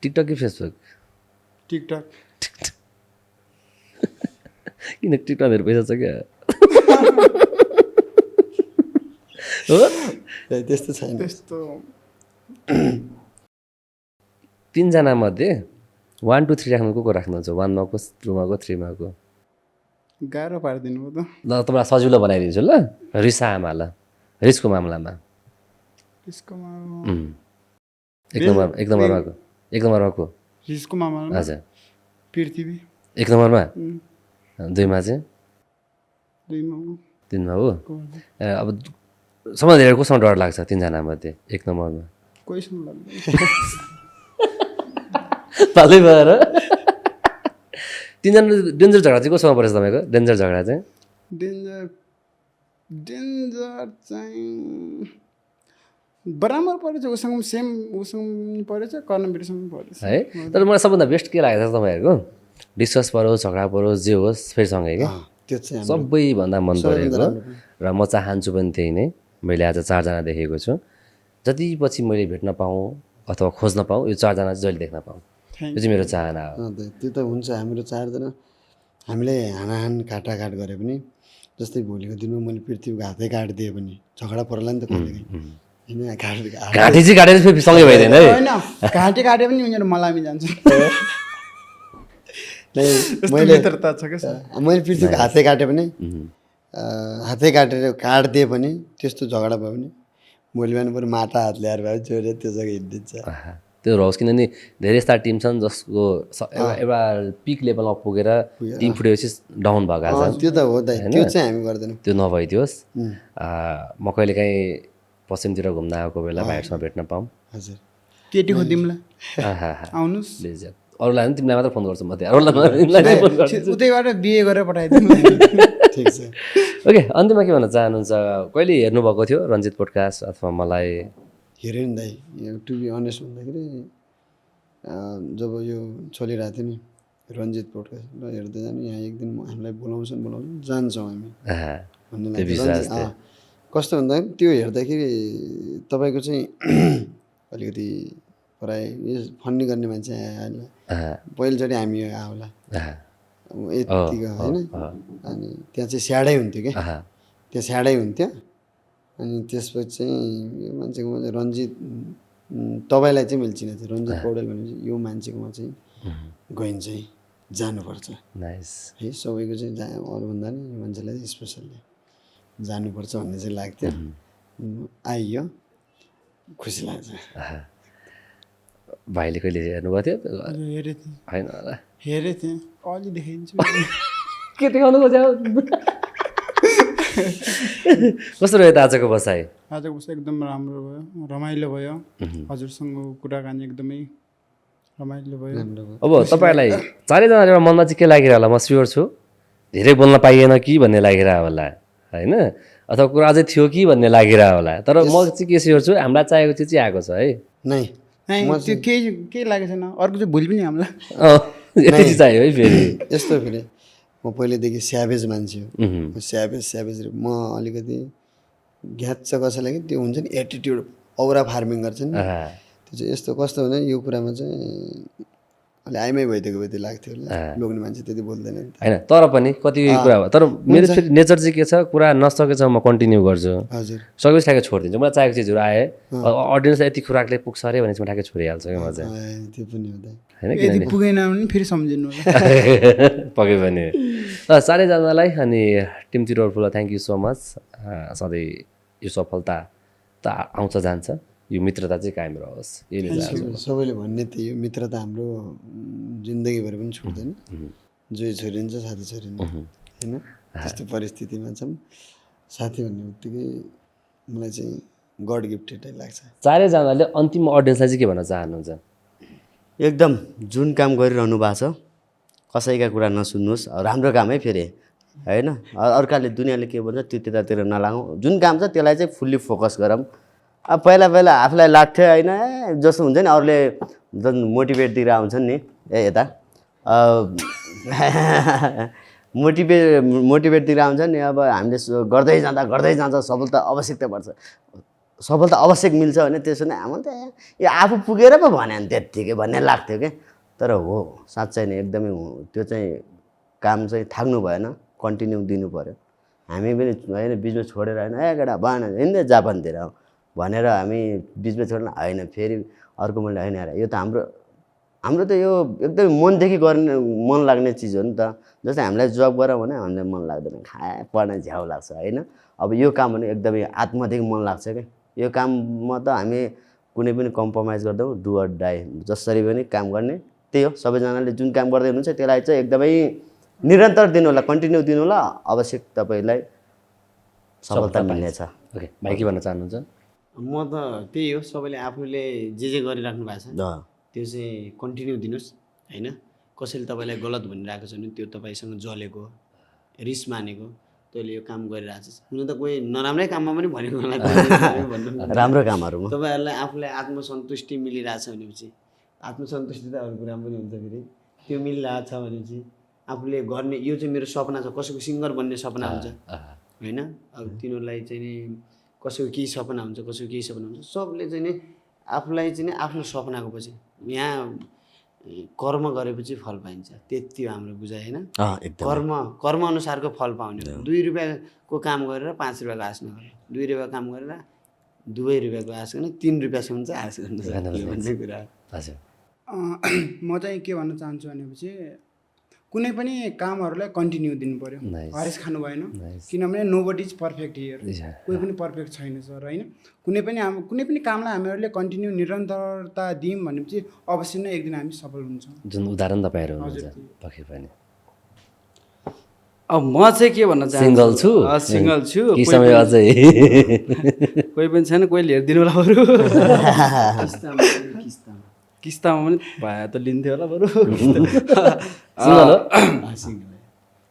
टिकटक कि फेसबुक टिकटक किन टिकटक मेरो पैसा छ क्या हो त्यस्तो छैन। त्यस्तो 3जना मध्ये 1 2 3 राख्नु को राख्नुहुन्छ? 1 मा को, 2 मा को, 3 मा को? गाह्रो पारिदिनु भयो त। ल तपाईँलाई सजिलो बनाइदिन्छु ल। रिसा आमा ल, रिसको मामलामा रिसको एक नम्बरमा को? एक नम्बरमा को? रिसको मामलामा हजुर पृथ्वी 1 नम्बरमा। 2 मा चाहिँ? 2 मा 3 मा हो। अब सबभन्दा धेरै कोसँग डर लाग्छ 3जना मध्ये 1 नम्बरमा? कोहीसँग लाग्दैन। पालै भएर 3जना डेन्जर झगडा चाहिँ कोसँग परेछ तपाईँको? डेन्जर झगडा चाहिँ डेन्जर चाहिँ बराबर परेछ, उसँग सेम उसँग परेछ, कर्णवीरसँग परेछ है। तर मलाई सबभन्दा बेस्ट के लागेको छ तपाईँहरूको? डिस्कस परोस्, झगडा परोस्, जे होस् फेरि सँगै क्या, त्यो चाहिँ सबैभन्दा मन परेको। र म चाहन्छु पनि त्यही नै। मैले आज 4जना देखेको छु। जति पछि मैले भेट्न पाऊँ अथवा खोज्न पाऊँ, यो 4जना चाहिँ जहिले देख्न पाऊँ, यो चाहिँ मेरो चाहना हो। त्यो त हुन्छ। हाम्रो 4जना हामीले हानाहान काटाकाट गरे पनि, जस्तै भोलिको दिनमा मैले पृथ्वीको हातै काटिदिएँ पनि झगडा पर्ला नि त कहिलेकाहीँ होइन। घाँटी चाहिँ काटेर फेरि सँगै भइदिएन है। होइन, घाँटी काटे पनि उनीहरू मलामी जान्छ। मैले मित्रता छ क्या सर। मैले पृथ्वीको हातै काटेँ पनि, हातै काटिदिएँ पनि, त्यस्तो झगडा भयो भने भोलि बिहान बरु माटा हात ल्याएर भए जोडेर त्यो जग्गा हिँडिदिन्छ। त्यो रहोस्, किनभने धेरै यस्ता टिम छन् जसको एउटा पिक लेभलमा पुगेर टिम फुटेपछि डाउन भएको छ। त्यो त हो त, त्यो चाहिँ हामी गर्दैनौँ। त्यो नभइदियोस्। म कहिलेकाहीँ पश्चिमतिर घुम्न आएको बेला भाइहरूसँग भेट्न पाऊँ। हजुर केटी खोजिदिउँला, आउनुहोस्। प्लिज अरूलाई पनि तिमीलाई मात्र फोन गर्छु म, त्यहाँ अरूलाई फोन गर्छु। उतैबाट बिहे गरेर पठाइदिनु। ठिक छ। ओके, अन्त्यमा के भन्न चाहनुहुन्छ? कहिले हेर्नुभएको थियो रन्जित पोडकास्ट अथवा मलाई? हेऱ्यो नि दाइ, टु बी अनेस्ट भन्दाखेरि जब यो चलिरहेको थियो नि रन्जित पोडकास्ट र हेर्दै जानु, यहाँ एक दिन हामीलाई बोलाउँछन् जान्छौँ हामी भन्ने लाग्यो। कस्तो भन्दाखेरि त्यो हेर्दाखेरि तपाईँको चाहिँ अलिकति प्राय फन्नी गर्ने मान्छे आयो। पहिलोचोटि हामी आउला यतिको होइन। अनि त्यहाँ चाहिँ स्याडै हुन्थ्यो क्या, त्यहाँ स्याडै हुन्थ्यो। अनि त्यसपछि चाहिँ यो मान्छेकोमा चाहिँ रन्जित, तपाईँलाई चाहिँ मैले चिनेको थिएँ, रन्जित पौडेल भनेपछि यो मान्छेकोमा चाहिँ गइन्छ है, जानुपर्छ है। सबैको चाहिँ अरूभन्दा नि यो मान्छेलाई स्पेसल्ली जानुपर्छ भन्ने चाहिँ लाग्थ्यो। आइयो, खुसी लाग्छ। भाइले कहिले हेर्नुभएको थियो? हेरेँ थिएँ, होइन होला, हेरेँ थिएँ, अलि देखाइदिन्छु। के देखाउनु खोज्यो? कस्तो रह्यो त आजको बसाइ? आजको बसाइ एकदम राम्रो भयो, रमाइलो भयो। हजुरसँग कुराकानी एकदमै रमाइलो भयो। अब तपाईँहरूलाई 4जना एउटा मनमा चाहिँ के लागिरह होला? म स्योर छु धेरै बोल्न पाइएन कि भन्ने लागिरह होला होइन, अथवा कुरा अझै थियो कि भन्ने लागिरह होला। तर म चाहिँ के स्योर छु, हामीलाई चाहेको चिज चाहिँ आएको छ है। नै त्यो केही लागेको छैन, अर्को चाहिँ भोलि पनि हामीलाई यति चाहिँ चाहियो है। फेरि यस्तो फेरि म पहिल्यैदेखि स्याभेज मान्छे हो। स्याभेज म अलिकति घ्याच्छ कसैलाई कि त्यो हुन्छ नि एटिट्युड, औरा फार्मिङ गर्छ नि, त्यो चाहिँ यस्तो कस्तो हुँदैन। यो कुरामा चाहिँ अलि आइमै भइदिएको भए त्यो लाग्थ्यो होला, लोग्ने मान्छे त्यति बोल्दैन नि त होइन। तर पनि कति कुरा भयो, तर मेरो फेरि नेचर चाहिँ के छ, कुरा नसकेछ म कन्टिन्यू गर्छु। हजुर सकेपछि ठ्याक्कै छोडिदिन्छु। मलाई चाहेको चिजहरू आए, अडियन्सलाई यति खुराकले पुग्छ अरे भनेपछि म ठ्याक्कै छोडिहाल्छु क्या म चाहिँ, त्यो पनि हुँदैन होइन? यदि पुगेन भने फेरि सम्झिनु होला। पक्कै पनि। 4जनालाई अनि टिम तिरोडफुल थ्याङ्क यू सो मच। सधैँ यो सफलता त आउँछ जान्छ, यो मित्रता चाहिँ कायम रहोस्, यही चाहन्छु। सबैले भन्ने त्यही हो, मित्रता हाम्रो जिन्दगीभर पनि छुट्दैन। जो छोडिन्छ साथी छोडिन्छ होइन, त्यस्तो परिस्थितिमा छौँ। साथी भन्ने बित्तिकै मलाई चाहिँ गड गिफ्टेडै लाग्छ। 4जनाले अन्तिम अडियन्सलाई चाहिँ के भन्न चाहनुहुन्छ? एकदम जुन काम गरिरहनु भएको छ कसैका कुरा नसुन्नुहोस्, राम्रो काम है फेरि होइन। अर्काले दुनियाँले के भन्छ त्यो त्यतातिर नलागौँ, जुन काम छ त्यसलाई चाहिँ फुल्ली फोकस गरौँ। अब पहिला आफूलाई लाग्थ्यो होइन, जस्तो हुन्छ नि अरूले जुन मोटिभेट दिएर आउँछन् नि यता मोटिभेट दिएर आउँछ नि। अब हामीले गर्दै जाँदा सफलता आवश्यकता पर्छ, सफलता आवश्यक मिल्छ भने त्यसो नै हाम्रो त यो आफू पुगेर पो भने नि त्यत्तिकै भन्ने लाग्थ्यो क्या। तर हो साँच्चै नै एकदमै त्यो चाहिँ काम चाहिँ थाक्नु भएन, कन्टिन्यू दिनु पऱ्यो। हामी पनि होइन बिचमा छोडेर होइन केटा भएन हिँड्दै जापानतिर भनेर हामी बिचमा छोड्न होइन फेरि अर्को मैले होइन यो त हाम्रो त यो एकदमै मनदेखि गर्ने मन लाग्ने चिज हो नि त। जस्तै हामीलाई जब गर भने हामीलाई मन लाग्दैन, खाए पढ्न झ्याउ लाग्छ होइन। अब यो काम भने एकदमै आत्मादेखि मन लाग्छ क्या। यो काममा त हामी कुनै पनि कम्प्रोमाइज गर्दैनौँ, डु अर डाई, जसरी पनि काम गर्ने त्यही हो। सबैजनाले जुन काम गर्दै हुनुहुन्छ त्यसलाई चाहिँ एकदमै निरन्तर दिनु होला, कन्टिन्यू दिनु होला, अवश्य तपाईँलाई सफलता मिल्नेछ। ओके, भाइ के भन्न चाहनुहुन्छ? म त त्यही हो, सबैले आफूले जे गरिराख्नु भएको छ त्यो चाहिँ कन्टिन्यू दिनुहोस् होइन। कसैले तपाईँलाई गलत भनिरहेको छ भने त्यो तपाईँसँग जलेको, रिस मानेको, तैँले यो काम गरिरहेको छ। हुन त कोही नराम्रै काममा पनि भनेको होला भन्नु, राम्रो कामहरूमा तपाईँहरूलाई आफूलाई आत्मसन्तुष्टि मिलिरहेछ भनेपछि, आत्मसन्तुष्टि त अरू कुरा पनि हुन्छ फेरि, त्यो मिलिरहेछ भनेपछि आफूले गर्ने यो चाहिँ मेरो सपना छ। कसैको सिङ्गर बन्ने सपना हुन्छ होइन, अब तिनीहरूलाई चाहिँ नि कसैको केही सपना हुन्छ, कसैको केही सपना हुन्छ। सबले चाहिँ नि आफूलाई चाहिँ नि आफ्नो सपनाको पछि यहाँ कर्म गरेपछि फल पाइन्छ, त्यति हो हाम्रो बुझाइ होइन। कर्म अनुसारको फल पाउने हो। 2 रुपियाँको काम गरेर 5 रुपियाँको आश नगर, 2 रुपियाँको काम गरेर 2 रुपियाँको आश गर्न, 3 रुपियाँसम्म चाहिँ आश गर्नु भन्ने कुरा। हजुर, म चाहिँ के भन्न चाहन्छु भनेपछि कुनै पनि कामहरूलाई कन्टिन्यू दिनु पऱ्यो। हरेस खानु भएन, किनभने नोबडी इज पर्फेक्ट हियर, कोही पनि पर्फेक्ट छैन सर होइन। कुनै पनि कामलाई हामीहरूले कन्टिन्यू निरन्तरता दियौँ भनेपछि अवश्य नै एक दिन हामी सफल हुन्छौँ। जुन उदाहरण तपाईँहरू हुनुहुन्छ पक्कै पनि। अब म चाहिँ के भन्न चाहन्छु, सिङ्गल छु, के समय अझै कोही पनि छैन, कोहीले हेरिदिनु होला बरु किस्तामा पनि भए त लिन्थ्यो होला बरु। सिङ्गल हो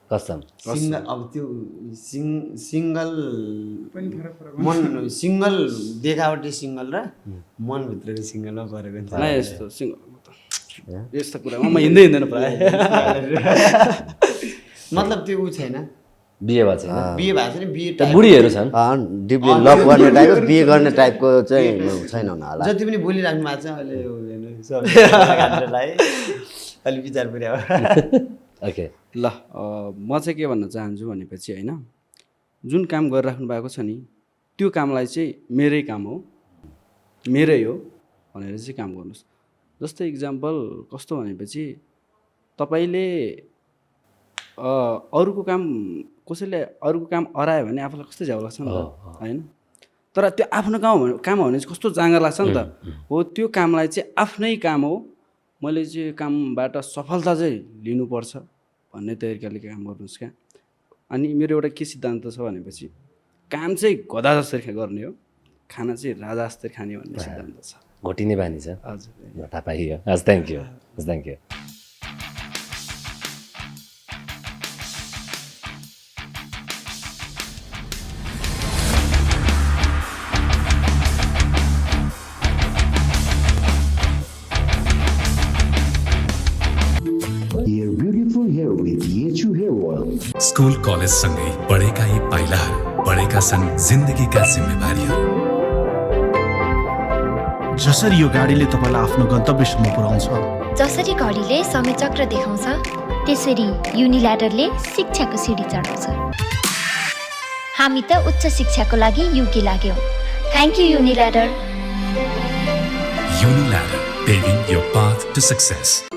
कसम सिङ्गल, अब त्यो सिङ्गल मन, सिङ्गल देखावटी सिङ्गल र मनभित्रको सिङ्गलमा फरक हुन्छ। यस्तो सिङ्गल यस्तो कुरामा म हिँड्दैन प्रायः। मतलब त्यो ऊ छैन, बिहे भएको छैन, बिहे भएको छैन, बिहे बुढीहरू छन् डिपली लभ गर्ने टाइपको, बिहे गर्ने टाइपको चाहिँ छैन होला। जति पनि बोलिराख्नु भएको छ अहिले अलिक विचार पुर्यायो। ओके ल म चाहिँ के भन्न चाहन्छु भनेपछि होइन, जुन काम गरिराख्नु भएको छ नि त्यो कामलाई चाहिँ मेरै काम हो, मेरै हो भनेर चाहिँ काम गर्नुहोस्। जस्तै इक्जाम्पल कस्तो भनेपछि तपाईँले अरूको काम, कसैले अरूको काम अरायो भने आफूलाई कस्तो झ्याउ लाग्छ नि त होइन। तर त्यो आफ्नो काम हो भने चाहिँ कस्तो जाँगर लाग्छ नि त। हो त्यो कामलाई चाहिँ आफ्नै काम हो, मैले चाहिँ कामबाट सफलता चाहिँ लिनुपर्छ भन्ने तरिकाले काम गर्नुहोस् क्या। अनि मेरो एउटा के सिद्धान्त छ भनेपछि काम चाहिँ गधा जसरी गर्ने हो, खाना चाहिँ राजा जसरी खाने भन्ने सिद्धान्त छ। घोटिने बानी छ। हजुर, थाहा पाइयो। हस्, थ्याङ्क यू। स्कुल कलेज सँगै बढेका यी पाइलाहरू, बढेका छन् जिन्दगीका जिम्मेवारीहरू। जसरी यो गाडीले तपाईँलाई आफ्नो गन्तव्यसम्म पुर्याउँछ, जसरी घडीले समय चक्र देखाउँछ, त्यसरी युनिल्याडरले शिक्षाको सिडी चढाउँछ। हामी त उच्च शिक्षाको लागि युके लाग्यौँ। Thank you Uniladder. Uniladder, paving your path to success.